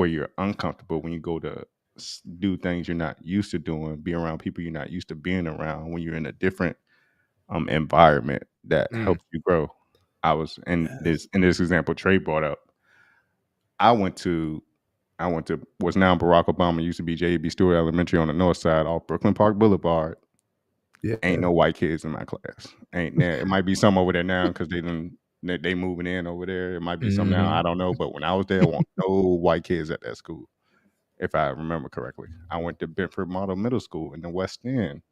you're uncomfortable when you go to do things you're not used to doing, be around people you're not used to being around. When you're in a different environment that Mm. helps you grow. I was in this example Trey brought up. I went to what's now Barack Obama, used to be J.B. Stewart Elementary on the north side off Brooklyn Park Boulevard. Yeah. Ain't no white kids in my class. Ain't there. It might be some over there now because they moving in over there. It might be some now. I don't know. But when I was there, I want no white kids at that school, if I remember correctly. I went to Bedford Model Middle School in the West End.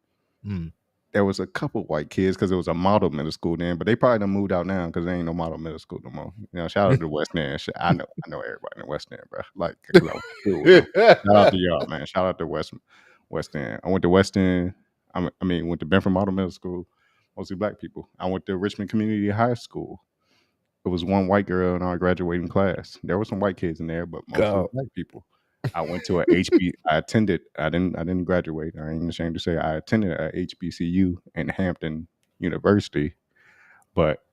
Mm. There was a couple white kids because it was a model middle school then, but they probably done moved out now because there ain't no model middle school no more. You know, shout out to the West End. I know everybody in the West End, bro. Like, because I went to school with them. Shout out to y'all, man. Shout out to West End. I went to West End. Went to Benford Model Middle School, mostly black people. I went to Richmond Community High School. It was one white girl in our graduating class. There were some white kids in there, but mostly Go. black people. I went to a HB. I attended. I didn't graduate. I ain't ashamed to say I attended a HBCU in Hampton University. But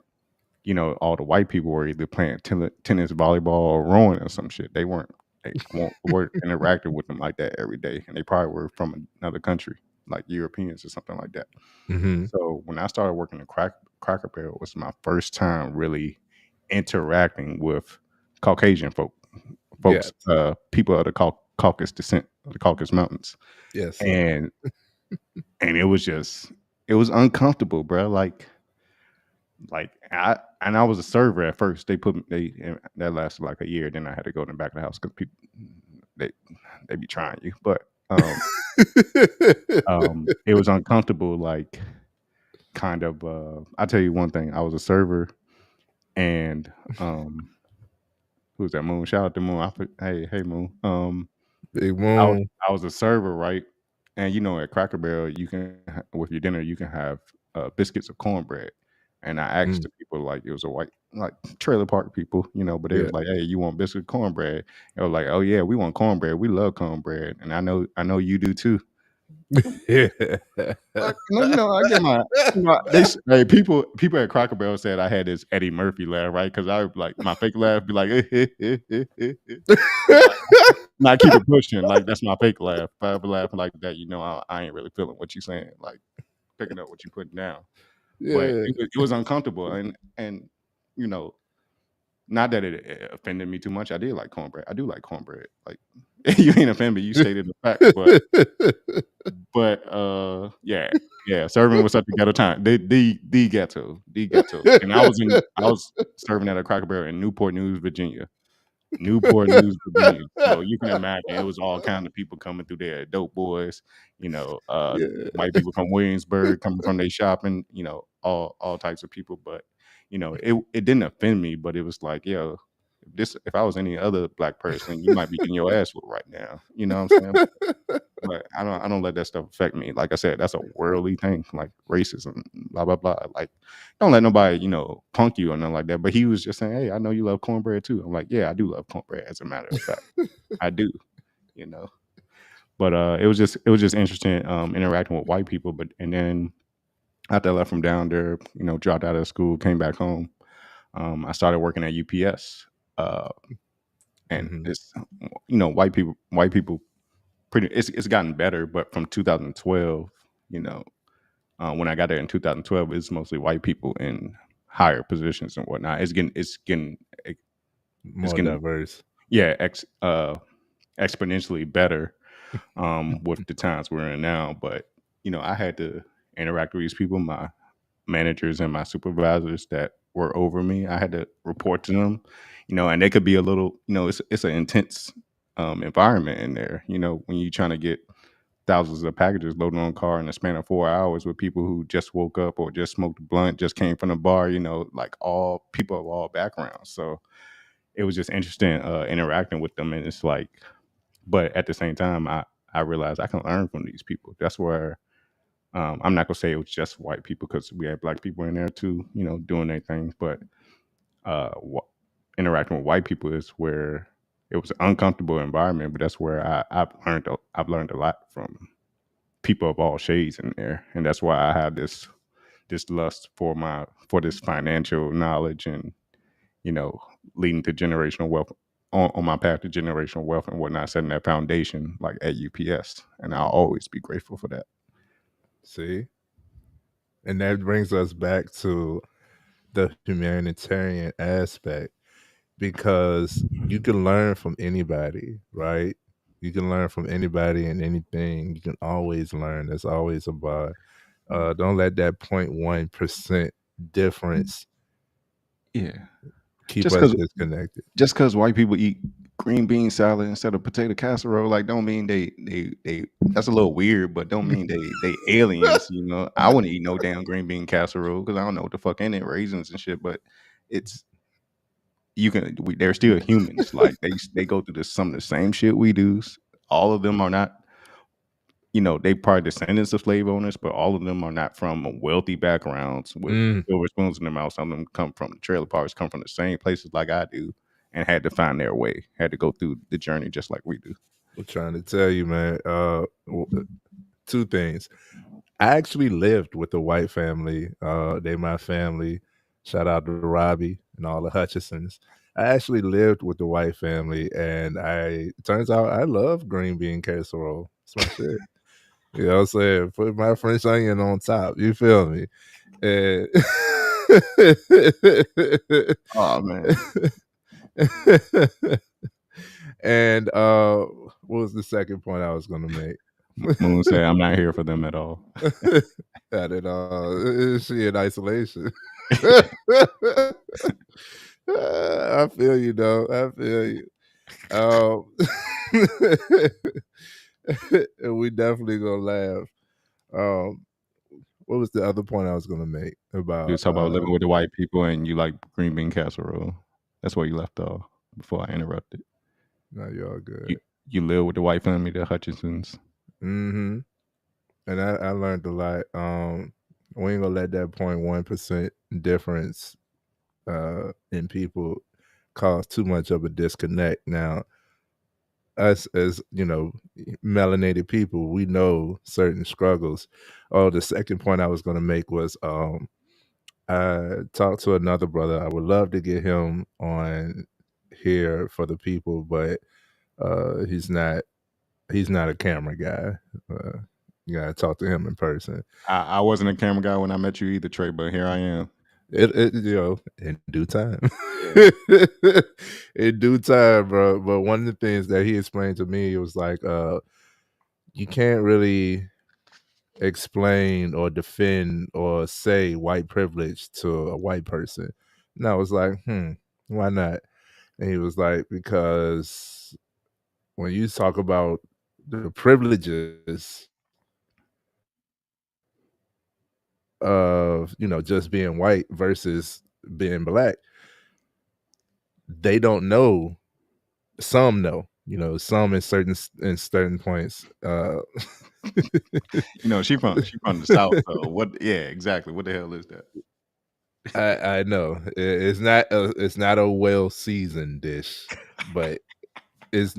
all the white people were either playing tennis, volleyball, or rowing or some shit. They weren't. Weren't interacting with them like that every day, and they probably were from another country, like Europeans or something like that. Mm-hmm. So when I started working at Cracker Barrel, it was my first time really interacting with Caucasian folks, people of the Caucasus descent, of the Caucasus Mountains, Yes, sir. and it was uncomfortable, bro. Like I was a server at first. That lasted like a year. Then I had to go in the back of the house because people they be trying you, but it was uncomfortable. Like kind of. I'll tell you one thing. I was a server, and who's that? Moon. Shout out to Moon. Hey Moon. Big I was, Moon. I was a server, right? And at Cracker Barrel, you can with your dinner, you can have biscuits of cornbread. And I asked the people, like, it was a white, like, trailer park people, but they was like, "Hey, you want biscuit cornbread?" They were like, "Oh yeah, we want cornbread. We love cornbread, and I know you do too." But, I get hey, people at Cracker Barrel said I had this Eddie Murphy laugh, right? Because I would like my fake laugh, be like, not keep it pushing, like that's my fake laugh. If I ever laughing like that, I ain't really feeling what you're saying, like picking up what you're putting down. But Yeah. it was uncomfortable, and not that it offended me too much. I did like cornbread. I do like cornbread. Like you ain't offended. You stated the fact, but yeah. Serving was such a ghetto time. The ghetto, and I was serving at a Cracker Barrel in Newport News, Virginia. So you can imagine it was all kind of people coming through there, dope boys, white people from Williamsburg coming from their shopping, all types of people. But it didn't offend me, but it was like, yo, if I was any other black person, you might be getting your ass whooped right now. You know what I'm saying? But I don't let that stuff affect me. Like I said, that's a worldly thing, like racism, blah blah blah. Like, don't let nobody punk you or nothing like that. But he was just saying, "Hey, I know you love cornbread too." I'm like, "Yeah, I do love cornbread. As a matter of fact, I do." But it was just interesting interacting with white people. And then after I left from down there, dropped out of school, came back home. I started working at UPS, and it's white people. It's gotten better, but from 2012, when I got there in 2012, it's mostly white people in higher positions and whatnot. It's getting More diverse. Yeah, exponentially better with the times we're in now. But I had to interact with these people, my managers and my supervisors that were over me. I had to report to them, and they could be a little, it's an intense environment in there. When you're trying to get thousands of packages loaded on a car in a span of 4 hours with people who just woke up or just smoked a blunt, just came from the bar, like all people of all backgrounds. So it was just interesting interacting with them. And it's like, but at the same time, I realized I can learn from these people. That's where I'm not gonna say it was just white people, because we had black people in there too, doing their things. But interacting with white people is where it was an uncomfortable environment. But that's where I've learned a lot from people of all shades in there, and that's why I have this lust for this financial knowledge, and leading to generational wealth on my path to generational wealth and whatnot, setting that foundation like at UPS, and I'll always be grateful for that. See, And that brings us back to the humanitarian aspect, because you can learn from anybody, right? You can learn from anybody and anything. You can always learn. There's always a bar. Don't let that 0.1% difference Yeah. keep Just us because disconnected. white people eat green bean salad instead of potato casserole, like don't mean they that's a little weird, but don't mean they aliens. You know, I wouldn't eat no damn green bean casserole because I don't know what the fuck in it, raisins and shit. But it's they're still humans. Like they go through some of the same shit we do. All of them are not, they probably descendants of slave owners, but all of them are not from wealthy backgrounds with silver spoons in their mouth. Some of them come from trailer parks, come from the same places like I do, and had to find their way, had to go through the journey just like we do. I'm trying to tell you, man. Two things. I actually lived with a white family. They my family. Shout out to Robbie and all the Hutchisons. I actually lived with the white family, and turns out I love green bean casserole. It's my shit. You know what I'm saying? Put my French onion on top. You feel me? And Oh man. and what was the second point I was gonna make? Moon said, "I'm not here for them at all." Not at all. She in isolation. I feel you, though. I feel you. And we definitely gonna laugh. Um, what was the other point I was gonna make You about? was talking about living with the white people and you like green bean casserole. That's where you left off before I interrupted. No, you're all good. You live with the white family, the Hutchinsons. Mm-hmm. And I learned a lot. We ain't gonna let that 0.1% difference in people cause too much of a disconnect. Now, us as melanated people, we know certain struggles. Oh, the second point I was going to make was I talked to another brother. I would love to get him on here for the people, but he's not a camera guy. You gotta talk to him in person. I wasn't a camera guy when I met you either, Trey, but here I am. It in due time. Yeah. In due time, bro. But one of the things that he explained to me was like, you can't really explain or defend or say white privilege to a white person. And I was like, why not? And he was like, because when you talk about the privileges of just being white versus being black, they don't know. Some know, some in certain points. She from the South, so what? Yeah, exactly. What the hell is that? I know it's not a well seasoned dish, but it's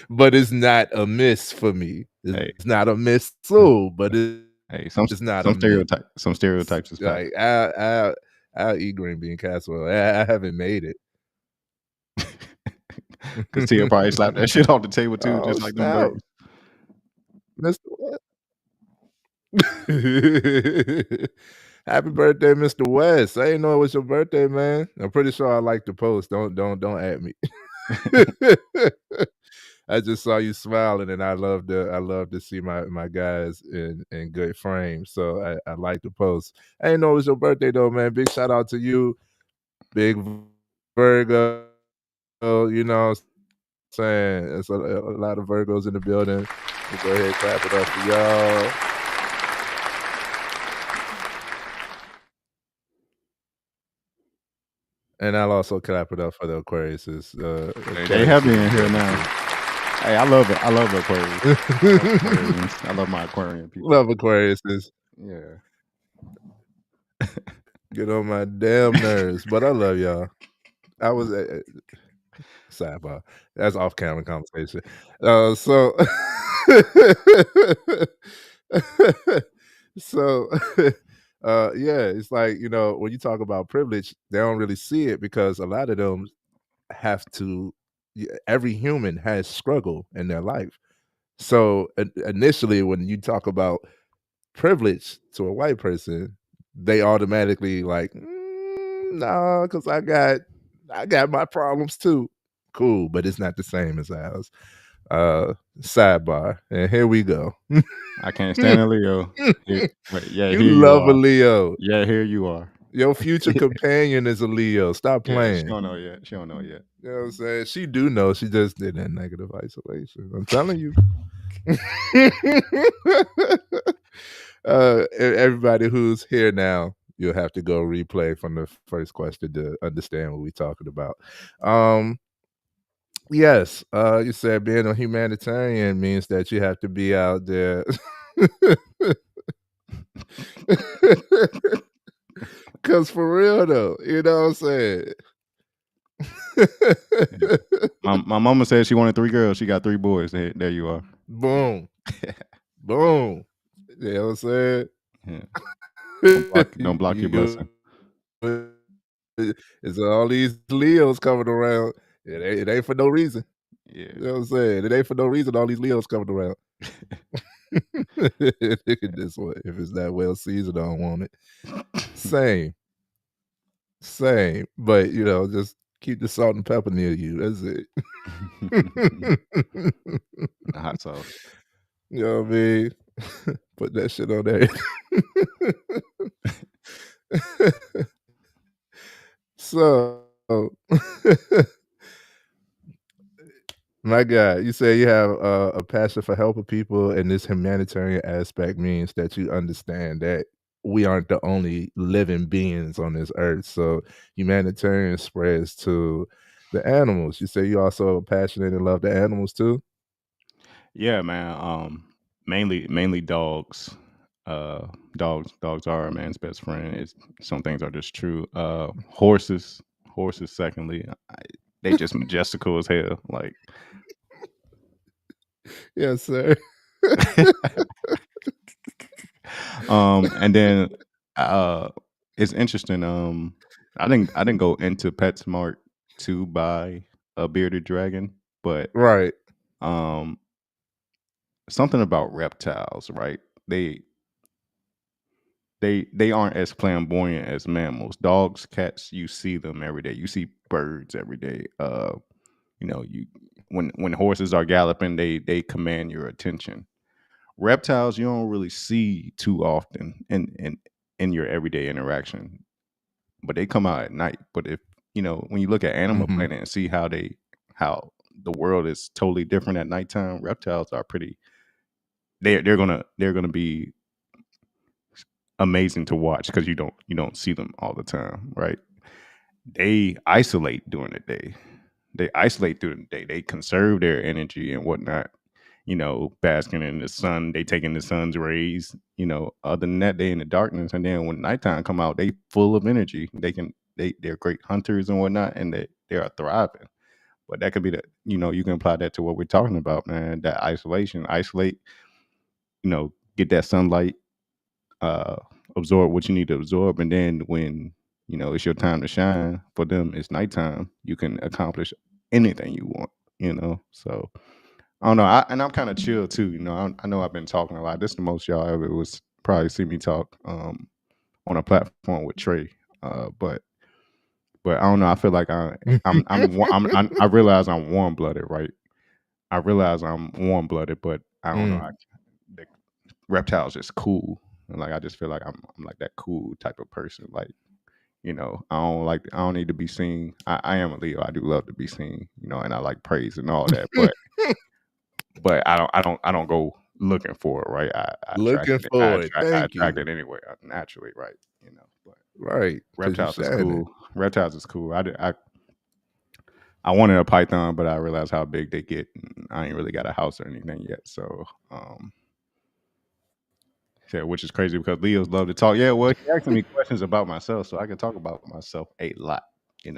but it's not a miss for me. It's not a miss, but it's not a miss. Some stereotypes is Like passed. I'll eat green bean casserole. I haven't made it. Cause Tia probably slapped that shit off the table too, Oh, just like them burgers. Mr. What? Happy birthday, Mr. West. I didn't know it was your birthday, man. I'm pretty sure I like the post. Don't at me. I just saw you smiling, and I love to see my guys in good frame. So I like the post. I didn't know it was your birthday though, man. Big shout out to you, Big Virgo. You know what I'm saying? There's a lot of Virgos in the building. We'll go ahead and clap it up for y'all. And I'll also clap it up for the Aquariuses. They have me in here now. Hey, I love it. I love Aquarius. I love my Aquarian people. Love Aquariuses. Yeah. Get on my damn nerves, but I love y'all. I was sidebar. That's off camera conversation. So so yeah, it's like when you talk about privilege, they don't really see it because a lot of them have to. Every human has struggle in their life. So initially, when you talk about privilege to a white person, they automatically like, nah, because I got my problems too. Cool, but it's not the same as ours. Sidebar, and here we go. I can't stand a Leo. Yeah, You here you love a are. Leo. Yeah, here you are. Your future companion is a Leo. Stop Yeah, she playing. don't know yet. She don't know yet. You know what I'm saying? She do know. She just did that negative isolation. I'm telling you. Everybody who's here now, you'll have to go replay from the first question to understand what we're talking about. Yes, you said being a humanitarian means that you have to be out there. Cause for real though, you know what I'm saying? Yeah. My mama said she wanted 3 girls. She got 3 boys. There you are. Boom. Boom. You know what I'm saying? Yeah. Don't block your blessing. It's all these Leos coming around. It ain't for no reason. Yeah. You know what I'm saying? It ain't for no reason all these Leos coming around. Look at this one. If it's that well seasoned, I don't want it. Same. But just keep the salt and pepper near you. That's it. Hot sauce. You know what I mean? Put that shit on there. So, my God, you say you have a passion for helping people, and this humanitarian aspect means that you understand that we aren't the only living beings on this earth. So, humanitarian spreads to the animals. You say you also passionate and love the animals too? Yeah, man. Mainly dogs. Dogs are a man's best friend. Some things are just true. Horses. Secondly, they just majestical as hell. Like, Yes, sir. and then it's interesting. I didn't go into PetSmart to buy a bearded dragon, but Right. something about reptiles, right? They aren't as flamboyant as mammals. Dogs, cats, you see them every day. You see birds every day. You when horses are galloping, they command your attention. Reptiles you don't really see too often in your everyday interaction, but they come out at night. But if when you look at Animal Mhm. Planet and see how the world is totally different at nighttime, reptiles are pretty. They're gonna be amazing to watch because you don't see them all the time, right? They isolate during the day. They conserve their energy and whatnot. Basking in the sun, they taking the sun's rays. Other than that, they in the darkness, and then when nighttime come out, they full of energy. They're great hunters and whatnot, and they are thriving. But that could be you can apply that to what we're talking about, man. That isolate, get that sunlight, uh, absorb what you need to absorb, and then when it's your time to shine, for them it's nighttime, you can accomplish anything you want. So I don't know. I'm kind of chill too. I know I've been talking a lot. This is the most y'all ever was probably see me talk on a platform with Trey. But I don't know. I feel like I realize I'm warm blooded, right? I realize I'm warm blooded, but I don't know. The reptiles just cool, and like I just feel like I'm like that cool type of person. Like I don't need to be seen. I am a Leo. I do love to be seen, and I like praise and all that. But I don't go looking for it, right? I attract Looking it. for it. I Thank attract you. it anyway, naturally, right? But Right. Because you're reptiles is shining. cool. Reptiles is cool. I wanted a python, but I realized how big they get. And I ain't really got a house or anything yet, so yeah, which is crazy because Leos love to talk. Yeah, well, he asking me questions about myself, so I can talk about myself a lot, and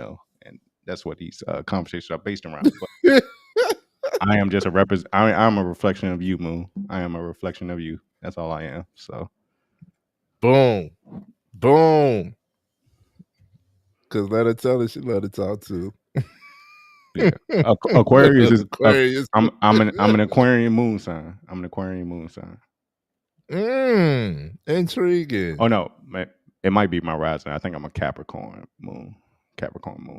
that's what these conversations are based around. But I am just a I'm a reflection of you, Moon. I am a reflection of you. That's all I am. So Boom. Boom. Because let her tell her she let her talk too. yeah, Aquarius is. Aquarius. I'm an Aquarian moon sign. I'm an Aquarian moon sign. Intriguing. Oh no, it might be my rising. I think I'm a Capricorn moon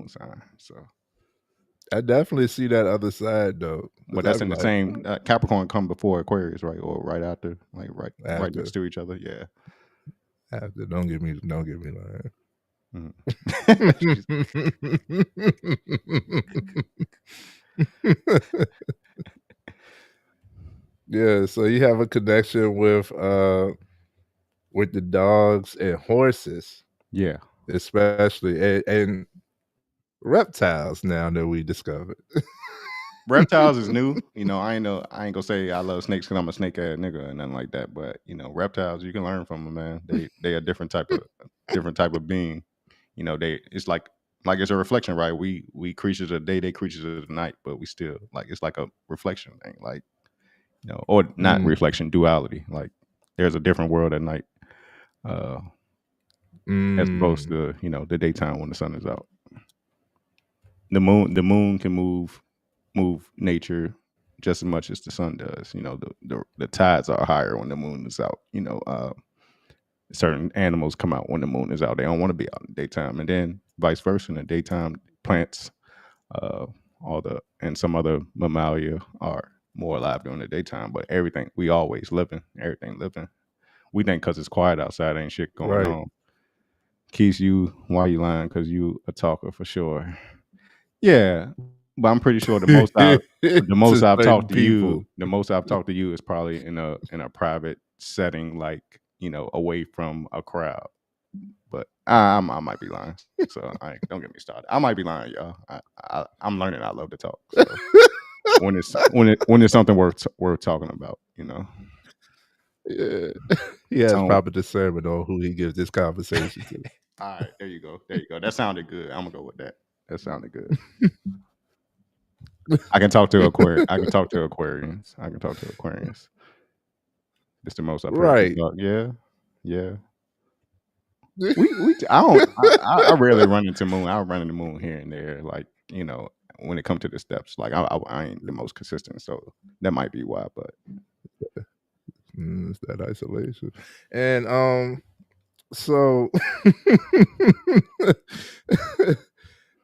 sign. So, I definitely see that other side though, but because that's I'd be in the like, same Capricorn come before Aquarius, right, or right after, like right next after, to each other. Yeah. after, don't get me lying. Mhm. Yeah, so you have a connection with the dogs and horses, Yeah. especially, and reptiles. Now that we discovered, Reptiles is new. I ain't gonna say I love snakes because I'm a snake ass nigga and nothing like that. But reptiles, you can learn from them, man. They a different type of being. They it's like it's a reflection, right? We creatures of the day, they creatures of the night, but we still like it's like a reflection thing, like or not mm, reflection, duality. Like there's a different world at night, uh, as opposed mm, to the daytime when the sun is out. The moon can move nature just as much as the sun does. The tides are higher when the moon is out. Certain animals come out when the moon is out. They don't want to be out in the daytime, and then vice versa. In the daytime, plants, uh, and some other mammalia are more alive during the daytime. But we always living, everything living. We think because it's quiet outside, ain't shit going right. on. Keith, why you lying? Because you a talker for sure. Yeah, but I'm pretty sure the most To I've certain talked to you, people, the most I've talked to you is probably in a private setting, like away from a crowd. But I might be lying, so don't get me started. I might be lying, y'all. I'm learning. I love to talk, so when it's something worth talking about, yeah, he has tone. proper discernment on who he gives this conversation to. All right, there you go. That sounded good. I'm gonna go with that. That sounded good. I can talk to I can talk to Aquarians. I can talk to Aquarians. It's the most I've heard you Right. talk. Yeah, yeah. I don't. I rarely run into moon. I run into moon here and there. Like when it comes to the steps, like I ain't the most consistent, so that might be why. But It's that isolation. And so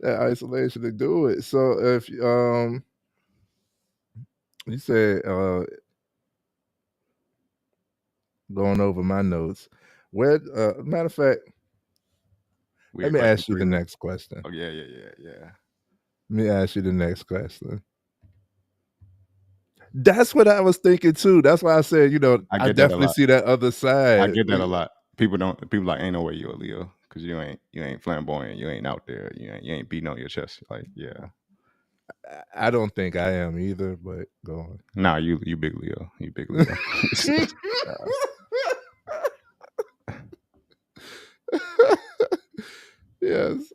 that isolation to do it. So if you said going over my notes, where matter of fact, we let at me question ask you the 3 now. next question. Oh yeah. Let me ask you the next question. That's what I was thinking too. That's why I said, I I get that a definitely lot. see that other I side. get that a lot. People like ain't no way you a Leo because you ain't flamboyant. You ain't out there. You ain't beating on your chest. Like yeah. I don't think I am either, but go on. Nah, you big Leo. You big Leo. Yes.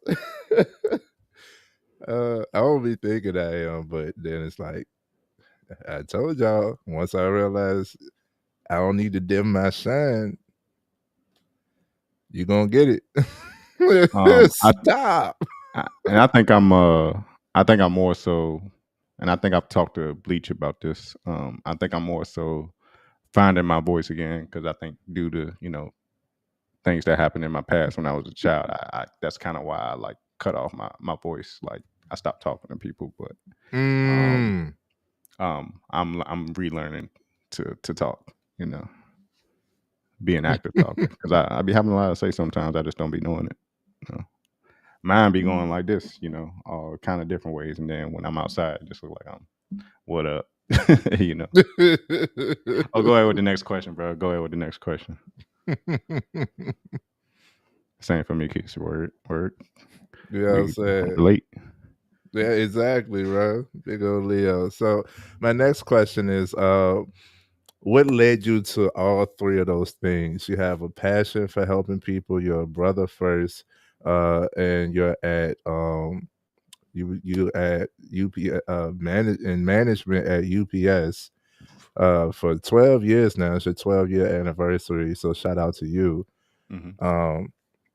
I don't be thinking I am, but then it's like I told y'all. Once I realized I don't need to dim my shine, you gonna get it. I Stop. and I think I'm more so, and I think I've talked to Bleach about this. I think I'm more so finding my voice again because I think due to things that happened in my past when I was a child, I that's kind of why I like cut off my voice. Like I stopped talking to people, but um, Mm. I'm relearning to talk. Be an active talker because I be having a lot to say sometimes. I just don't be knowing it. Mine be going like this, all kind of different ways. And then when I'm outside, it just look like I'm, what up? Oh, go ahead with the next question, bro. Go ahead with the next question. Same for me, Keith. Word. Yeah, I'm We saying. relate. Yeah, exactly, bro. Big old Leo. So my next question is what led you to all three of those things? You have a passion for helping people, you're a brother first, and you're at you at in management at UPS for 12 years now. It's your 12-year anniversary, so shout out to you. Mm-hmm.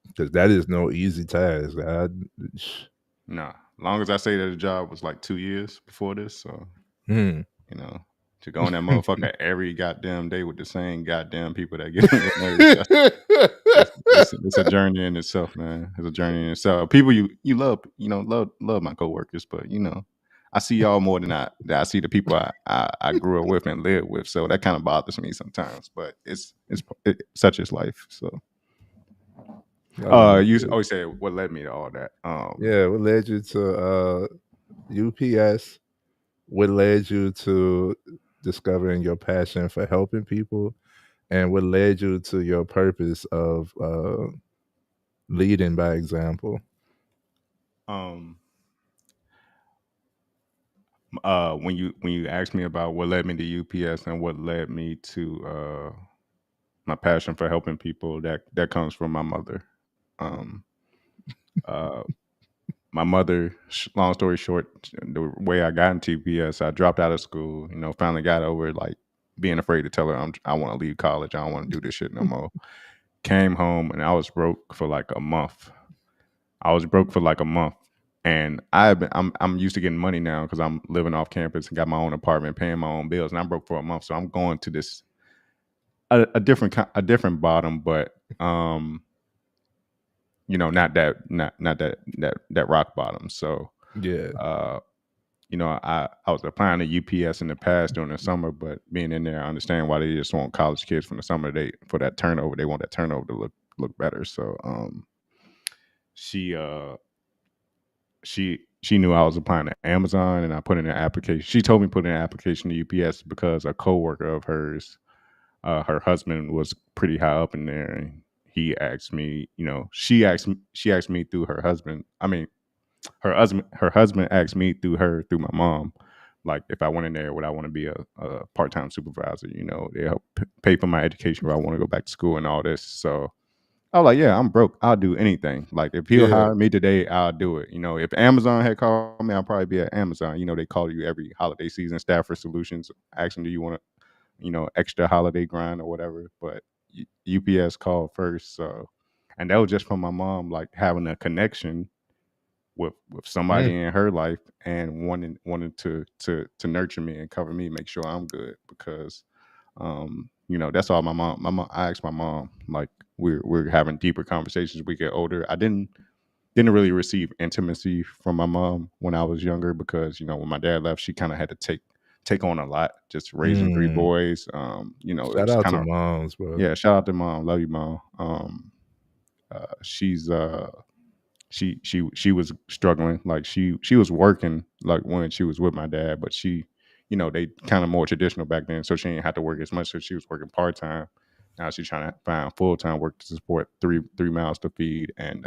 Because that is no easy task. Nah. Long as I say that the job was like 2 years before this, so Hmm. you know, to go in that motherfucker every goddamn day with the same goddamn people that get on your nerves. It's a journey in itself, man. It's a journey in itself. People you love, love my coworkers, but I see y'all more than I see the people I grew up with and lived with. So that kind of bothers me sometimes. But such is life. So you always say what led me to all that. Yeah, what led you to UPS? What led you to discovering your passion for helping people? And what led you to your purpose of leading by example? When you asked me about what led me to UPS and what led me to my passion for helping people, that comes from my mother. My mother, long story short, the way I got into UPS, I dropped out of school, finally got over like being afraid to tell her I want to leave college. I don't want to do this shit no more. Came home and I was broke for like a month. And I'm used to getting money now because I'm living off campus and got my own apartment, paying my own bills, and I'm broke for a month. So I'm going to this a different bottom, but not that rock bottom. So yeah, I was applying to UPS in the past during the summer, but being in there, I understand why they just want college kids from the summer. They want that turnover to look better. So she knew I was applying to Amazon, and I put in an application. She told me to put in an application to UPS because a coworker of hers, her husband was pretty high up in there, and he asked me, she asked me through her husband. I mean, her husband asked me through my mom, like if I went in there, would I want to be a part-time supervisor? They help pay for my education if I want to go back to school and all this. So I was like, yeah, I'm broke. I'll do anything. Like if he'll hire me today, I'll do it. If Amazon had called me, I'll probably be at Amazon. They call you every holiday season, Stafford Solutions, asking, do you want to, extra holiday grind or whatever. But UPS called first. So, and that was just from my mom, like having a connection with somebody in her life and wanting to nurture me and cover me, make sure I'm good because, that's all my mom. I asked my mom, like we're having deeper conversations as we get older. I didn't really receive intimacy from my mom when I was younger because when my dad left, she kind of had to take on a lot, just raising three boys. Shout out to moms, bro. Yeah, shout out to mom. Love you, mom. She's she was struggling. Like she was working like when she was with my dad, but she, they kind of more traditional back then, so she didn't have to work as much. So she was working part-time. Now she's trying to find full-time work to support three mouths to feed. And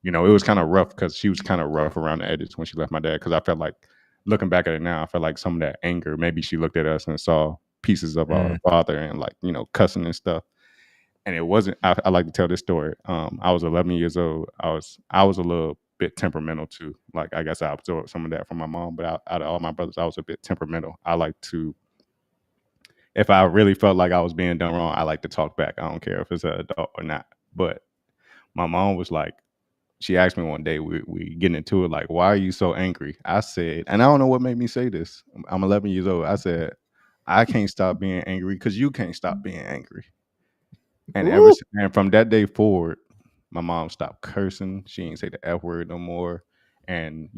it was kind of rough because she was kind of rough around the edges when she left my dad, because I felt like, looking back at it now, I felt like some of that anger, maybe she looked at us and saw pieces of our father and like, cussing and stuff. And it wasn't, I like to tell this story. I was 11 years old. I was a little bit temperamental too. Like, I guess I absorbed some of that from my mom, but out of all my brothers, I was a bit temperamental. I like to, if I really felt like I was being done wrong, I like to talk back. I don't care if it's an adult or not. But my mom was like, she asked me one day, we getting into it, like, why are you so angry? I said, and I don't know what made me say this. I'm 11 years old. I said, I can't stop being angry because you can't stop being angry. And and from that day forward, my mom stopped cursing. She didn't say the F word no more. And,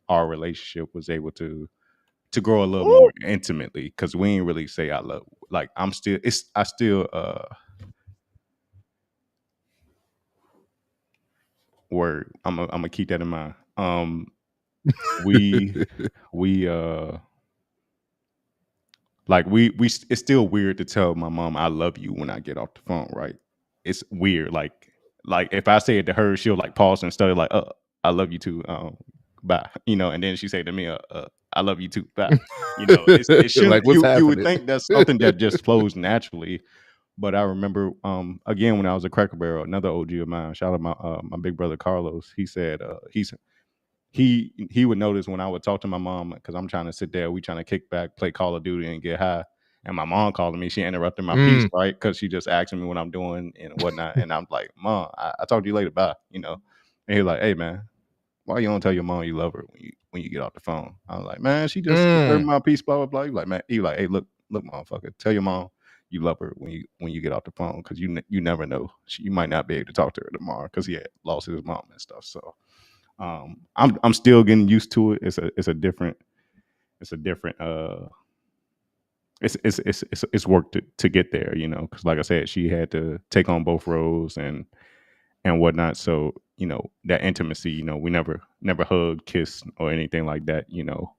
our relationship was able to grow a little more intimately, because we ain't really say I love. Like, word. I'm gonna keep that in mind. We it's still weird to tell my mom I love you when I get off the phone, right? It's weird. Like if I say it to her, she'll like pause and study, like, I love you too. Bye. And then she say to me, I love you too. Bye. It shouldn't, like, you would think that's something that just flows naturally. But I remember, again, when I was a Cracker Barrel, another OG of mine, shout out my big brother Carlos. He said he would notice when I would talk to my mom, because I'm trying to sit there, we trying to kick back, play Call of Duty, and get high. And my mom calling me, she interrupted my piece, right? Because she just asking me what I'm doing and whatnot. And I'm like, Mom, I talk to you later, bye. And he's like, hey man, why you don't tell your mom you love her when you get off the phone. I was like, man, she just disturbed Mm. my peace, blah blah blah. You like, man, you like, hey, look, motherfucker, tell your mom you love her when you get off the phone because you never know, you might not be able to talk to her tomorrow because he had lost his mom and stuff. So I'm still getting used to it. It's a different it's work to get there, you know, because like I said, she had to take on both roles and whatnot. So, you know, that intimacy, you know, we never hug, kiss, or anything like that. You know,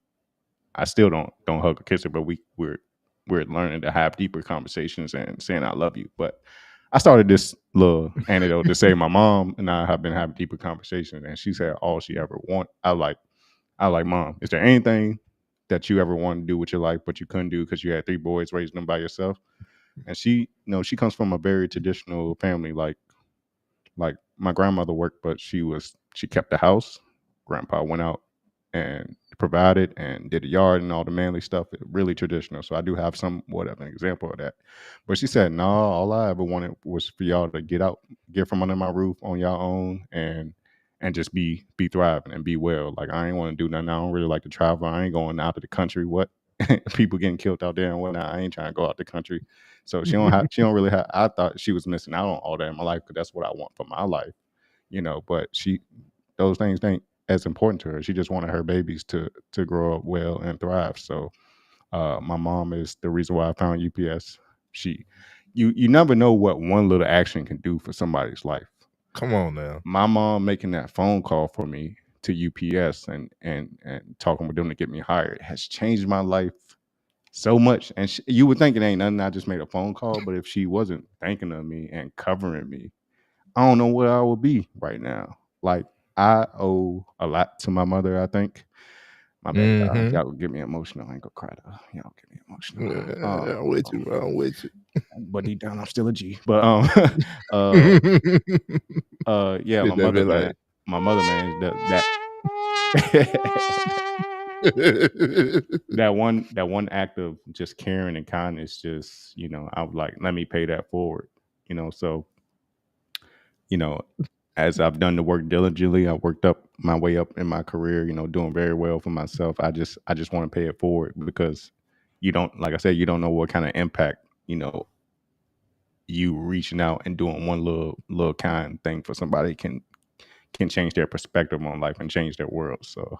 I still don't hug or kiss her, but we're learning to have deeper conversations and saying I love you. But I started this little anecdote to say my mom and I have been having deeper conversations, and she said all she ever want. I like, Mom, is there anything that you ever wanted to do with your life but you couldn't do because you had 3 boys raising them by yourself? And she, you know, she comes from a very traditional family. Like my grandmother worked, but she kept the house. Grandpa went out and provided and did the yard and all the manly stuff. Really traditional. So I do have somewhat of an example of that. But she said, no, all I ever wanted was for y'all to get from under my roof on y'all own and just be thriving and be well. Like I ain't want to do nothing. I don't really like to travel. I ain't going out of the country. What people getting killed out there and whatnot. I ain't trying to go out the country. So she don't really have. I thought she was missing out on all that in my life because that's what I want for my life, you know. But those things ain't as important to her. She just wanted her babies to grow up well and thrive. So my mom is the reason why I found UPS. You never know what one little action can do for somebody's life. Come on now. My mom making that phone call for me to UPS and talking with them to get me hired has changed my life so much. And you would think it ain't nothing. I just made a phone call, but if she wasn't thinking of me and covering me, I don't know where I would be right now. Like I owe a lot to my mother. I think. My bad, y'all. Mm-hmm. Y'all get me emotional. I ain't gonna cry though. Y'all get me emotional. I'm with you, bro. I'm with you. But deep down, I'm still a G. But uh, yeah, Did that be like? my mother, man, that that one act of just caring and kindness, just, you know, I was like, let me pay that forward, you know. So, you know, as I've done the work diligently, I worked up my way up in my career, you know, doing very well for myself. I just want to pay it forward because you don't, like I said, you don't know what kind of impact, you know, you reaching out and doing one little kind thing for somebody can change their perspective on life and change their world. So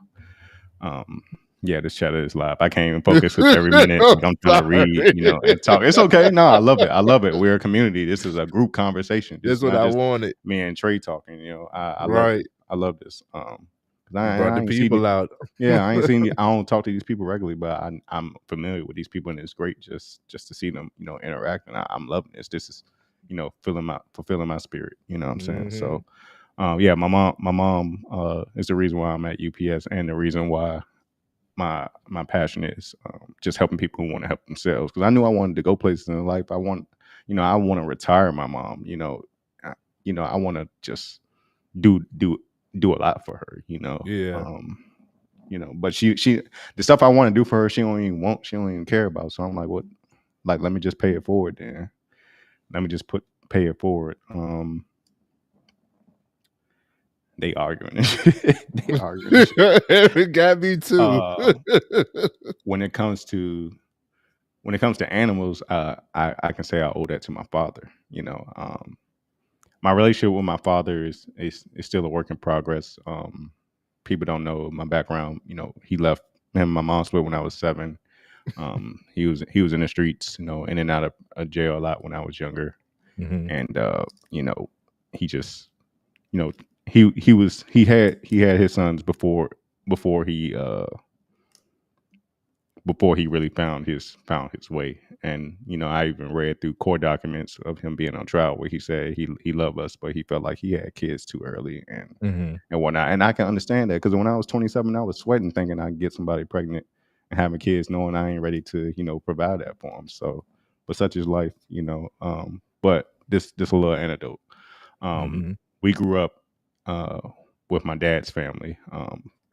yeah, this chat is live. I can't even focus with every minute. I'm trying to read, you know, and talk. It's okay. No, I love it. I love it. We're a community. This is a group conversation. This That's is what not I just wanted. me and Trey talking. You know, I love it. Right. I love this. 'Cause You brought I the ain't seen people out. yeah, I ain't seen. I don't talk to these people regularly, but I'm familiar with these people, and it's great just to see them, you know, interact. And I'm loving this. This is, you know, fulfilling my spirit. You know what I'm saying? Mm-hmm. So, yeah, my mom is the reason why I'm at UPS, and the reason why my passion is just helping people who want to help themselves. Because I knew I wanted to go places in life. I want to retire my mom. I want to just do do a lot for her. Yeah. But she the stuff I want to do for her, she don't even care about. So I'm like, what? Like, let me just pay it forward then. Let me just pay it forward. They arguing. They arguing. It got me too. When it comes to animals, I can say I owe that to my father. My relationship with my father is still a work in progress. People don't know my background. He left him and my mom split when I was 7. He was in the streets, in and out of jail a lot when I was younger. Mm-hmm. And he just, he had his sons before he really found his way. And I even read through court documents of him being on trial where he said he loved us, but he felt like he had kids too early Mm-hmm. and whatnot. And I can understand that, because when I was 27, I was sweating thinking I'd get somebody pregnant and having kids, knowing I ain't ready to provide that for them. So, but such is life. But this a little anecdote. Mm-hmm. We grew up with my dad's family.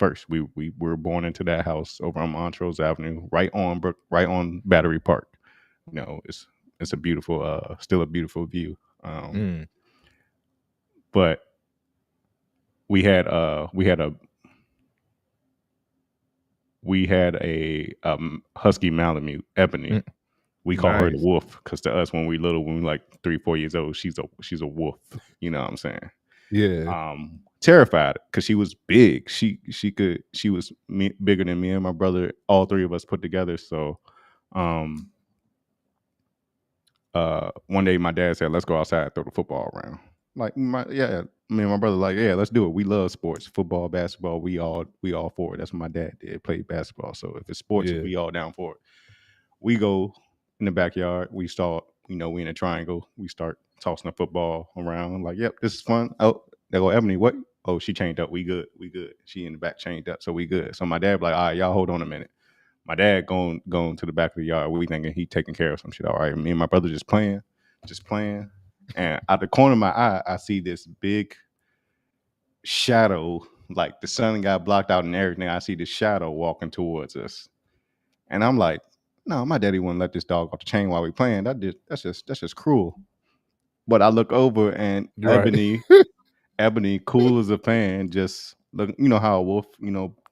First, we were born into that house over on Montrose Avenue, right on Battery Park. It's a beautiful, still a beautiful view. Mm. But we had a we had a husky Malamute, Ebony. We call her the Nice. wolf because to us, when we little, when we like 3-4 years old, she's a wolf. You know what I'm saying? Yeah. Terrified because she was big. She was bigger than me and my brother, all three of us put together. So, one day my dad said, "Let's go outside and throw the football around." Like, me and my brother like, yeah, let's do it. We love sports, football, basketball. We all for it. That's what my dad did, played basketball. So if it's sports, Yeah. we all down for it. We go in the backyard. We start, we in a triangle. We start tossing the football around. Like, yep, this is fun. Oh, there go Ebony. What? Oh, she changed up. We good. She in the back changed up. So we good. So my dad like, all right, y'all hold on a minute. My dad going to the back of the yard. We thinking he taking care of some shit. All right, me and my brother just playing. And out the corner of my eye, I see this big shadow. Like the sun got blocked out and everything. I see this shadow walking towards us. And I'm like, no, my daddy wouldn't let this dog off the chain while we playing. That's just cruel. But I look over and Right. Ebony, cool as a fan, just look, how a wolf,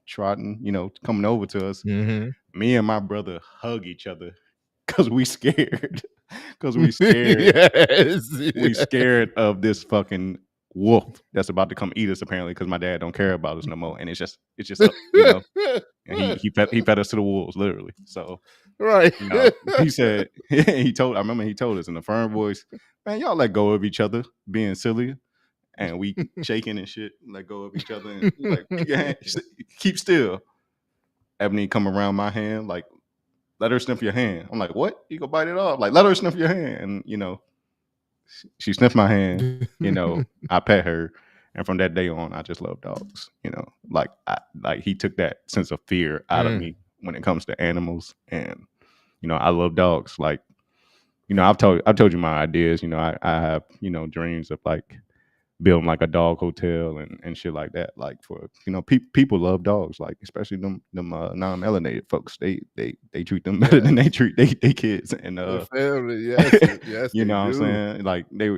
trotting, coming over to us. Mm-hmm. Me and my brother hug each other because we scared. Because we scared. Yes. We scared of this fucking wolf that's about to come eat us, apparently, because my dad don't care about us no more. And it's just and he fed us to the wolves, literally. So Right. he said I remember he told us in a firm voice, man, y'all let go of each other, being silly. And we shaking and shit, let go of each other, and like, keep still. Ebony come around my hand, like, let her sniff your hand. I'm like, what? You go bite it off? Like, let her sniff your hand. And she sniffed my hand. I pet her, and from that day on, I just love dogs. Like he took that sense of fear out of me when it comes to animals, and I love dogs. Like, I've told you my ideas. I have dreams of like building like a dog hotel and shit like that. Like for people love dogs, like especially them non-melanated folks. They treat them better than they treat they kids. And The family, yes, you they know what I'm do. saying? Like they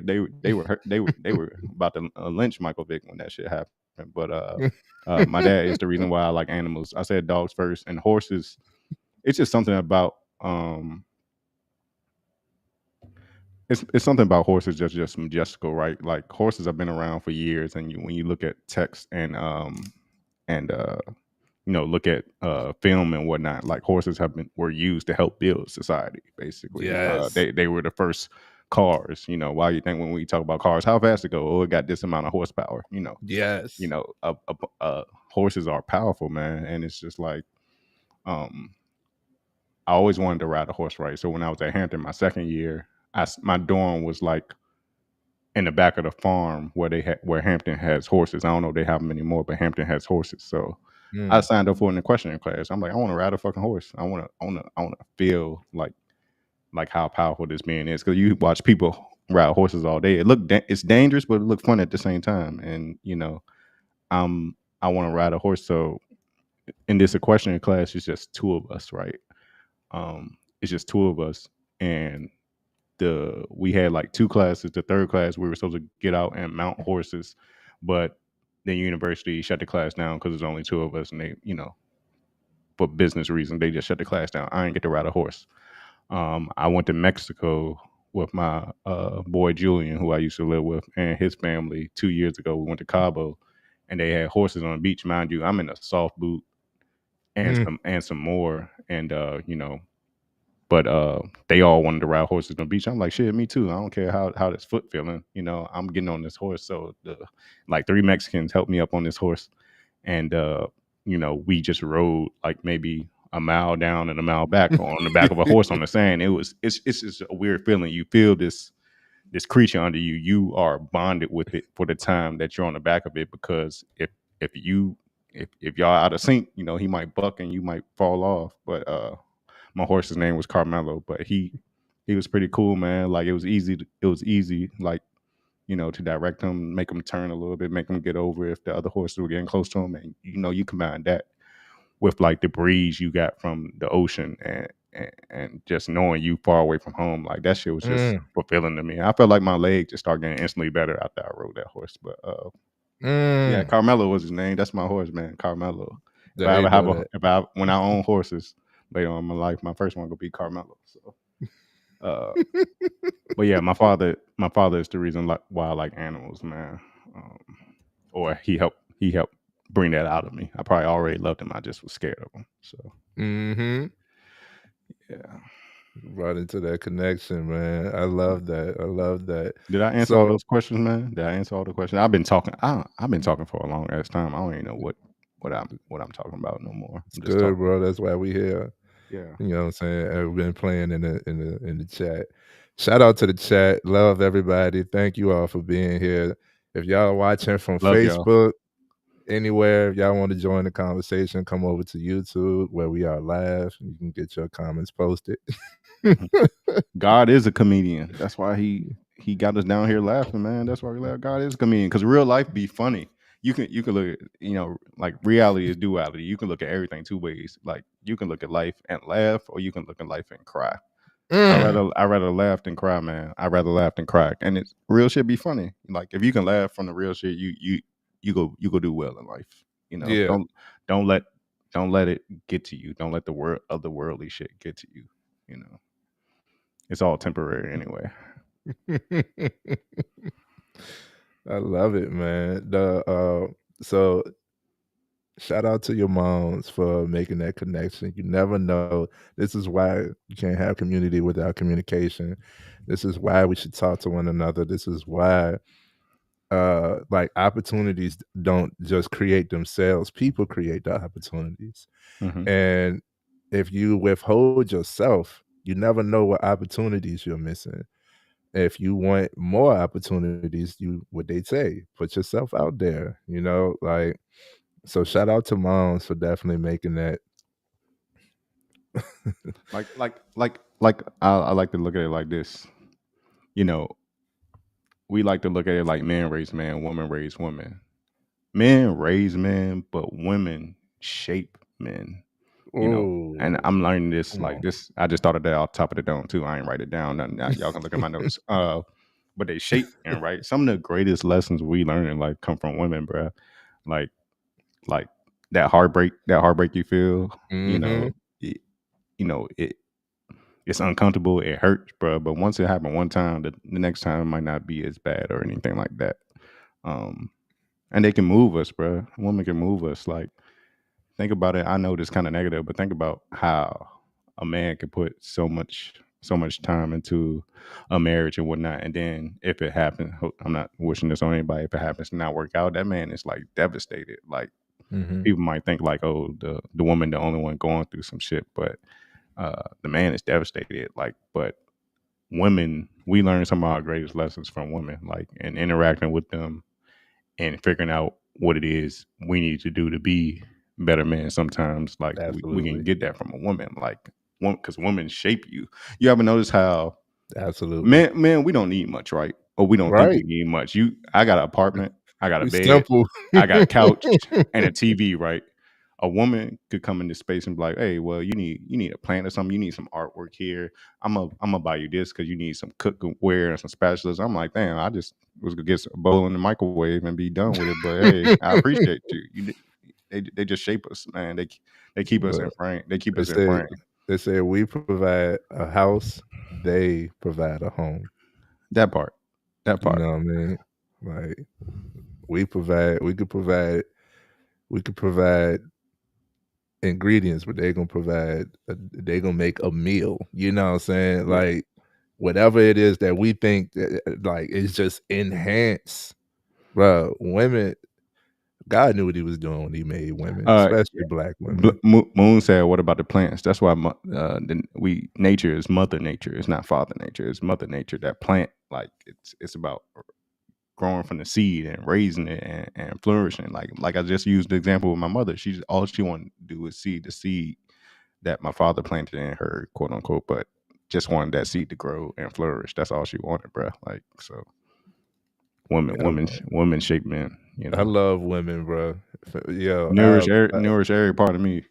were hurt, they were about to lynch Michael Vick when that shit happened. But my dad is the reason why I like animals. I said dogs first, and horses. It's just something about It's something about horses just majestical, right? Like horses have been around for years, and when you look at text and look at film and whatnot, like horses were used to help build society. Basically, Yes. they were the first cars. Why you think when we talk about cars, how fast it go? Oh, it got this amount of horsepower. Yes. Horses are powerful, man, and it's just like I always wanted to ride a horse, right? So when I was at Hampton, my second year, my dorm was like in the back of the farm where Hampton has horses. I don't know if they have them anymore, but Hampton has horses. So I signed up for an equestrian class. I'm like, I want to ride a fucking horse. I want to feel like how powerful this being is. Because you watch people ride horses all day. It's dangerous, but it look fun at the same time. And I want to ride a horse. So in this equestrian class, it's just two of us, right? It's just two of us, and we had like two classes. The third class, we were supposed to get out and mount horses, but the university shut the class down because there's only two of us, and they, for business reasons, they just shut the class down. I didn't get to ride a horse. I went to Mexico with my boy Julian, who I used to live with, and his family 2 years ago. We went to Cabo, and they had horses on the beach. Mind you, I'm in a soft boot and some more, and but they all wanted to ride horses on the beach. I'm like, shit, me too. I don't care how this foot feeling. I'm getting on this horse. So like 3 Mexicans helped me up on this horse, and we just rode like maybe a mile down and a mile back on the back of a horse on the sand. It's just a weird feeling. You feel this creature under you. You are bonded with it for the time that you're on the back of it, because if y'all out of sync, he might buck and you might fall off. But my horse's name was Carmelo, but he was pretty cool, man. Like it was easy, like, to direct him, make him turn a little bit, make him get over if the other horses were getting close to him. And you combine that with like the breeze you got from the ocean and just knowing you far away from home, like that shit was just fulfilling to me. I felt like my leg just started getting instantly better after I rode that horse. But yeah, Carmelo was his name. That's my horse, man, Carmelo. If There I ever ain't have no that. when I own horses later on in my life, my first one gonna be Carmelo. So, uh, but yeah, my father is the reason why I like animals, man. Um, or he helped bring that out of me. I probably already loved him. I just was scared of him. So Mm-hmm. yeah. Right into that connection, man. I love that. I love that. Did I answer all So those questions, man? Did I answer all the questions? I've been talking. I've been talking for a long ass time. I don't even know what I'm talking about no more. it's I'm just good, talking. bro. That's why we here. Yeah. You know what I'm saying? I've been playing in the chat. Shout out to the chat. Love everybody. Thank you all for being here. If y'all watching from Love y'all. Facebook, anywhere, if y'all want to join the conversation, come over to YouTube where we are live. You can get your comments posted. God is a comedian. That's why he got us down here laughing, man. That's why we laugh. God is a comedian because real life be funny. You can look at like reality is duality. You can look at everything two ways. Like you can look at life and laugh, or you can look at life and cry. I rather laugh than cry, man. I rather laugh than cry, and it's real shit be funny. Like if you can laugh from the real shit, you go do well in life. Yeah. Don't let don't let it get to you. Don't let the worldly shit get to you. You know. It's all temporary anyway. I love it, man. So shout out to your moms for making that connection. You never know. This is why you can't have community without communication. This is why we should talk to one another. This is why like opportunities don't just create themselves. People create the opportunities. Mm-hmm. And if you withhold yourself, you never know what opportunities you're missing. If you want more opportunities, you what they say, put yourself out there, like so shout out to moms for definitely making that. I like to look at it like this. You know, we like to look at it like man raise man, woman raise woman. Men raise men, but women shape men. And Oh, I'm learning this come like on. this. I just thought of that off the top of the dome too. I ain't write it down. Nothing. Y'all can look at my notes. But they shape and right. Some of the greatest lessons we learn in life come from women, bro. Like like that heartbreak you feel. Mm-hmm. It, it's uncomfortable. It hurts, bro. But once it happened one time, the next time might not be as bad or anything like that. And they can move us, bro. A woman can move us. Like, think about it. I know this kind of negative, but think about how a man can put so much time into a marriage and whatnot, and then if it happens, I'm not wishing this on anybody. If it happens to not work out, that man is like devastated. Like Mm-hmm. people might think like, oh, the woman the only one going through some shit, but the man is devastated. Like, but women, we learn some of our greatest lessons from women, like and interacting with them and figuring out what it is we need to do to be better men. Sometimes, like we can Absolutely. get that from a woman, like because women shape you. You ever notice how Absolutely. men we don't need much, right? Or we don't think we Right. need much. I got an apartment, I got a We bed, simple. I got a couch and a TV, right? A woman could come into space and be like, "Hey, well, you need a plant or something. You need some artwork here. I'm gonna buy you this because you need some cookware and some spatulas." I'm like, "Damn, I just was gonna get a bowl in the microwave and be done with it." But hey, I appreciate you. They just shape us, man. They keep us in Well, frame. They keep they us in say frame. they say we provide a house, they provide a home. That part. That You part. know what I mean? Like we could provide ingredients, but they gonna make a meal. You know what I'm saying? Yeah. Like whatever it is that we think like it's just enhanced, bro. Women, God knew what He was doing when He made women, Uh, especially black women. Moon said, "What about the plants?" That's why nature is mother nature. It's not father nature. It's mother nature. That plant, like it's about growing from the seed and raising it and flourishing. Like I just used the example with my mother. She's all she wanted to do was see the seed that my father planted in her, quote unquote, but just wanted that seed to grow and flourish. That's all she wanted, bro. Like so, women shape men. I love women, bro. Yo, Nourish every part of me.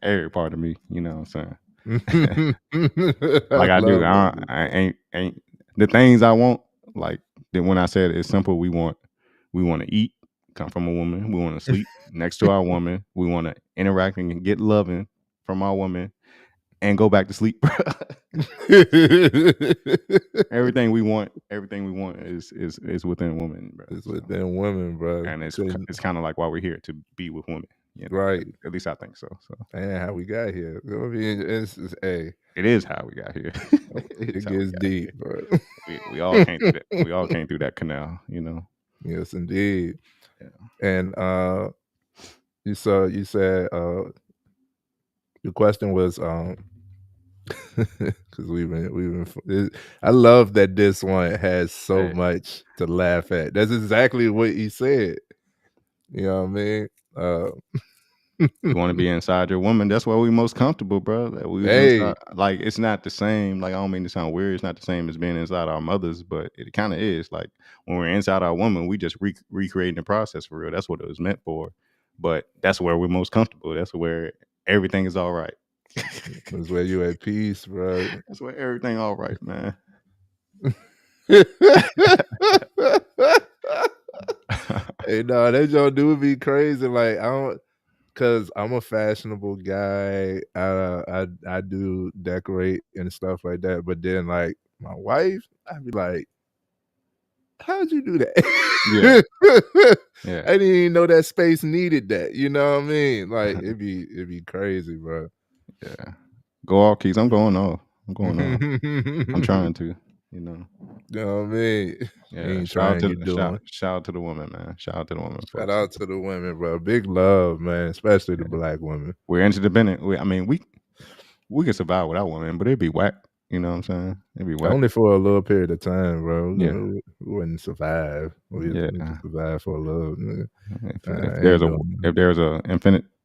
Every part of me. You know what I'm saying? I Like I do. love women. I ain't the things I want. Like then when I said it's simple, we want to eat, come from a woman. We want to sleep next to our woman. We want to interact and get loving from our woman and go back to sleep. everything we want is within women, bro. It's within women, bro. And it's kind of like why we're here, to be with women. You know? Right. At least I think so. And how we got here. I mean, it's hey. It is how we got here. It gets deep, bro. We all came through that. We all came through that canal, you know. Yes, indeed. Yeah. And you said the question was because we've been I love that this one has so much to laugh at. That's exactly what he said. You know what I mean? You want to be inside your woman. That's where we most comfortable, bro. Inside, like, it's not the same. Like, I don't mean to sound weird. It's not the same as being inside our mothers, but it kind of is. Like, when we're inside our woman, we just recreating the process for real. That's what it was meant for. But that's where we're most comfortable. That's where everything is all right. That's where you at peace, bro. That's where everything all right, man. Hey, no, that y'all do be crazy. Like, I don't, cause I'm a fashionable guy. I do decorate and stuff like that. But then, like, my wife, I'd be like, how'd you do that? Yeah. I didn't even know that space needed that. You know what I mean? Like, it'd be crazy, bro. Yeah. Go off, Keys. I'm going off. I'm trying to, you know. You know what I mean? Yeah. Shout out to the women, man. Shout out to the women. Shout out to the women, bro. Big love, man. Especially the black women. We're interdependent. We can survive without women, but it'd be whack. You know what I'm saying? It'd be whack. Only for a little period of time, bro. Yeah. We wouldn't survive. We survive for a little. If there's a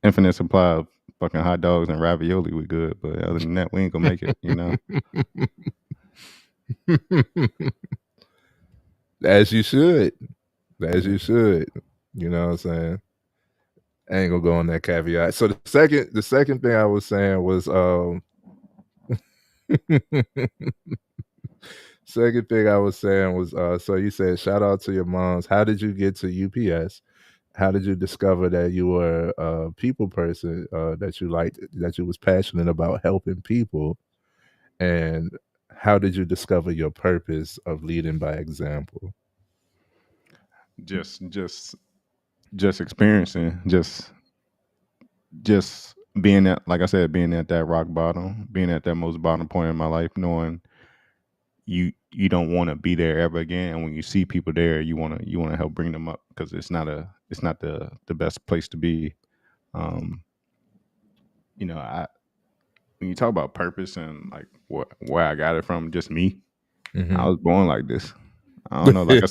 infinite supply of fucking hot dogs and ravioli, we good. But other than that, we ain't gonna make it. You know. As you should. You know what I'm saying? I ain't gonna go on that caveat. So the second thing I was saying was so you said shout out to your moms. How did you get to UPS? How did you discover that you were a people person, that you liked, that you was passionate about helping people? And how did you discover your purpose of leading by example? Just experiencing, just being at, like I said, being at that rock bottom, being at that most bottom point in my life, knowing you don't want to be there ever again, and when you see people there, you want to help bring them up, because it's not the best place to be. You know, when you talk about purpose and like where I got it from, just me. I was born like this. I don't know. Like I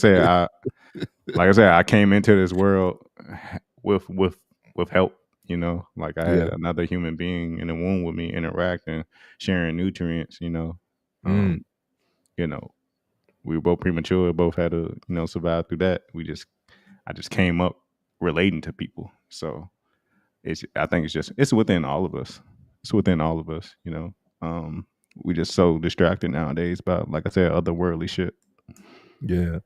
said, I came into this world with help. You know, like I had another human being in the womb with me, interacting, sharing nutrients. You know, you know, we were both premature, both had to survive through that. I just came up relating to people. So I think it's within all of us. It's within all of us. You know, we just so distracted nowadays by, like I said, other worldly shit. Yeah.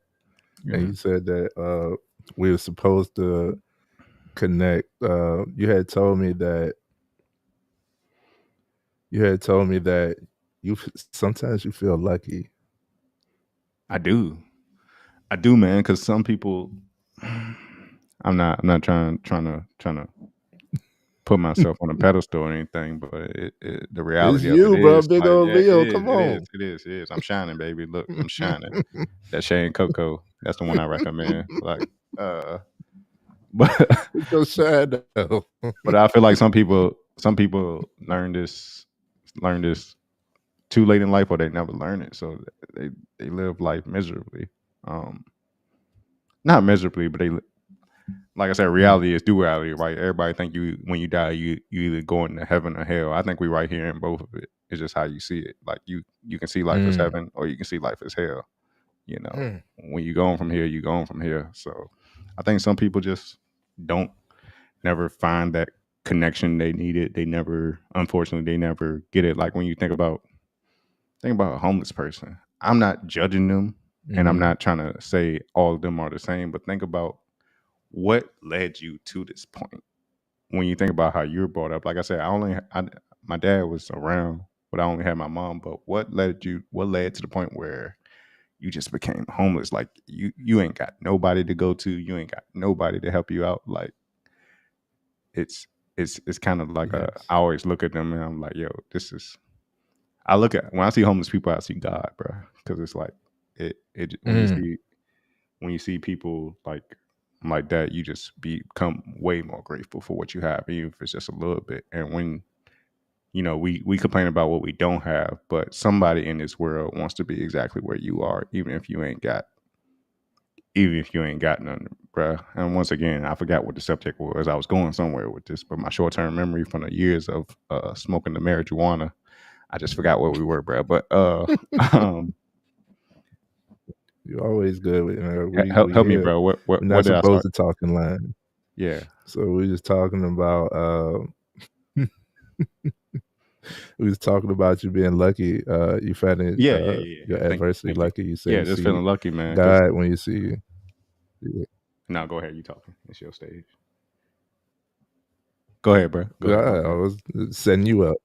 And you said that we were supposed to connect. You had told me that you sometimes you feel lucky. I do, man. Because some people, I'm not trying to put myself on a pedestal or anything, but the reality it's you, of it bro, is, big like, old Leo. Come on, it is. I'm shining, baby. Look, I'm shining. That Shane Coco, that's the one I recommend. Like, but it's so sad though. But I feel like some people learn this too late in life, or they never learn it, so they live life miserably. Not miserably, but they, like I said, reality is duality, right? Everybody think when you die, you either go into heaven or hell. I think we right here in both of it. It's just how you see it. Like you can see life as heaven, or you can see life as hell. You know, when you going from here, you going from here. So I think some people just never find that connection they needed. Unfortunately, they never get it. Like when you think about a homeless person, I'm not judging them, and I'm not trying to say all of them are the same, but think about what led you to this point? When you think about how you were brought up, like I said, my dad was around, but I only had my mom. But what led to the point where you just became homeless? Like you ain't got nobody to go to, you ain't got nobody to help you out. Like it's it's kind of like I Yes. always look at them and I'm like, yo, this is. I look at when I see homeless people, I see God, bro, because it's like it when you see people like that, you just become way more grateful for what you have, even if it's just a little bit. And when we complain about what we don't have, but somebody in this world wants to be exactly where you are, even if you ain't got none, bruh. And once again, I forgot what the subject was. I was going somewhere with this, but my short-term memory from the years of smoking the marijuana, I just forgot where we were, bruh. But You're always good with we help me, here. bro. What We're not did I supposed start? to talk in line. Yeah. So we're just talking about we was talking about you being lucky. You finding Yeah. your Thank adversity you. lucky. You say Yeah, you just see feeling lucky, man. God when you see. Yeah. No, go ahead. You talking? It's your stage. Go ahead, bro. Go ahead. My I bad. was setting you up.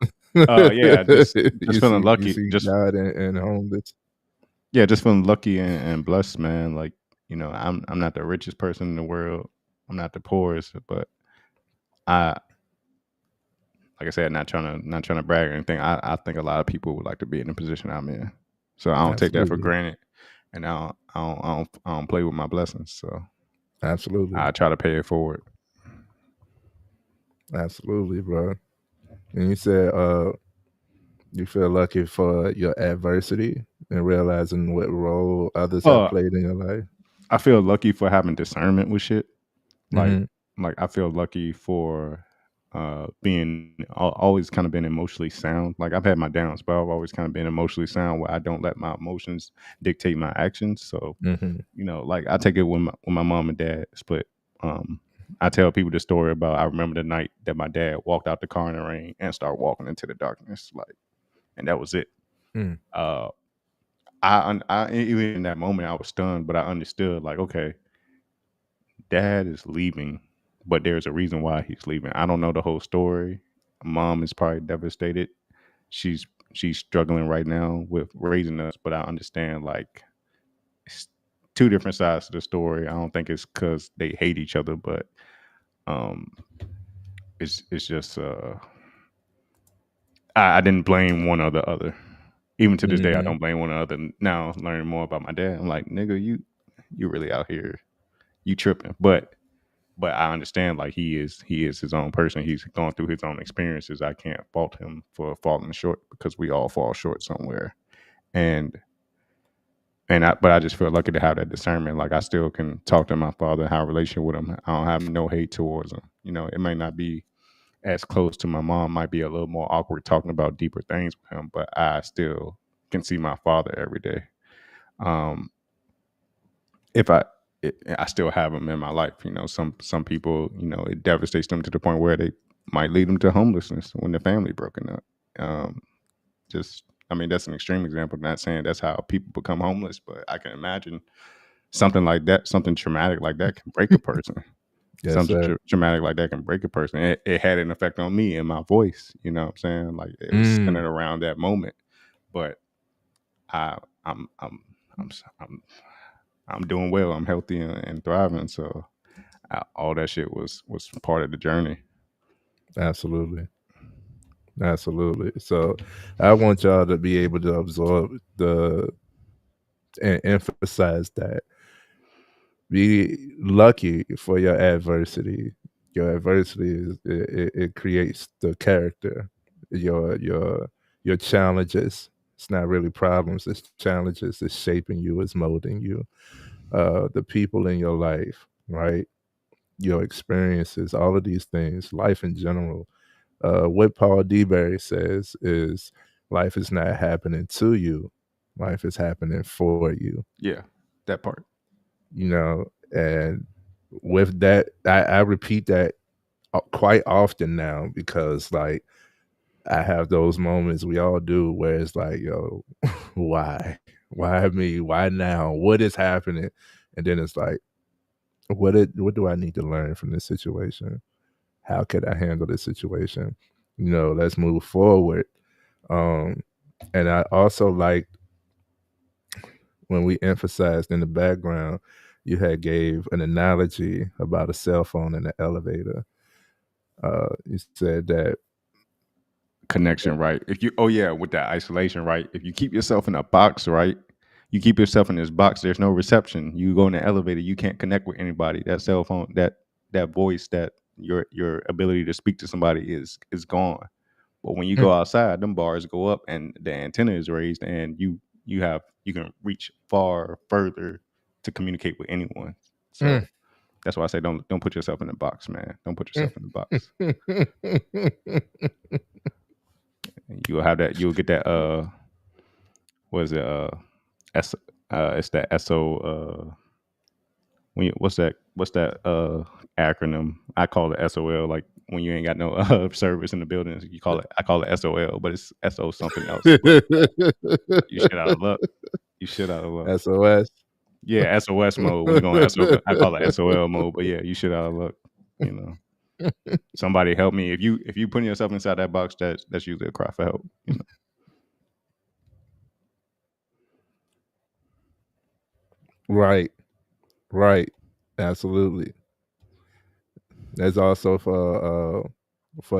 Yeah, just you feeling lucky. see Just God and homeless. yeah, just feeling lucky and blessed, man. Like I'm not the richest person in the world. I'm not the poorest, but I, like I said, not trying to brag or anything. I think a lot of people would like to be in the position I'm in, so I don't take that for Absolutely. granted, and I don't play with my blessings. So Absolutely. I try to pay it forward. Absolutely, bro. And you said you feel lucky for your adversity and realizing what role others have Uh, played in your life. I feel lucky for having discernment with shit. Like Mm-hmm. I feel lucky for being always kind of been emotionally sound. Like I've had my downs, but I've always kind of been emotionally sound where I don't let my emotions dictate my actions. So Mm-hmm. like I take it when my mom and dad split. I tell people the story about I remember the night that my dad walked out the car in the rain and started walking into the darkness, like, and that was it. Mm. Uh, I even in that moment I was stunned, but I understood like, okay, dad is leaving, but there's a reason why he's leaving. I don't know the whole story. Mom is probably devastated. She's she's struggling right now with raising us, but I understand like it's two different sides to the story. I don't think it's because they hate each other, but um, it's just I didn't blame one or the other. Even to this day, I Mm-hmm. don't blame one or the other. Now learning more about my dad, I'm like, nigga, you really out here, you tripping. But I understand like he is his own person. He's gone through his own experiences. I can't fault him for falling short because we all fall short somewhere. And but I just feel lucky to have that discernment. Like I still can talk to my father, have a relationship with him. I don't have no hate towards him. It may not be as close to my mom, might be a little more awkward talking about deeper things with him, but I still can see my father every day. Um, if I still have him in my life. Some people, it devastates them to the point where they might lead them to homelessness when the family broken up. Um, I mean, that's an extreme example. Not saying that's how people become homeless, but I can imagine something like that, something traumatic like that can break a person. Yes, Something sir. traumatic like that can break a person. It had an effect on me and my voice. You know what I'm saying? Like it was Mm. centered around that moment. But I, I'm, I'm, I'm, I'm, I'm doing well. I'm healthy and thriving. So all that shit was part of the journey. Absolutely. Absolutely. So I want y'all to be able to absorb and emphasize that. Be lucky for your adversity. Your adversity it creates the character. Your challenges. It's not really problems. It's challenges. It's shaping you. It's molding you. The people in your life, right? Your experiences, all of these things, life in general. What Paul DeBerry says is life is not happening to you, life is happening for you. Yeah, that part. And with that, I repeat that quite often now because, like, I have those moments we all do where it's like, yo, why me? Why now? What is happening? And then it's like, what do I need to learn from this situation? How could I handle this situation? Let's move forward. And I also liked when we emphasized in the background, you had gave an analogy about a cell phone in the elevator. You said that Connection, right? If you, oh yeah, with that isolation, right? If you keep yourself in a box, right? You keep yourself in this box. There's no reception. You go in the elevator, you can't connect with anybody. That cell phone, that voice, that your ability to speak to somebody is gone. But when you go outside, them bars go up and the antenna is raised, and you can reach far further to communicate with anyone. So that's why I say don't put yourself in a box, man. Don't put yourself in a box. You'll have that. You'll get that. What is it? S. It's that SO. When you, what's that acronym? I call it SOL. Like when you ain't got no service in the building, you call it. I call it SOL, but it's SO something else. But you shit out of luck. You shit out of luck. SOS. Yeah, SOS mode. When you go on SOL, I call it SOL mode. But yeah, you shit out of luck. You know, somebody help me. If you putting yourself inside that box, that's usually a cry for help. You know. Right. Absolutely. That's also for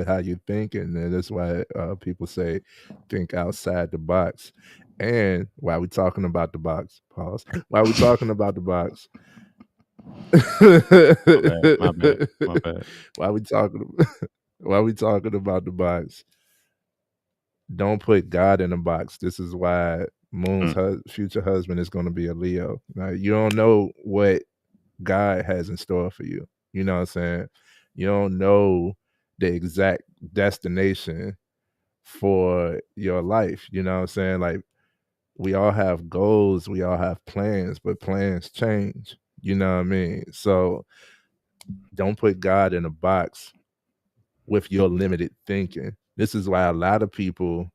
how you think, and that's why people say think outside the box. And while we talking about the box, pause. While we talking about the box, My bad. while we talking about the box, don't put God in a box. This is why Moon's future husband is going to be a Leo. Now, you don't know what God has in store for you. You know what I'm saying? You don't know the exact destination for your life. You know what I'm saying? Like, we all have goals, we all have plans, but plans change. You know what I mean? So don't put God in a box with your limited thinking. This is why a lot of people,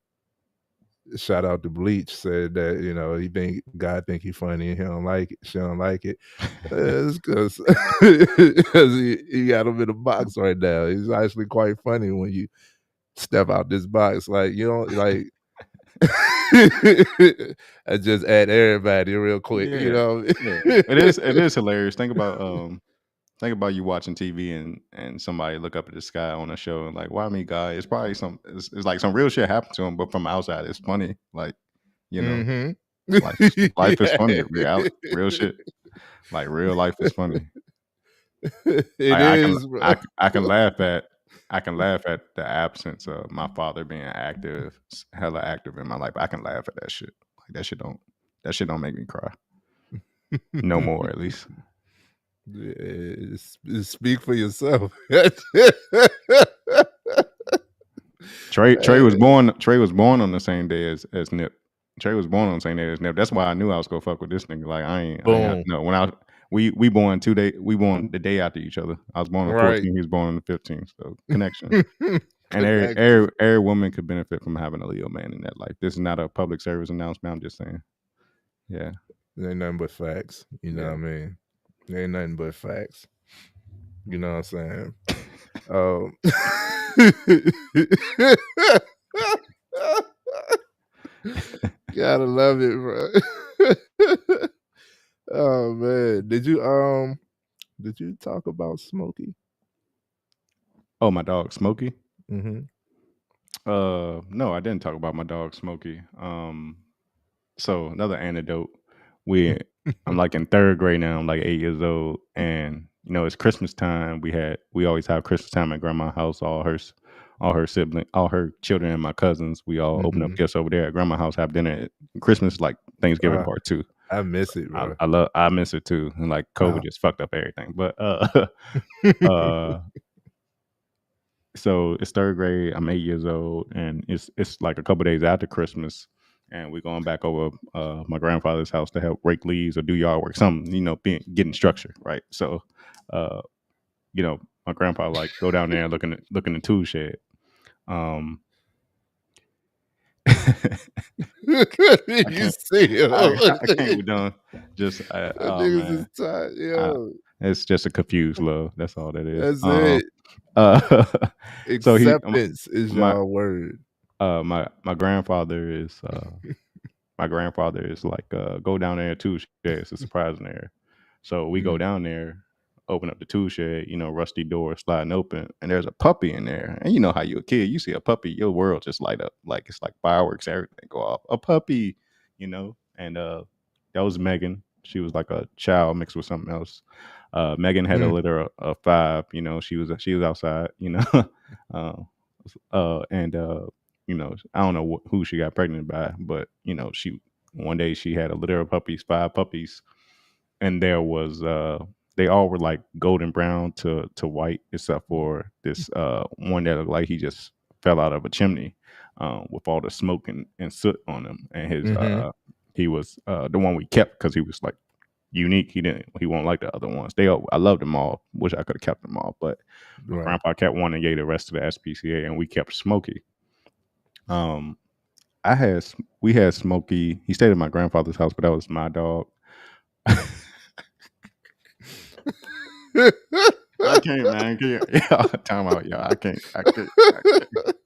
shout out to Bleach, said that he think God think he funny and he don't like it. She don't like it. It's because he got him in a box right now. He's actually quite funny when you step out this box. Like you don't like. I just add everybody real quick. Yeah. It is hilarious. Think about you watching TV and somebody look up at the sky on a show and like, why me, God? It's probably it's like some real shit happened to him, but from outside it's funny. Like, life is funny. Real shit. Like real life is funny. I can laugh at the absence of my father being hella active in my life. I can laugh at that shit. Like that shit don't make me cry. No more, at least. Speak for yourself. Trey was born on the same day as Nip. Trey was born on the same day as Nip. That's why I knew I was gonna fuck with this nigga. Like I ain't no when we born the day after each other. I was born on the 14th, he was born on the 15th. So connection. And every woman could benefit from having a Leo man in that life. This is not a public service announcement. I'm just saying. Yeah. Ain't nothing but facts. You know what I mean? Ain't nothing but facts. You know what I'm saying? Gotta love it, bro. Oh man. Did you talk about Smokey? Oh, my dog Smokey? Mm-hmm. No, I didn't talk about my dog Smokey. So another anecdote. I'm like in third grade now. I'm like 8 years old, and it's Christmas time. We always have Christmas time at grandma's house. All her siblings, all her children, and my cousins. We all open up gifts over there at grandma's house. Have dinner. Christmas like Thanksgiving part 2. I miss it, bro. I miss it too. And like COVID just fucked up everything. But so it's third grade. I'm 8 years old, and it's like a couple days after Christmas. And we're going back over my grandfather's house to help rake leaves or do yard work, something, getting structure, right? So, my grandpa like go down there and look in the tool shed. You see him. I can't be done. Just niggas is tired, yo. It's just a confused love. That's all that is. That's it. Uh, so Acceptance is my y'all word. my grandfather is like go down there too shed. It's a surprise in there. So we go Mm. down there, open up the tool shed, rusty door sliding open, and there's a puppy in there. And you know how you a kid, you see a puppy, your world just light up like it's like fireworks, everything go off. A puppy, and that was Megan. She was like a child mixed with something else. Megan had a Mm. litter of five. She was outside. uh, and I don't know who she got pregnant by, but she one day she had a litter of puppies, five puppies, and there was they all were like golden brown to white, except for this one that looked like he just fell out of a chimney, with all the smoke and soot on him, and his Mhm. he was the one we kept because he was like unique. He won't like the other ones. I loved them all. Wish I could have kept them all, but my Right. grandpa kept one and gave the rest to the SPCA, and we kept Smokey. Um, I had we had Smokey. He stayed at my grandfather's house, but that was my dog. I can't, man. Yeah, time out, y'all. I can't. I can't. I can't.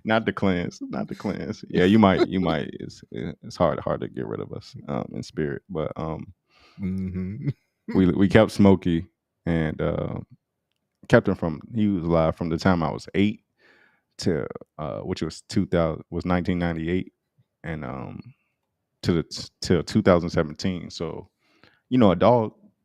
Not the cleanse. Not the cleanse. Yeah, you might. You might. It's hard to get rid of us in spirit, but Mhm. we kept Smokey and kept him from. He was alive from the time I was 8 to which was 2000 was 1998, and till 2017. So a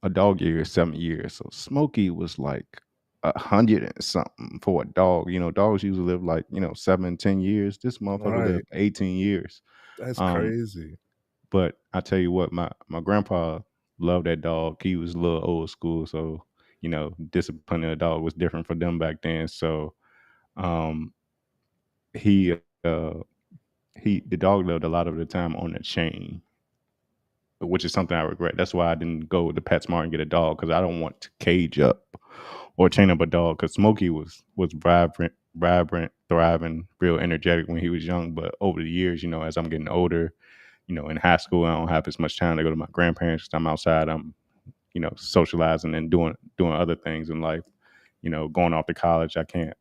dog year is 7 years. So Smokey was like 100 and something for a dog. Dogs usually live like 7-10 years. This motherfucker Right. lived 18 years. That's Um, crazy. but I tell you what, my grandpa loved that dog. He was a little old school, so disciplining a dog was different for them back then. So um, he the dog lived a lot of the time on a chain, which is something I regret. That's why I didn't go to PetSmart and get a dog, because I don't want to cage up or chain up a dog. Because Smokey was vibrant, thriving, real energetic when he was young. But over the years, as I'm getting older, in high school, I don't have as much time to go to my grandparents because I'm outside. I'm socializing and doing other things in life. Going off to college, I can't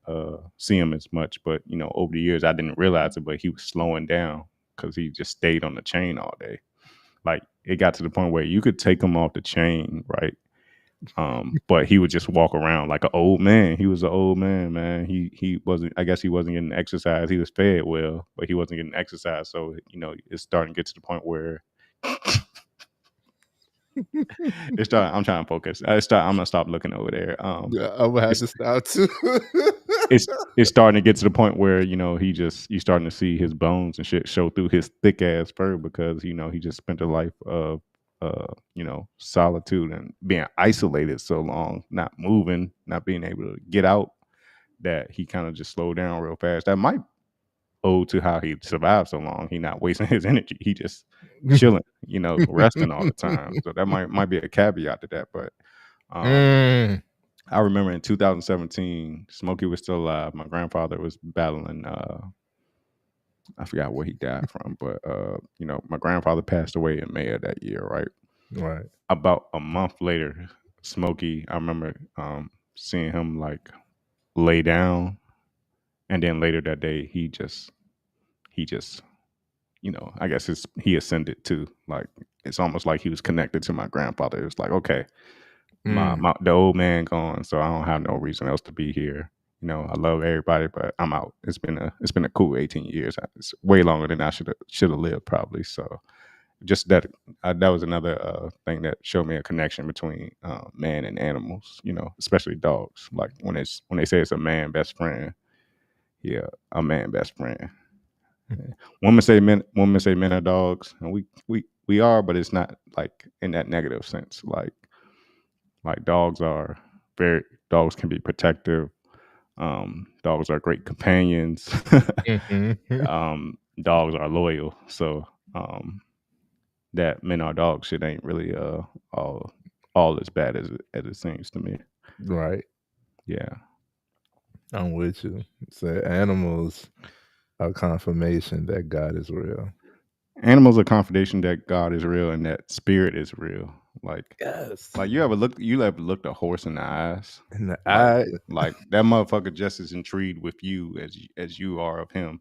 see him as much. But over the years, I didn't realize it, but he was slowing down because he just stayed on the chain all day. Like, it got to the point where you could take him off the chain, right? But he would just walk around like an old man. He was an old man, man. He wasn't. I guess he wasn't getting exercise. He was fed well, but he wasn't getting exercise. So it's starting to get to the point where it's starting. I'm trying to focus. I'm gonna stop looking over there. Yeah, I would have It's to stop too. it's starting to get to the point where you starting to see his bones and shit show through his thick ass fur, because he just spent a life of solitude and being isolated so long, not moving, not being able to get out, that he kind of just slowed down real fast. That might owe to how he survived so long. He not wasting his energy. He just chilling, resting all the time. So that might be a caveat to that. But Mm. I remember in 2017, Smokey was still alive. My grandfather was battling. I forgot where he died from, but my grandfather passed away in May of that year. Right, Right. about a month later, Smokey. I remember seeing him like lay down, and then later that day, he just I guess he ascended too. Like, it's almost like he was connected to my grandfather. It was like, okay, Mm. the old man gone, so I don't have no reason else to be here. I love everybody, but I'm out. It's been a cool 18 years. It's way longer than I should have lived, probably. So just that was another thing that showed me a connection between man and animals. Especially dogs. Like, when they say it's a man best friend, yeah, a man best friend. Women say men are dogs, and we are, but it's not like in that negative sense. Like dogs can be protective. Dogs are great companions. Mhm. Dogs are loyal. So that men are dogs shit ain't really all all as bad as it seems to me. Right. Yeah. I'm with you. So animals are confirmation that God is real. Animals are confirmation that God is real and that spirit is real. Yes. Like you ever looked a horse in the eyes? And the Like eye. like that motherfucker just as intrigued with you as you are of him.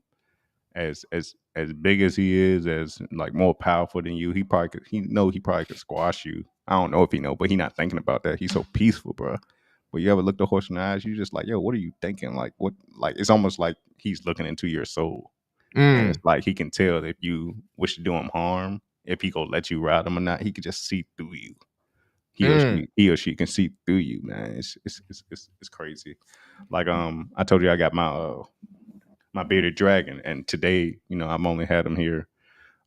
As big as he is, as like more powerful than you, he probably could squash you. I don't know if he know, but he not thinking about that. He's so peaceful, bro. But you ever look the horse in the eyes, you just like, yo, what are you thinking? Like what? Like it's almost like he's looking into your soul, and it's Mm, like he can tell if you wish to do him harm, if he gonna let you ride him or not. He could just see through you. mm. He or she can see through you, man. It's crazy. Like I told you I got my bearded dragon, and today, I've only had him here.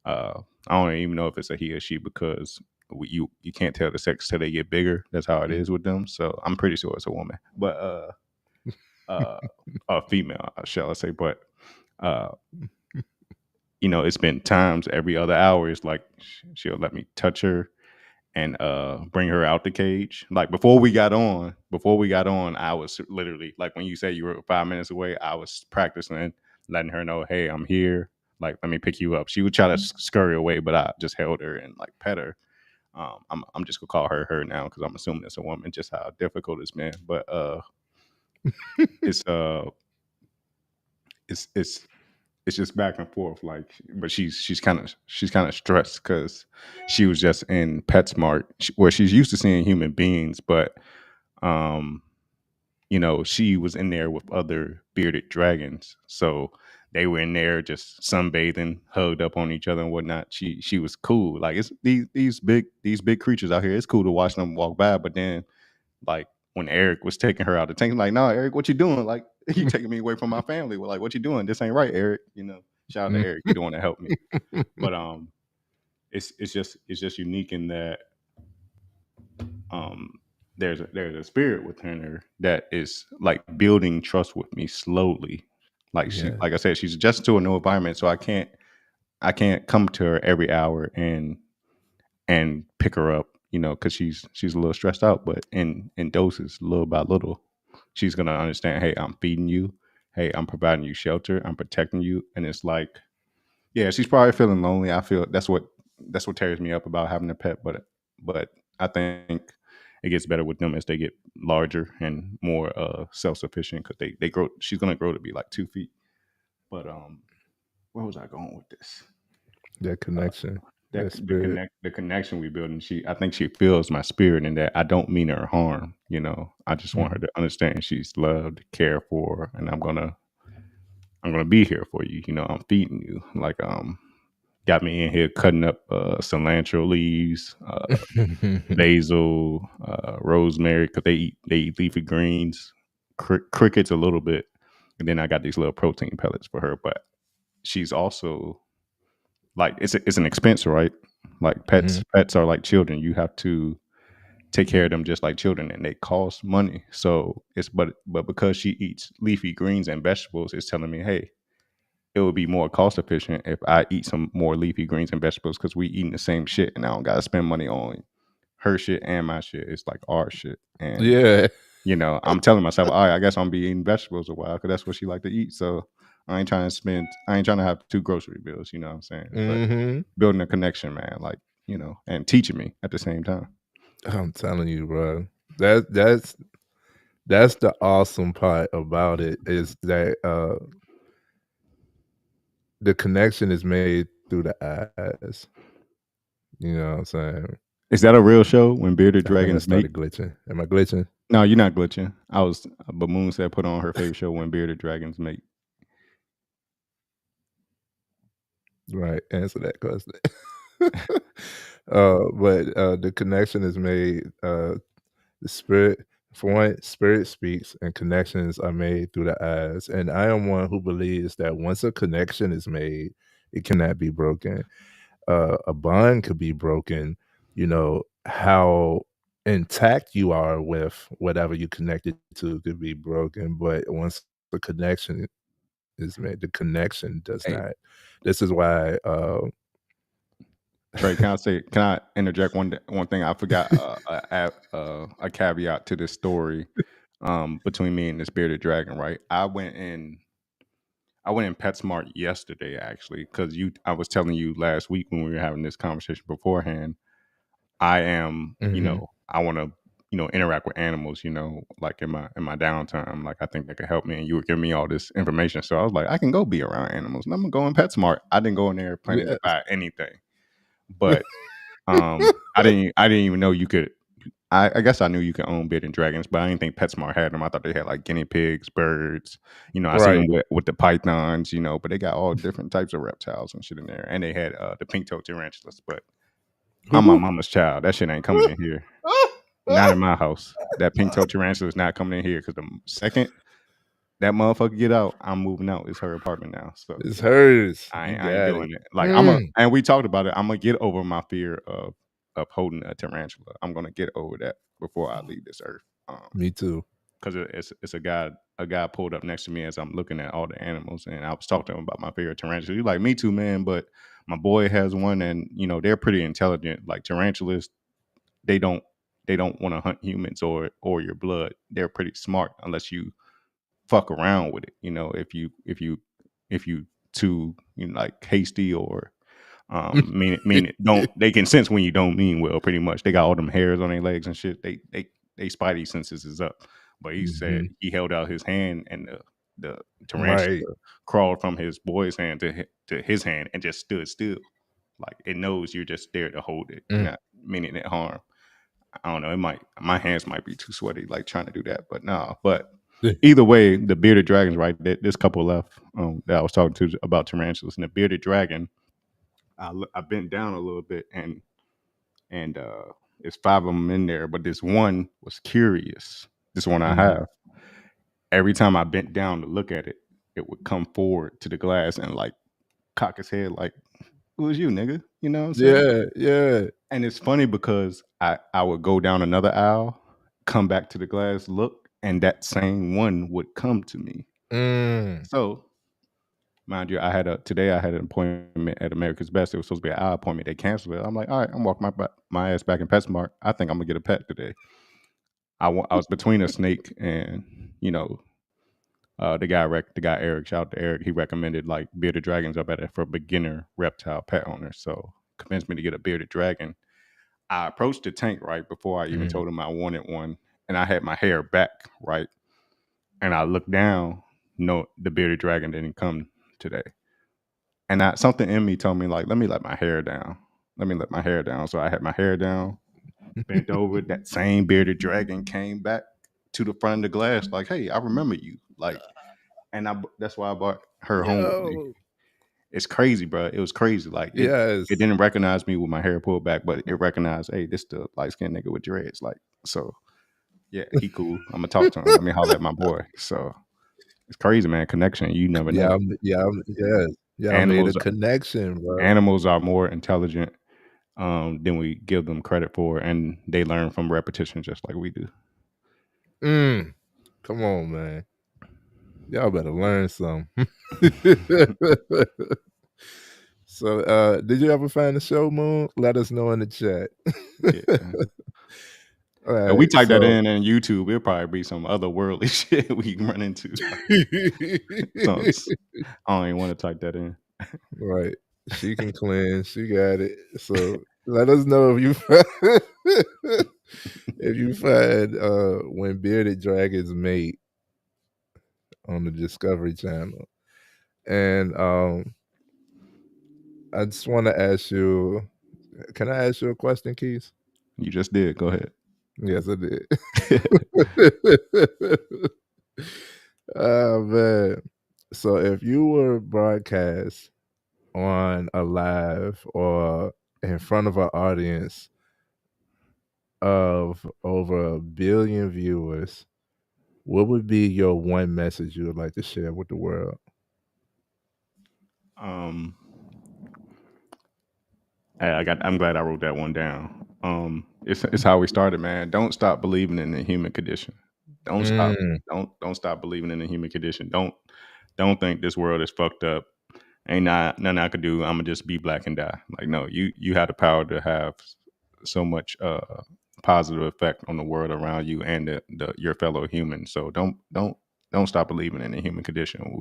I don't even know if it's a he or she because you can't tell the sex till they get bigger. That's how it is with them. So I'm pretty sure it's a woman, but uh, a female, shall I say? But uh, it's been times every other hour. It's like she'll let me touch her and bring her out the cage. Like before we got on, I was literally like when you say you were 5 minutes away, I was practicing letting her know, hey, I'm here. Like, let me pick you up. She would try to scurry away, but I just held her and like pet her. I'm just gonna call her now because I'm assuming it's a woman. Just how difficult it's been, but it's it's it's just back and forth. Like, but she's kind of stressed because she was just in PetSmart where she's used to seeing human beings, but um, she was in there with other bearded dragons, so they were in there just sunbathing, hugged up on each other and whatnot. She was cool. Like it's these big creatures out here. It's cool to watch them walk by, but then like when Eric was taking her out the tank, I'm like, no, Eric, what you doing? Like, you taking me away from my family. Well, like, what you doing? This ain't right, Eric. Shout out to Eric. He the one to help me. But it's just unique in that um there's a spirit within her that is like building trust with me slowly. Like Yeah. like I said, she's adjusted to a new environment, so I can't come to her every hour and pick her up, because she's a little stressed out. But in doses, little by little, she's gonna understand. Hey, I'm feeding you. Hey, I'm providing you shelter. I'm protecting you. And it's like, yeah, she's probably feeling lonely. I feel that's what tears me up about having a pet. But I think it gets better with them as they get larger and more self sufficient because they grow. She's gonna grow to be like 2 feet. But where was I going with this? That Uh, connection. that That spirit. the connection we build, and I think she feels my spirit in that I don't mean her harm. I just want her Mm. to understand she's loved, cared for, and I'm gonna be here for you. I'm feeding you. Like got me in here cutting up cilantro leaves, basil, rosemary because they eat leafy greens, crickets a little bit, and then I got these little protein pellets for her. But she's also like it's an expense, right? Like Mhm. pets are like children. You have to take care of them just like children, and they cost money. So but because she eats leafy greens and vegetables, it's telling me, hey, it would be more cost efficient if I eat some more leafy greens and vegetables because we eating the same shit, and I don't gotta spend money on her shit and my shit. It's like our shit, and Yeah. I'm telling myself, all right, I guess I'm be eating vegetables a while because that's what she like to eat. So I ain't trying to have two grocery bills. You know what I'm saying? But Hmm. building a connection, man, like and teaching me at the same time. I'm telling you, bro. That's the awesome part about it is that the connection is made through the eyes. You know what I'm saying? Is that a real show when bearded I think I dragons mate? started glitching. Am I glitching? No, you're not glitching. But Moon said put on her favorite show when bearded dragons mate. Right. Answer that question. But the connection is made. The spirit, for one, spirit speaks, and connections are made through the eyes. And I am one who believes that once a connection is made, it cannot be broken. A bond could be broken. How intact you are with whatever you connected to could be broken, but once the connection is made, the connection does Hey, not. This is why. Trey, can I interject one thing? I forgot a caveat to this story between me and this bearded dragon, right? I went in PetSmart yesterday actually because I was telling you last week when we were having this conversation beforehand. I am, Mm-hmm. I want to, interact with animals, like in my downtime. Like I think that could help me. And you were giving me all this information, so I was like, I can go be around animals. And I'm gonna go in PetSmart. I didn't go in there planning to Yes. buy anything, but I didn't even know you could. I guess I knew you could own bearded dragons, but I didn't think PetSmart had them. I thought they had like guinea pigs, birds. I seen them Right. with the pythons, but they got all different types of reptiles and shit in there. And they had the pink-toed tarantulas, but I'm my mama's child. That shit ain't coming in here. Not in my house. That pink-toed tarantula is not coming in here because the second that motherfucker get out, I'm moving out. It's her apartment now. So It's yeah, hers. You I ain't got it. doing it. Like Mm. and we talked about it. I'm gonna get over my fear of holding a tarantula. I'm gonna get over that before I leave this earth. Me too. Because it's a guy pulled up next to me as I'm looking at all the animals, and I was talking to him about my fear of tarantulas. He's like, me too, man. But my boy has one, and they're pretty intelligent. Like tarantulas, they don't want to hunt humans or your blood. They're pretty smart unless you fuck around with it. If you too like hasty or mean it don't they can sense when you don't mean well. Pretty much, they got all them hairs on their legs and shit. They spidey senses is up. But he said Hmm. he held out his hand and the tarantula Right. crawled from his boy's hand to his hand and just stood still. Like it knows you're just there to hold it. You're Mm. not meaning it harm. I don't know. My hands might be too sweaty, like trying to do that, but no. But either way, the bearded dragons, right? This couple left that I was talking to about tarantulas, and the bearded dragon. I bent down a little bit, and it's 5 of them in there, but this one was curious. This one I Mhm. have. Every time I bent down to look at it, it would come forward to the glass and like cock his head, like, "Who is you, nigga?" You know what I'm saying? Yeah, yeah. And it's funny because I would go down another aisle, come back to the glass, look, and that same one would come to me. Mm. So, mind you, today I had an appointment at America's Best. It was supposed to be an eye appointment. They canceled it. I'm like, all right, I'm walking my ass back in PetSmart. I think I'm gonna get a pet today. I was between a snake and the guy Eric. Shout out to Eric. He recommended like bearded dragons are better for beginner reptile pet owners. So convinced me to get a bearded dragon. I approached the tank right before I even Mm. told him I wanted one, and I had my hair back right, and I looked down. No, the bearded dragon didn't come today, and something in me told me like, let me let my hair down. Let me let my hair down. So I had my hair down, bent over. That same bearded dragon came back to the front of the glass, like, hey, I remember you, like, and that's why I brought her home with me. Yo. It's crazy, bro. It was crazy. Like it Yes. didn't recognize me with my hair pulled back, but it recognized, hey, this the light skinned nigga with dreads. Like, so yeah, he cool. I'm gonna talk to him. Let me holler at my boy. So it's crazy, man. Connection. You never know. Yes. Y'all made a Animals connection, bro. animals are more intelligent than we give them credit for, and they learn from repetition just like we do. Mm. Come on, man. Y'all better learn some. So, did you ever find the show, Moon? Let us know in the chat. Yeah. All If we right, type that so in YouTube, it'll probably be some otherworldly shit we can run into. So I don't even want to type that in. right. She can cleanse. She got it. So let us know if you find if you find when bearded dragons mate on the Discovery Channel. And I just want to ask you, can I ask you a question, Keith? You just did. Go ahead. Yes, I did. Oh man. So if you were broadcast on a live or in front of an audience of over 1 billion viewers, what would be your one message you would like to share with the world? Um, I'm glad I wrote that one down. It's how we started, man. Don't stop believing in the human condition. Don't stop. Mm, Don't stop believing in the human condition. Don't think this world is fucked up. Ain't not nothing I could do. I'm gonna just be black and die. Like no, you have the power to have so much positive effect on the world around you and your fellow humans. So don't stop believing in the human condition.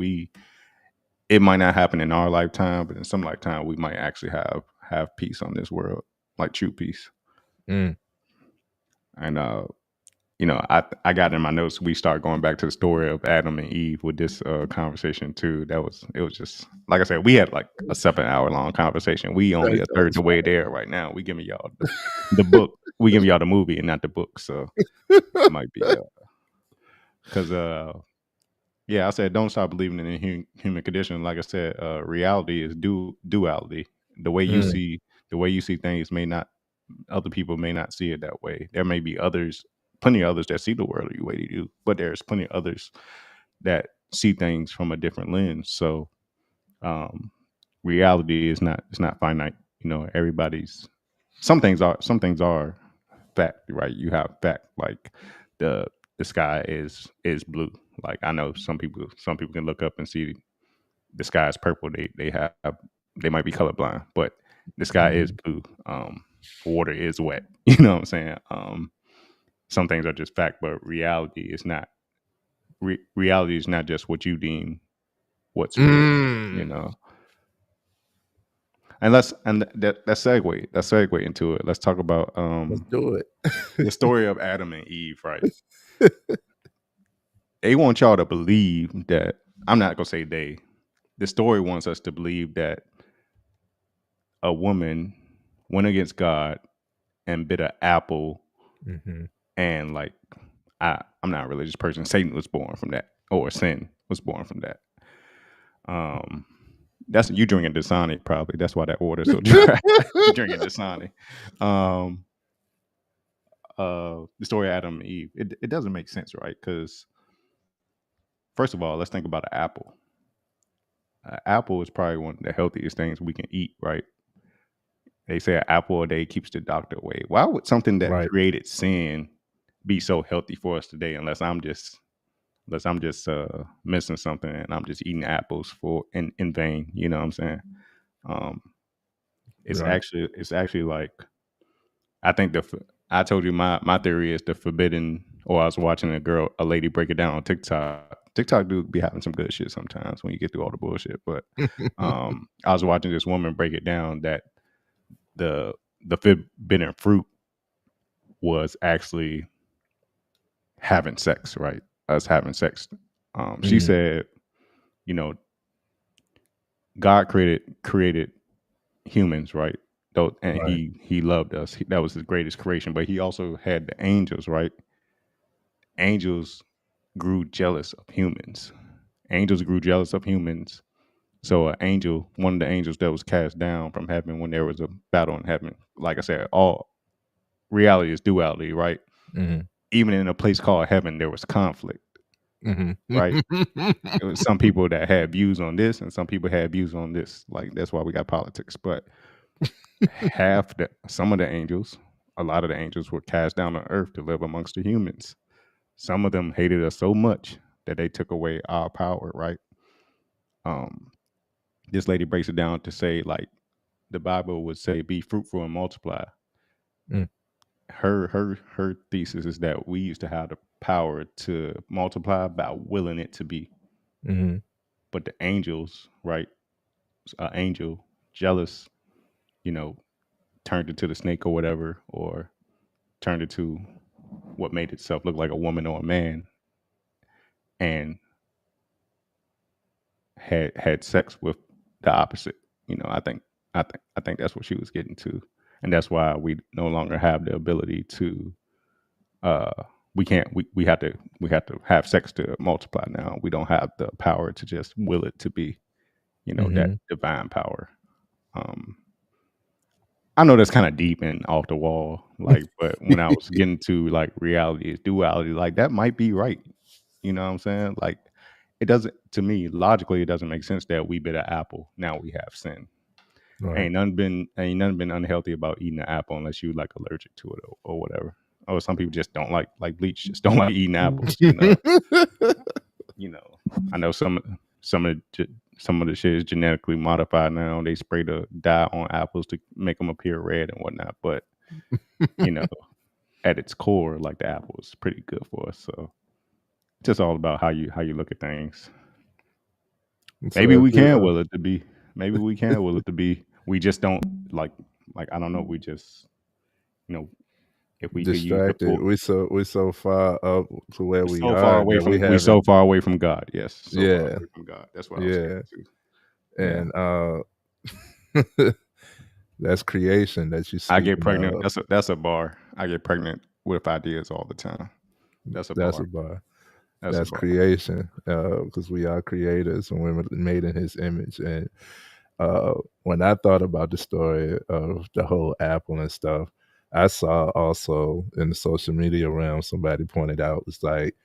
it might not happen in our lifetime, but in some lifetime we might actually have peace on this world, like true peace. Mm. And I got in my notes. We start going back to the story of Adam and Eve with this conversation too. It was just like I said, we had like a 7 hour long conversation. We only a third the way there right now. We giving y'all the book. We giving y'all the movie and not the book. So it might be because yeah, I said don't stop believing in the human condition. Like I said, reality is duality. The way you Mm. see things may not, other people may not see it that way. There may be plenty of others that see the world the way you do, but there's plenty of others that see things from a different lens. So reality is not finite. Everybody's some things are fact, right? You have fact, like the sky is blue. Like I know some people can look up and see the sky is purple. They might be colorblind, but the sky is Mhm. blue. Water is wet. You know what I'm saying? Some things are just fact, but reality is not. Reality is not just what you deem what's real. You Mm. know. And that segue into it. Let's talk about Let's do it. the story of Adam and Eve. Right? They want y'all to believe that. I'm not gonna say they. The story wants us to believe that a woman went against God and bit an apple, Mhm. and like I'm not a religious person. Satan was born from that, or sin was born from that. That's you drinking Dasani probably. That's why that water's so dry. You drinking Dasani. The story of Adam and Eve. It doesn't make sense, right? Because first of all, let's think about an apple. An apple is probably one of the healthiest things we can eat, right? They say an apple a day keeps the doctor away. Why would something that Right. created sin be so healthy for us today? Unless I'm just missing something and I'm just eating apples in vain. You know what I'm saying? Um, Right. it's actually like I think I told you my theory is the forbidden. Or I was watching a lady break it down on TikTok. TikTok do be having some good shit sometimes when you get through all the bullshit. But I was watching this woman break it down that the forbidden fruit was actually having sex, right? Us having sex. She Mhm. said, you know, God created humans, right? Though, and Right. he loved us. That was his greatest creation. But he also had the angels, right? Angels grew jealous of humans. Angels grew jealous of humans. So an angel, one of the angels that was cast down from heaven when there was a battle in heaven, like I said, all reality is duality, right? Mhm. Even in a place called heaven, there was conflict, Mhm. right? It was some people that had views on this and some people had views on this. Like that's why we got politics. But some of the angels, a lot of the angels were cast down on earth to live amongst the humans. Some of them hated us so much that they took away our power, right? Um, this lady breaks it down to say like the Bible would say, "Be fruitful and multiply." Mm. Her thesis is that we used to have the power to multiply by willing it to be, Mhm. but the angels, right? Angel jealous, you know, turned it to the snake or whatever, or turned it to what made itself look like a woman or a man, and had sex with the opposite. I think that's what she was getting to, and that's why we no longer have the ability to. Uh, we can't. We have to have sex to multiply now. We don't have the power to just will it to be. That Mhm. divine power. Um, I know that's kind of deep and off the wall, like, but when I was getting to like reality is duality, like that might be right. You know what I'm saying? Like, it doesn't to me logically. It doesn't make sense that we bit an apple. Now we have sin. Right. Ain't none been unhealthy about eating an apple unless you like allergic to it or whatever. Or some people just don't like bleach, just don't like eating apples. You know. I know some of the shit is genetically modified now. They spray the dye on apples to make them appear red and whatnot. But you know, at its core, like the apple is pretty good for us. So just all about how you look at things. Maybe So if we you can will it to be. Maybe we can will it to be. We just don't like I don't know. We just you know if we could use the distracted, full. we so far up to where We're we so far are away that we from we haven't. so far away from God. Yes, so far Yeah, away from God. That's what I was getting yeah, to. Yeah, and that's creation that you're I get speaking pregnant. of. That's a bar. I get pregnant with ideas all the time. That's a That's bar. a bar. That's a That's bar. creation, because we are creators and we're made in His image. And when I thought about the story of the whole Apple and stuff, I saw also in the social media realm somebody pointed out it's like,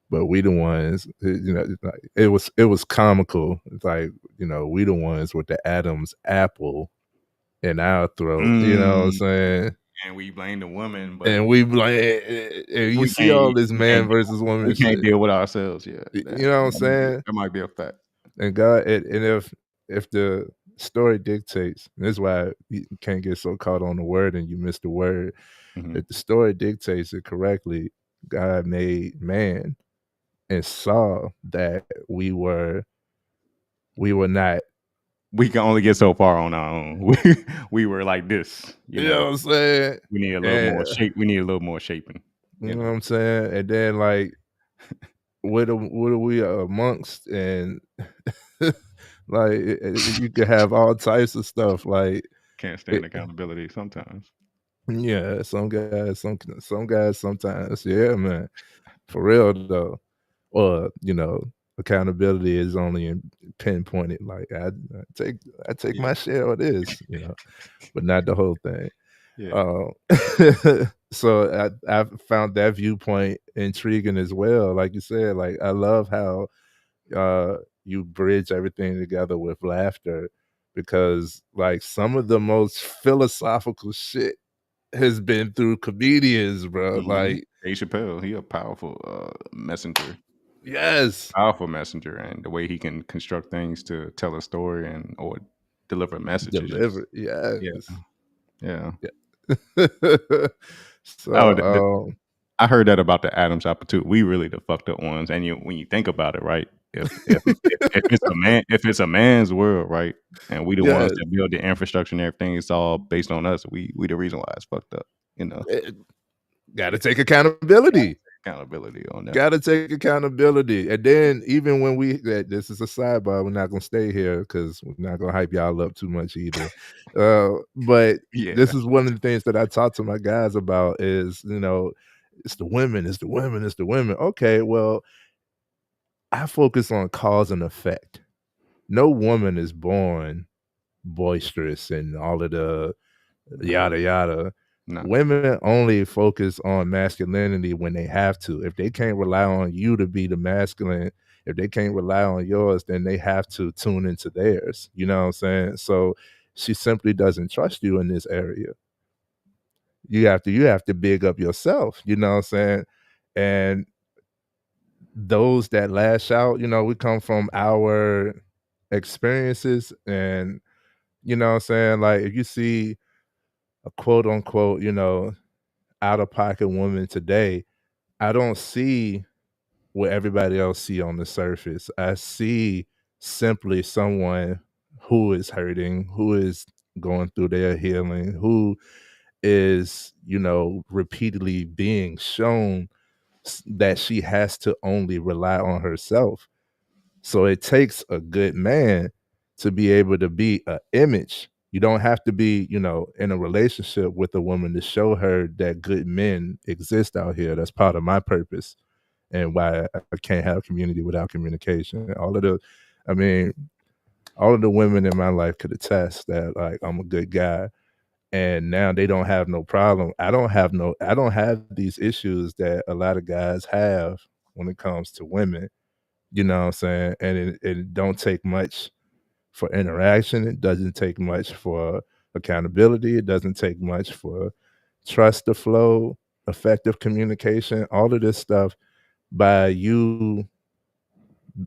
but we the ones, like, it was comical. It's like, we the ones with the Adam's apple in our throat. You know what I'm Mm, saying? and we blame the woman, but And we blame, and you we see can't all this we can't man versus woman we can't shit. deal with ourselves. Yeah, You know what I'm saying? that might be a fact. And God, and if the story dictates, and this is why you can't get so caught on the word and you miss the word. Mhm. If the story dictates it correctly, God made man and saw that we were not. We can only get so far on our own. We were like this, You know what I'm saying? We need a little more And shape. We need a little more shaping, you know what I'm saying? And then like what are we amongst? And like you could have all types of stuff. Like Can't it, stand accountability sometimes. yeah, some guys sometimes, yeah, man, for real though. Or accountability is only pinpointed. Like I take Yeah, my share of this, but not the whole thing. yeah. So I found that viewpoint intriguing as well. Like you said, like I love how you bridge everything together with laughter, because like some of the most philosophical shit has been through comedians, bro. Like, Dave Chappelle, he a powerful messenger, yes, powerful messenger, and the way he can construct things to tell a story and or deliver messages. Just deliver, yes. yeah, yeah. Yeah. So, Oh, I heard that about the Adams apple too. We really the fucked up ones. And when you think about it, right? If it's a man, if it's a man's world, right? And we the ones yes, that build the infrastructure and everything, it's all based on us. We the reason why it's fucked up. got to take accountability. Accountability on that. Got to take accountability. And then even when this is a sidebar, we're not gonna stay here because we're not gonna hype y'all up too much either. But Yeah. this is one of the things that I talk to my guys about is, it's the women, it's the women, it's the women. Okay, well, I focus on cause and effect. No woman is born boisterous and all of the yada yada. No. Women only focus on masculinity when they have to. If they can't rely on you to be the masculine, if they can't rely on yours, then they have to tune into theirs. You know what I'm saying? So she simply doesn't trust you in this area. You have to big up yourself, you know what I'm saying? And those that lash out, we come from our experiences, and you know what I'm saying? Like if you see a quote unquote, out of pocket woman today, I don't see what everybody else see on the surface. I see simply someone who is hurting, who is going through their healing, who is, repeatedly being shown that she has to only rely on herself. So it takes a good man to be able to be an image. You don't have to be, in a relationship with a woman to show her that good men exist out here. That's part of my purpose and why I can't have community without communication. I mean, all of the women in my life could attest that like I'm a good guy, and now they don't have no problem. I don't have these issues that a lot of guys have when it comes to women. You know what I'm saying? And it don't take much for interaction. It doesn't take much for accountability. It doesn't take much for trust to flow, effective communication, all of this stuff by you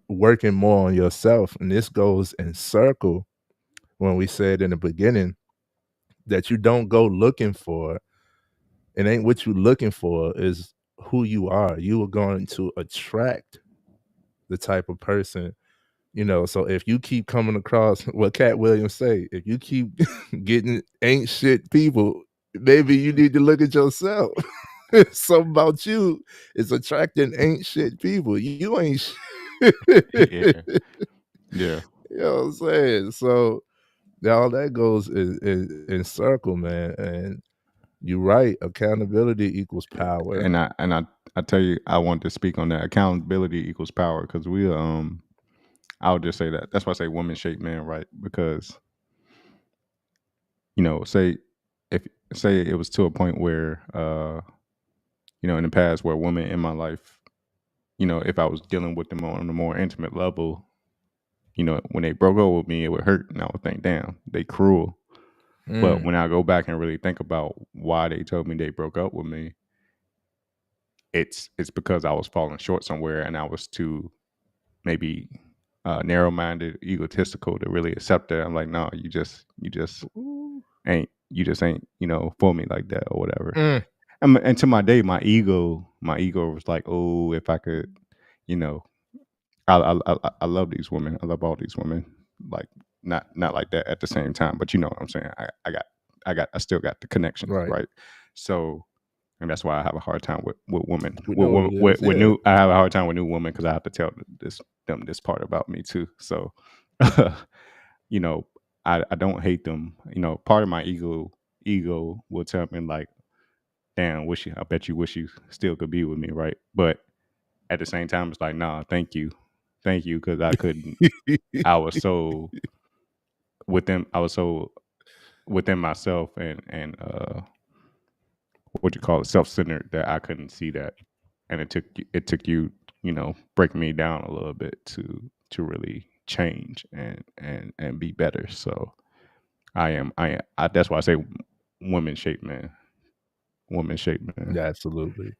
working more on yourself. And this goes in circle when we said in the beginning that you don't go looking for, it ain't what you're looking for, is who you are. You are going to attract the type of person So if you keep coming across what Cat Williams say, if you keep getting ain't shit people, maybe you need to look at yourself. Something about you is attracting ain't shit people. You ain't shit. Yeah. Yeah. You know what I'm saying? So all that goes in circle, man. And you're right. Accountability equals power. And I tell you, I want to speak on that. Accountability equals power, because I'll just say that. That's why I say woman shape man, right? Because say it was to a point where in the past where women in my life, if I was dealing with them on a more intimate level, when they broke up with me, it would hurt, and I would think, damn, they cruel. But when I go back and really think about why they told me they broke up with me, it's because I was falling short somewhere, and I was too maybe narrow-minded, egotistical to really accept that. I'm like, no, you just ain't for me like that or whatever. And to my day, my ego was like, oh, if I could, I love these women. I love all these women. Like not like that at the same time, but you know what I'm saying. I still got the connection, right? So, and that's why I have a hard time with women. With new, I have a hard time with new women because I have to tell them this part about me too. So, I don't hate them. Part of my ego will tell me like, damn, I bet you wish you still could be with me, right? But at the same time, it's like, nah, thank you, because I couldn't. I was so within myself and what you call it, self-centered, that I couldn't see that, and it took you, breaking me down a little bit to really change and be better. So I that's why I say woman shape man. Yeah, absolutely.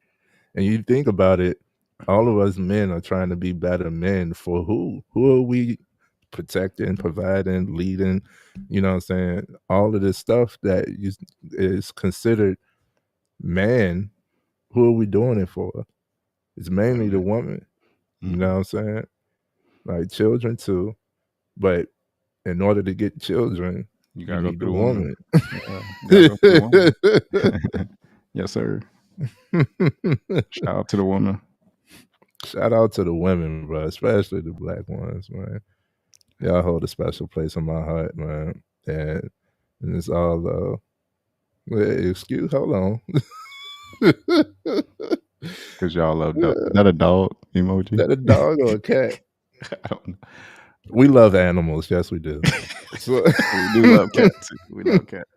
And you think about it, all of us men are trying to be better men for who? Who are we protecting, providing, leading? You know what I'm saying? All of this stuff that is considered man, who are we doing it for? It's mainly the woman. You know what I'm saying? Like children too. But in order to get children, you you gotta go need through the the woman. woman. Yes, sir. Shout out to the woman. Shout out to the women, bro, especially the black ones, man. Y'all hold a special place in my heart, man. And it's all hold on. Because y'all love dog. Is that a dog emoji? Is that a dog or a cat? I don't know. We love animals, yes we do. So, we do love cats. We love cats.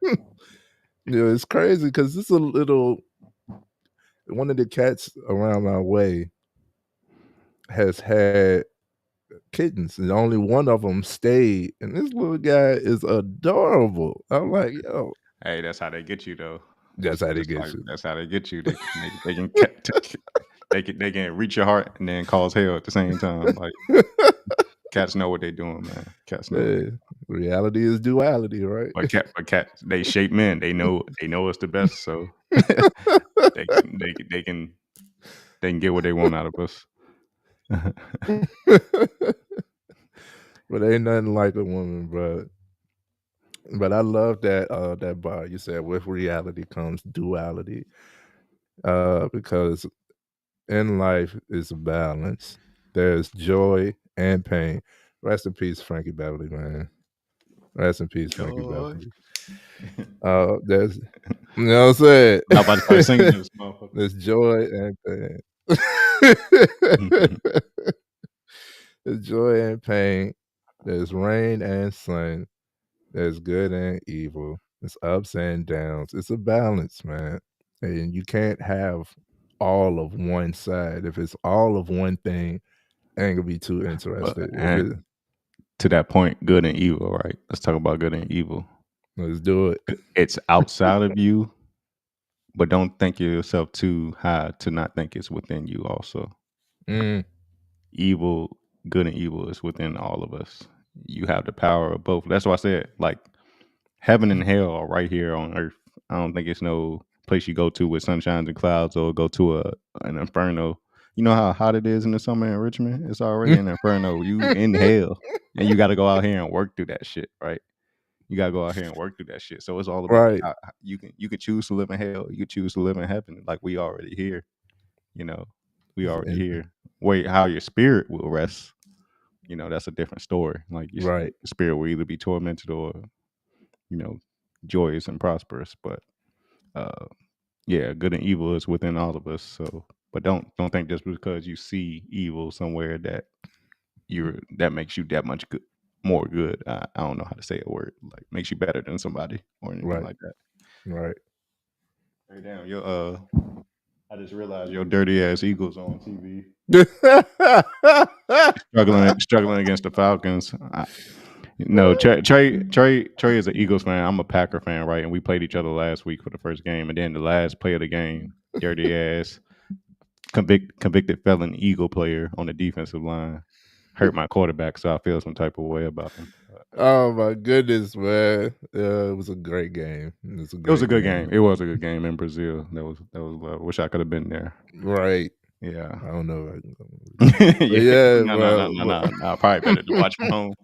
It's crazy because this is one of the cats around my way has had kittens, and only one of them stayed, and this little guy is adorable. I'm like, yo, hey, that's how they get you though. That's how they get you. That's how they get you. They can they can reach your heart and then cause hell at the same time. Like cats know what they're doing, man. Cats know. Reality is duality, right? But cats, they shape men. They know it's the best, so they can get what they want out of us. But ain't nothing like a woman, bro. But I love that bar you said, with reality comes duality. Because in life is a balance. There's joy and pain. Rest in peace, Frankie Beverly, man. Rest in peace, Frankie Beverly. There's, you know what I'm saying? I'm about to start singing this motherfucker. There's joy and pain. There's joy and pain. There's rain and sun. There's good and evil. It's ups and downs. It's a balance, man. And you can't have all of one side. If it's all of one thing, I ain't gonna be too interested. And to that point, good and evil, right? Let's talk about good and evil. Let's do it. It's outside of you, but don't think yourself too high to not think it's within you also. Evil, good and evil is within all of us. You have the power of both. That's why I said, like, heaven and hell are right here on earth. I don't think it's no place you go to with sunshines and clouds or go to an inferno. You know how hot it is in the summer in Richmond? It's already an inferno. You in hell, and you got to go out here and work through that shit, right? You got to go out here and work through that shit. So it's all about Right. you can choose to live in hell. You can choose to live in heaven. Like we already here, you know. We already And, here. Wait, how your spirit will rest? That's a different story. Like your right. spirit will either be tormented or you know joyous and prosperous. But uh, yeah, good and evil is within all of us. So, but don't think just because you see evil somewhere that makes you that much good, more good. I don't know how to say a word like makes you better than somebody or anything Right. like that. Right. Hey, damn, I just realized your dirty ass Eagles on TV struggling against the Falcons. No, Trey is an Eagles fan. I'm a Packer fan, right? And we played each other last week for the first game, and then the last play of the game, dirty ass convicted felon Eagle player on the defensive line hurt my quarterback, so I feel some type of way about him. Oh my goodness, man! It was a great game. It was a It was a great good game. game. It was a good game in Brazil. That was wish I could have been there. Right. Yeah. I don't know. Yeah. Yeah, No. Probably better to watch from home.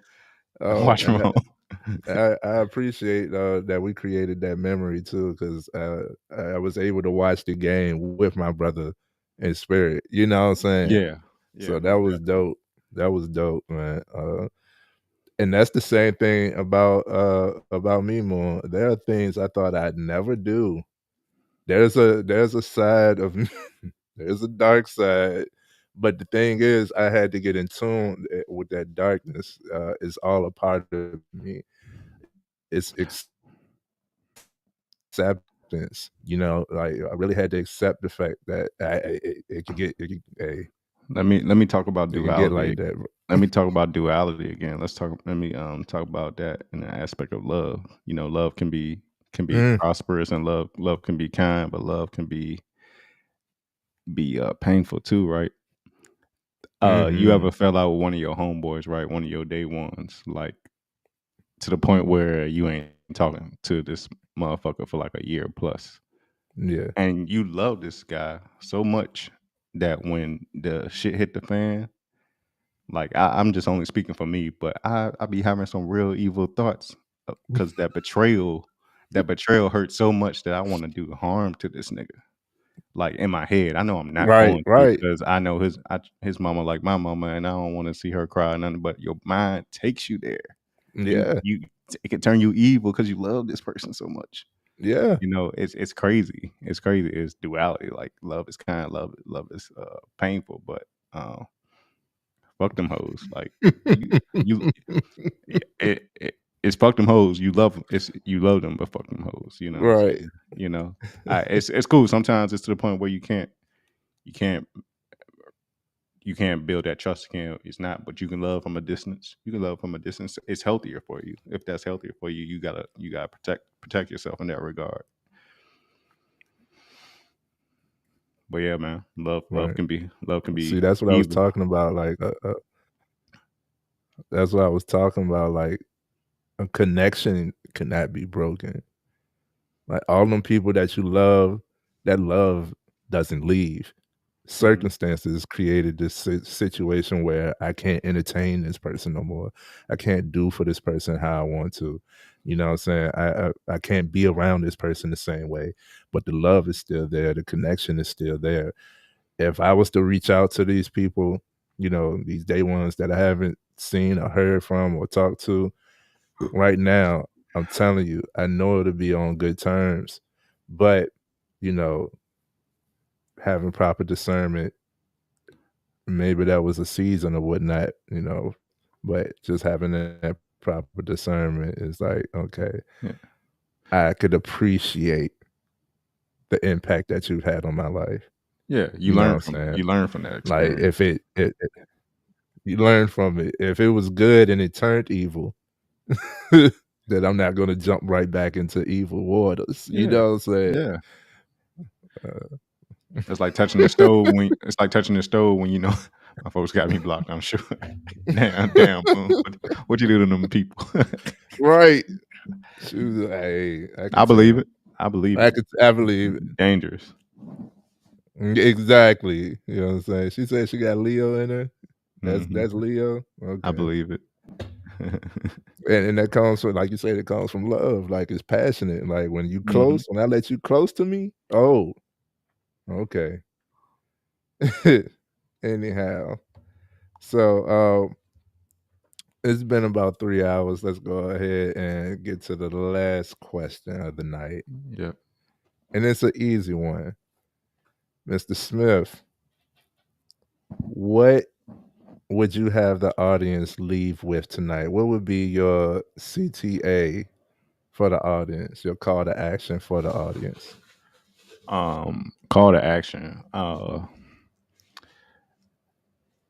Watch from and home. I appreciate that we created that memory too, because I was able to watch the game with my brother in spirit. You know what I'm saying? Yeah. So that was dope. That was dope, man. And that's the same thing about me, more. There are things I thought I'd never do. There's a side of me, there's a dark side, but the thing is, I had to get in tune with that darkness. It's all a part of me. It's acceptance, like I really had to accept the fact that it could get Let me talk about it could get duality. like that. Let me talk about duality again. Let me talk about that in the aspect of love. Love can be prosperous, and love can be kind, but love can be painful too, right? You ever fell out with one of your homeboys, right? One of your day ones, like to the point where you ain't talking to this motherfucker for like a year plus. Yeah. And you love this guy so much that when the shit hit the fan, like I'm just only speaking for me, but I be having some real evil thoughts because that betrayal hurts so much that I want to do harm to this nigga. Like in my head, I know I'm not Right, going to right. because I know his mama like my mama, and I don't want to see her cry or nothing. But your mind takes you there. Yeah. It can turn you evil because you love this person so much. Yeah. It's crazy. It's crazy. It's duality. Like love is kind, love is painful, but fuck them hoes. Like you it's fuck them hoes. You love them, but fuck them hoes. You know what I'm Right. saying? It's cool. Sometimes it's to the point where you can't build that trust again. It's not, but you can love from a distance. It's healthier for you. If that's healthier for you, you gotta protect yourself in that regard. But yeah, man, love can be See, that's what I was evil. talking about. Like, that's what I was talking about. Like, a connection cannot be broken. Like all them people that you love, that love doesn't leave. Circumstances created this situation where I can't entertain this person no more. I can't do for this person how I want to. You know what I'm saying? I can't be around this person the same way. But the love is still there. The connection is still there. If I was to reach out to these people, these day ones that I haven't seen or heard from or talked to right now, I'm telling you, I know it'll be on good terms. But, having proper discernment, maybe that was a season or whatnot, but just having that proper discernment is like, okay, I could appreciate the impact that you've had on my life. Yeah, you know what learn I'm from saying? you learn from that Like experience. if you learn from it. If it was good and it turned evil, then I'm not going to jump right back into evil waters. You know what I'm saying? Yeah. It's like touching the stove when my folks got me blocked. I'm sure. Damn, Boom. What you do to them people? Right. Shoot, hey, I believe it. I believe it. I believe it. Dangerous. Exactly. You know what I'm saying? She said she got Leo in her. Hmm. That's Leo. I Okay. believe it. And that comes from, like you said, it comes from love. Like it's passionate. Like when you Hmm. close, when I let you close to me, oh, okay. Anyhow. So it's been about 3 hours. Let's go ahead and get to the last question of the night. Yep. And it's an easy one. Mr. Smith, what would you have the audience leave with tonight? What would be your CTA for the audience, your call to action for the audience? Call to action.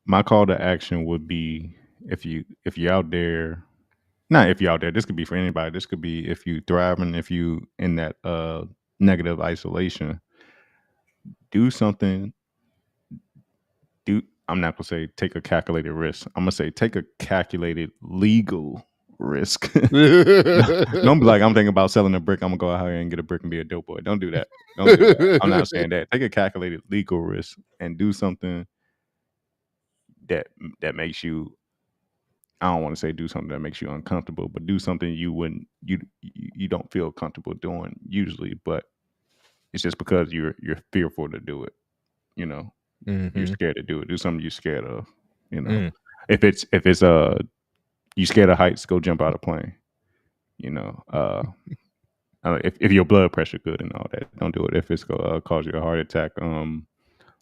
My call to action would be if you're out there, not if you're out there, this could be for anybody. This could be if you thriving, if you in that negative isolation, do something. Do I'm not gonna say take a calculated risk. I'm gonna say take a calculated legal risk. Don't be like, I'm thinking about selling a brick. I'm gonna go out here and get a brick and be a dope boy. Don't do that. Don't do that. I'm not saying that. Take a calculated legal risk and do something that that makes you. I don't want to say do something that makes you uncomfortable, but do something you don't feel comfortable doing usually, but it's just because you're fearful to do it. You know, you're Hmm. scared to do it. Do something you're scared of. You know, Mm. if it's you scared of heights, go jump out a plane. You know, if your blood pressure good and all that, don't do it. If it's gonna cause you a heart attack,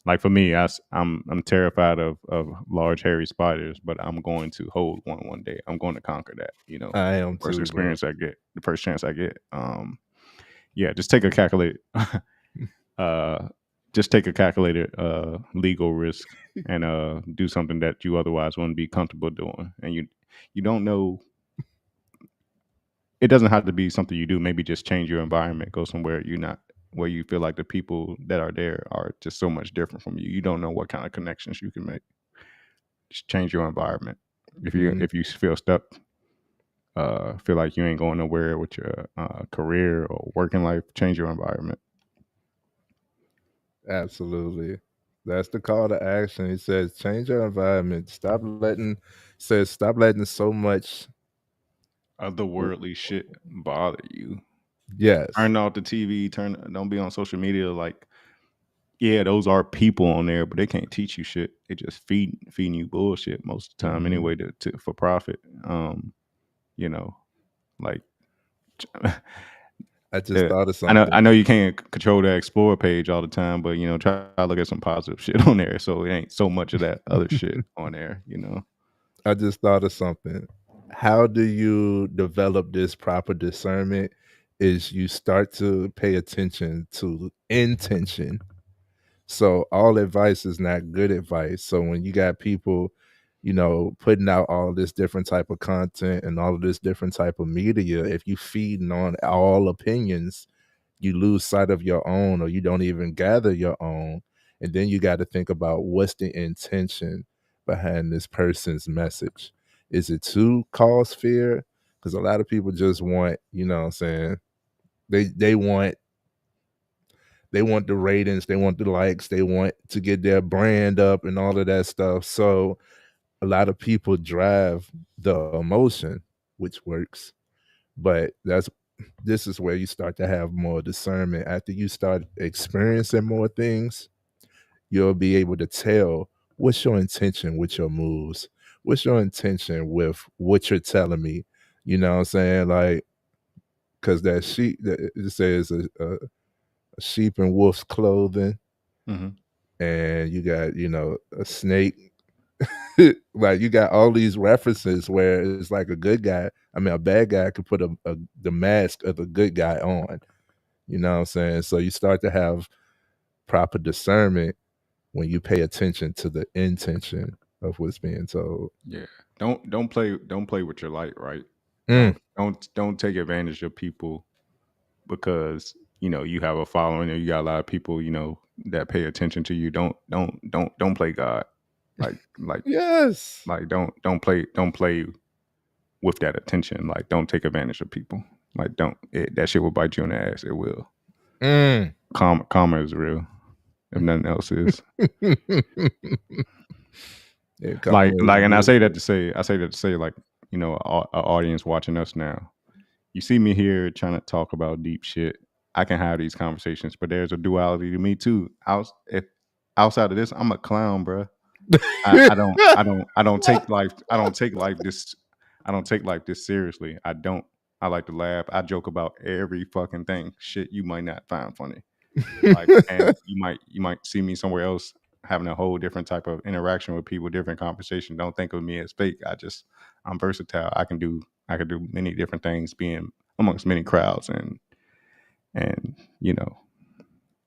like for me, I'm terrified of large hairy spiders, but I'm going to hold one day. I'm going to conquer that. You know, I am first too, bro. experience I get, the first chance I get. Yeah, just take a calculated, uh, just take a calculated legal risk and do something that you otherwise wouldn't be comfortable doing, and you don't know. It doesn't have to be something you do. Maybe just change your environment. Go somewhere you not where you feel like the people that are there are just so much different from you. You don't know what kind of connections you can make. Just change your environment. Mm, If you feel stuck, feel like you ain't going nowhere with your career or working life, change your environment. absolutely. That's the call to action. He says, change your environment. Stop letting so much. Otherworldly shit bother you. Yes. Turn off the TV. Don't be on social media. Like, yeah, those are people on there, but they can't teach you shit. They just feeding you bullshit most of the time Hmm. anyway for profit. You know, like I just thought of I something. know you can't control that explore page all the time, but try to look at some positive shit on there. So it ain't so much of that other shit on there. I just thought of something. How do you develop this proper discernment? Is you start to pay attention to intention. So all advice is not good advice. So when you got people, putting out all this different type of content and all of this different type of media, if you feeding on all opinions, you lose sight of your own, or you don't even gather your own. And then you got to think about what's the intention behind this person's message. Is it to cause fear? Because a lot of people just want, what I'm saying, they want the ratings, they want the likes, they want to get their brand up and all of that stuff. So a lot of people drive the emotion, which works. But this is where you start to have more discernment. After you start experiencing more things, you'll be able to tell what's your intention with your moves, what's your intention with what you're telling me. You know what I'm saying? Like, because that sheep, that it says a sheep in wolf's clothing, Hmm. and you got a snake. Like you got all these references where it's like a good guy. I mean, a bad guy could put the mask of the good guy on. You know what I'm saying? So you start to have proper discernment when you pay attention to the intention of what's being told. Yeah. Don't play with your light, right? Mm, Don't take advantage of people because you have a following and you got a lot of people that pay attention to you. Don't play God. Like like yes. like don't play with that attention. Like don't take advantage of people. Like don't that shit will bite you in the ass. It will. Mm, Karma is real. if nothing else is. Like, And I say that to say, like, you know, our audience watching us now. You see me here trying to talk about deep shit. I can have these conversations, but there's a duality to me too. If outside of this, I'm a clown, bro. I don't take life. I don't take life this seriously. I don't. I like to laugh. I joke about every fucking thing. Shit you might not find funny. Like, and you might see me somewhere else having a whole different type of interaction with people, different conversation. Don't think of me as fake. I'm versatile. I can do many different things, being amongst many crowds, and you know,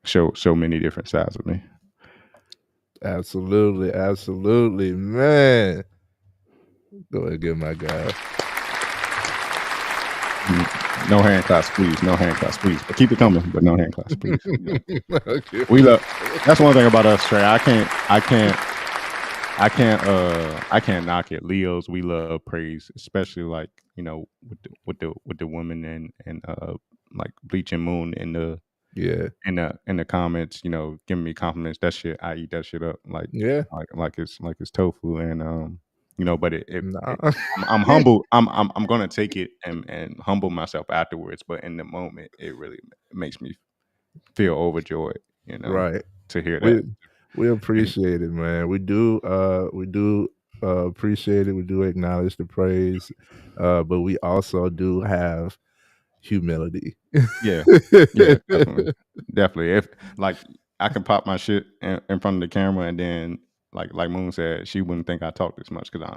show many different sides of me. Absolutely, man. Go ahead and get my guy. No hand claps, please. No hand claps, please. But keep it coming. But no hand claps, please. You know. Okay. We love. That's one thing about us, Trey. I can't knock it. Leos, we love praise, especially like, you know, with the women and like Bleach and Moon in the in the comments, you know, giving me compliments. That shit, I eat that shit up like it's tofu, and you know, but I'm humble. I'm gonna take it and humble myself afterwards. But in the moment, it really makes me feel overjoyed, you know, right, to hear that. We appreciate it, man. We do appreciate it. We do acknowledge the praise, but we also do have humility. Yeah, definitely. If like I can pop my shit in front of the camera, and then like Moon said, she wouldn't think I talk this much because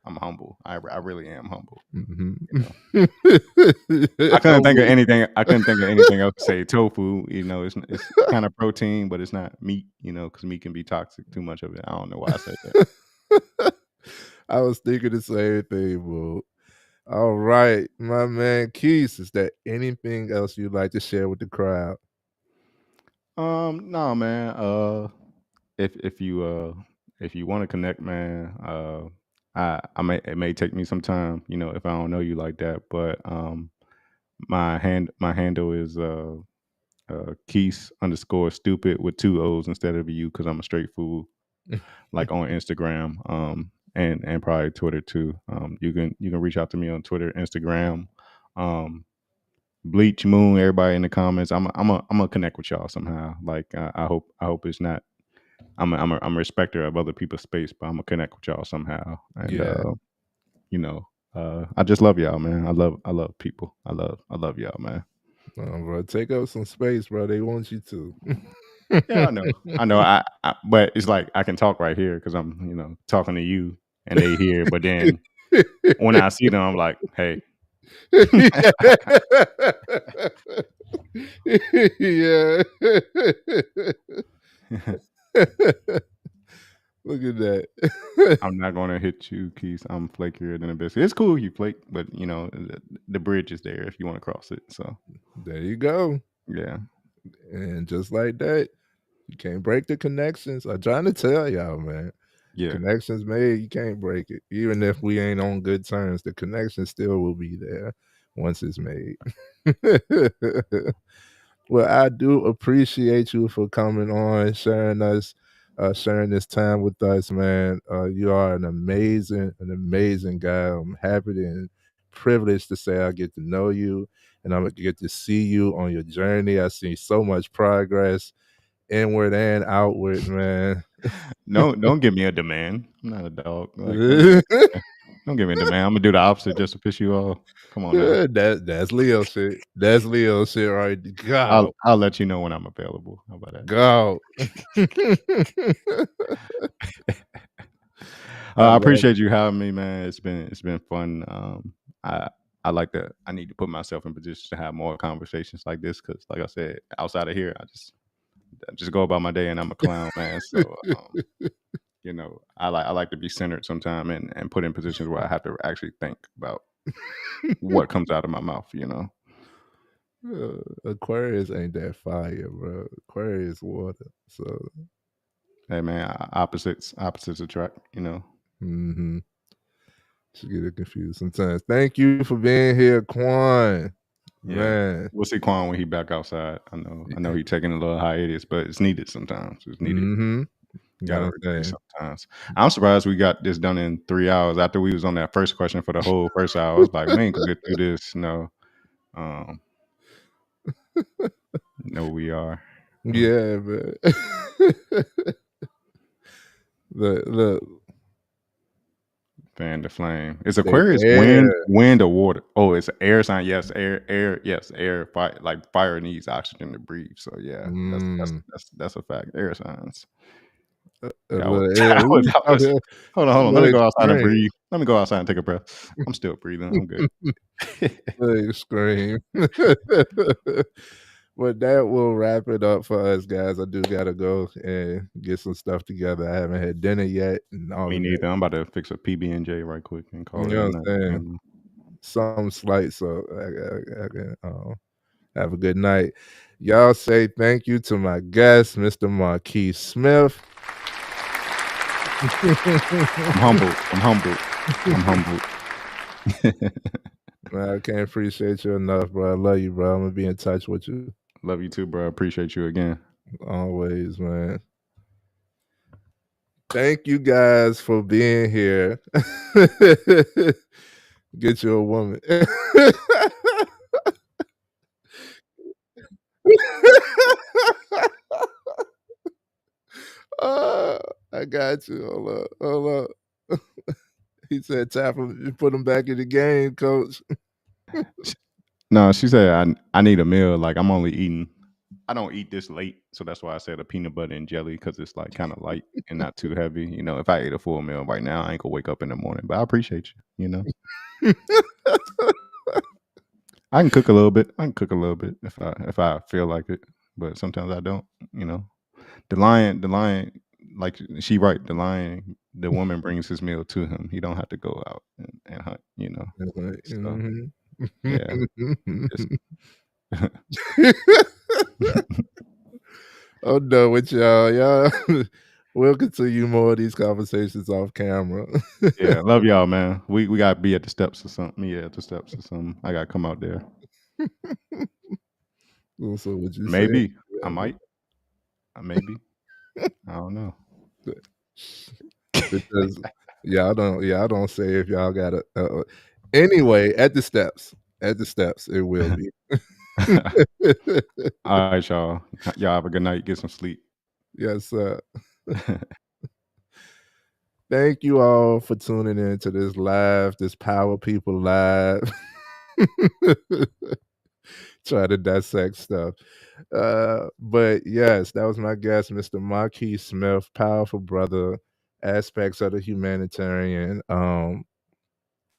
I'm humble. I really am humble. Mm-hmm. You know? I couldn't think of anything. Else to say. Tofu, you know, it's kind of protein, but it's not meat. You know, because meat can be toxic. Too much of it. I don't know why I said that. I was thinking the same thing, bro. All right, my man Quis, is there anything else you'd like to share with the crowd? No, man. If you want to connect, man, it may take me some time, you know, if I don't know you like that, but my handle is Keys_stupid with 2 O's instead of a U, because I'm a straight fool. Like on Instagram, and probably Twitter too. You can reach out to me on Twitter, Instagram, Bleach, Moon, everybody in the comments. I'm gonna connect with y'all somehow. Like I hope it's not. I'm a respecter of other people's space, but I'm gonna connect with y'all somehow. And you know, I just love y'all, man. I love people. I love y'all, man. Bro, take up some space, bro. They want you to. Yeah, I know. But it's like I can talk right here because I'm, you know, talking to you, and they hear. But then when I see them, I'm like, hey. Yeah. Look at that. I'm not gonna hit you, Keith. I'm flakier than a biscuit. It's cool you flake, but you know the bridge is there if you want to cross it. So there you go. Yeah, and just like that, you can't break the connections. I'm trying to tell y'all, man. Yeah, connections made, you can't break it. Even if we ain't on good terms, the connection still will be there once it's made. Well, I do appreciate you for coming on, sharing this time with us, man. You are an amazing guy. I'm happy and privileged to say I get to know you, and I'm gonna get to see you on your journey. I see so much progress, inward and outward, man. No, don't give me a demand. I'm not a dog. Like, don't give me a demand. I'm gonna do the opposite just to piss you off. Come on now. That's Leo shit. That's Leo shit, right? Go. I'll let you know when I'm available. How about that? Go. I appreciate you having me, man. It's been fun. I need to put myself in position to have more conversations like this, because, like I said, outside of here, I just go about my day and I'm a clown, man. So you know, I like to be centered sometime and put in positions where I have to actually think about what comes out of my mouth, you know. Aquarius ain't that fire, bro. Aquarius water. So hey, man, opposites attract, you know. Should get it confused sometimes. Thank you for being here, Quan. Yeah. Man. We'll see Quan when he back outside. I know he taking a little hiatus, but it's needed sometimes. It's needed. Mm-hmm. Gotta You know replace sometimes. I'm surprised we got this done in 3 hours after we was on that first question for the whole first hour. I was like, we ain't gonna get through this. No. No, we are. Yeah, man. Look. Fan the flame. It's Aquarius wind or water. Oh, it's an air sign. Yes, air. Fire, like fire needs oxygen to breathe. So yeah, that's a fact. Air signs. Hold on. Let me go outside and breathe. Let me go outside and take a breath. I'm still breathing. I'm good. Scream. But that will wrap it up for us, guys. I do gotta go and get some stuff together. I haven't had dinner yet. And all Me neither. I'm about to fix a PB&J right quick and call it a night. Some slight, so I can have a good night. Y'all say thank you to my guest, Mr. Marquis Smith. I'm humbled. Man, I can't appreciate you enough, bro. I love you, bro. I'm gonna be in touch with you. Love you too, bro. Appreciate you again. Always, man. Thank you guys for being here. Get you a woman. I got you. Hold up. He said, "Tap him, put him back in the game, coach." No, she said I need a meal. Like I'm only eating. I don't eat this late, so that's why I said a peanut butter and jelly because it's like kind of light and not too heavy. You know, if I ate a full meal right now, I ain't gonna wake up in the morning. But I appreciate you. You know, I can cook a little bit. If I feel like it, but sometimes I don't. You know, the lion, like she right. The woman brings his meal to him. He don't have to go out and hunt. You know, so, yeah. I'm done with y'all. We'll continue more of these conversations off camera. Yeah, love y'all, man. We gotta be at the steps or something. Yeah, at the steps or something. I gotta come out there. So what you Maybe say? I might. Maybe I don't know. Because y'all don't say if y'all got a. Anyway, at the steps, it will be. All right, y'all. Y'all have a good night. Get some sleep. Yes, sir. Thank you all for tuning in to this Power People Live. Try to dissect stuff. But yes, that was my guest, Mr. Marquis Smith, powerful brother, aspects of the Humanitarian.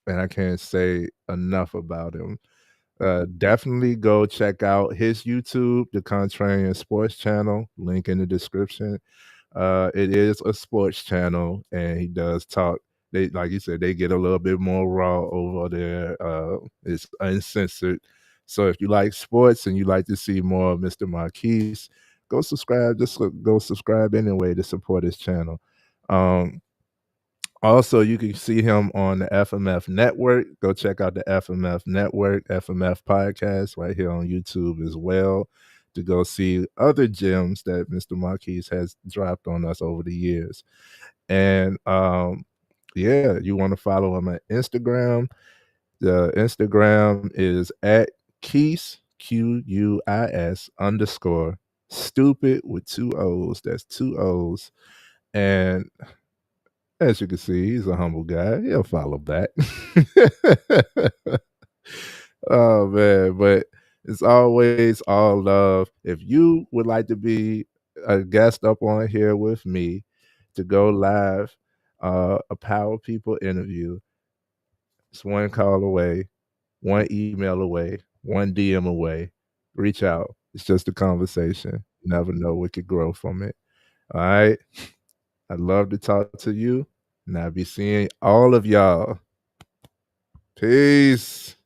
And I can't say enough about him. Definitely go check out his YouTube, the Contrarian Sports Channel, link in the description. It is a sports channel, and he does talk. They, like you said, they get a little bit more raw over there. It's uncensored. So if you like sports and you like to see more of Mr. Marquis, go subscribe. Just go subscribe anyway to support his channel. Also, you can see him on the FMF Network. Go check out the FMF Network, FMF Podcast, right here on YouTube as well, to go see other gems that Mr. Marquis has dropped on us over the years. And yeah, you want to follow him at Instagram. The Instagram is at Quis, Quis _ stupid with 2 O's. That's 2 O's. And as you can see, he's a humble guy. He'll follow back. Oh man, but it's always all love. If you would like to be a guest up on here with me to go live, a Power People interview, it's one call away, one email away, one DM away. Reach out. It's just a conversation. You never know what could grow from it. All right. I'd love to talk to you. And I'll be seeing all of y'all. Peace.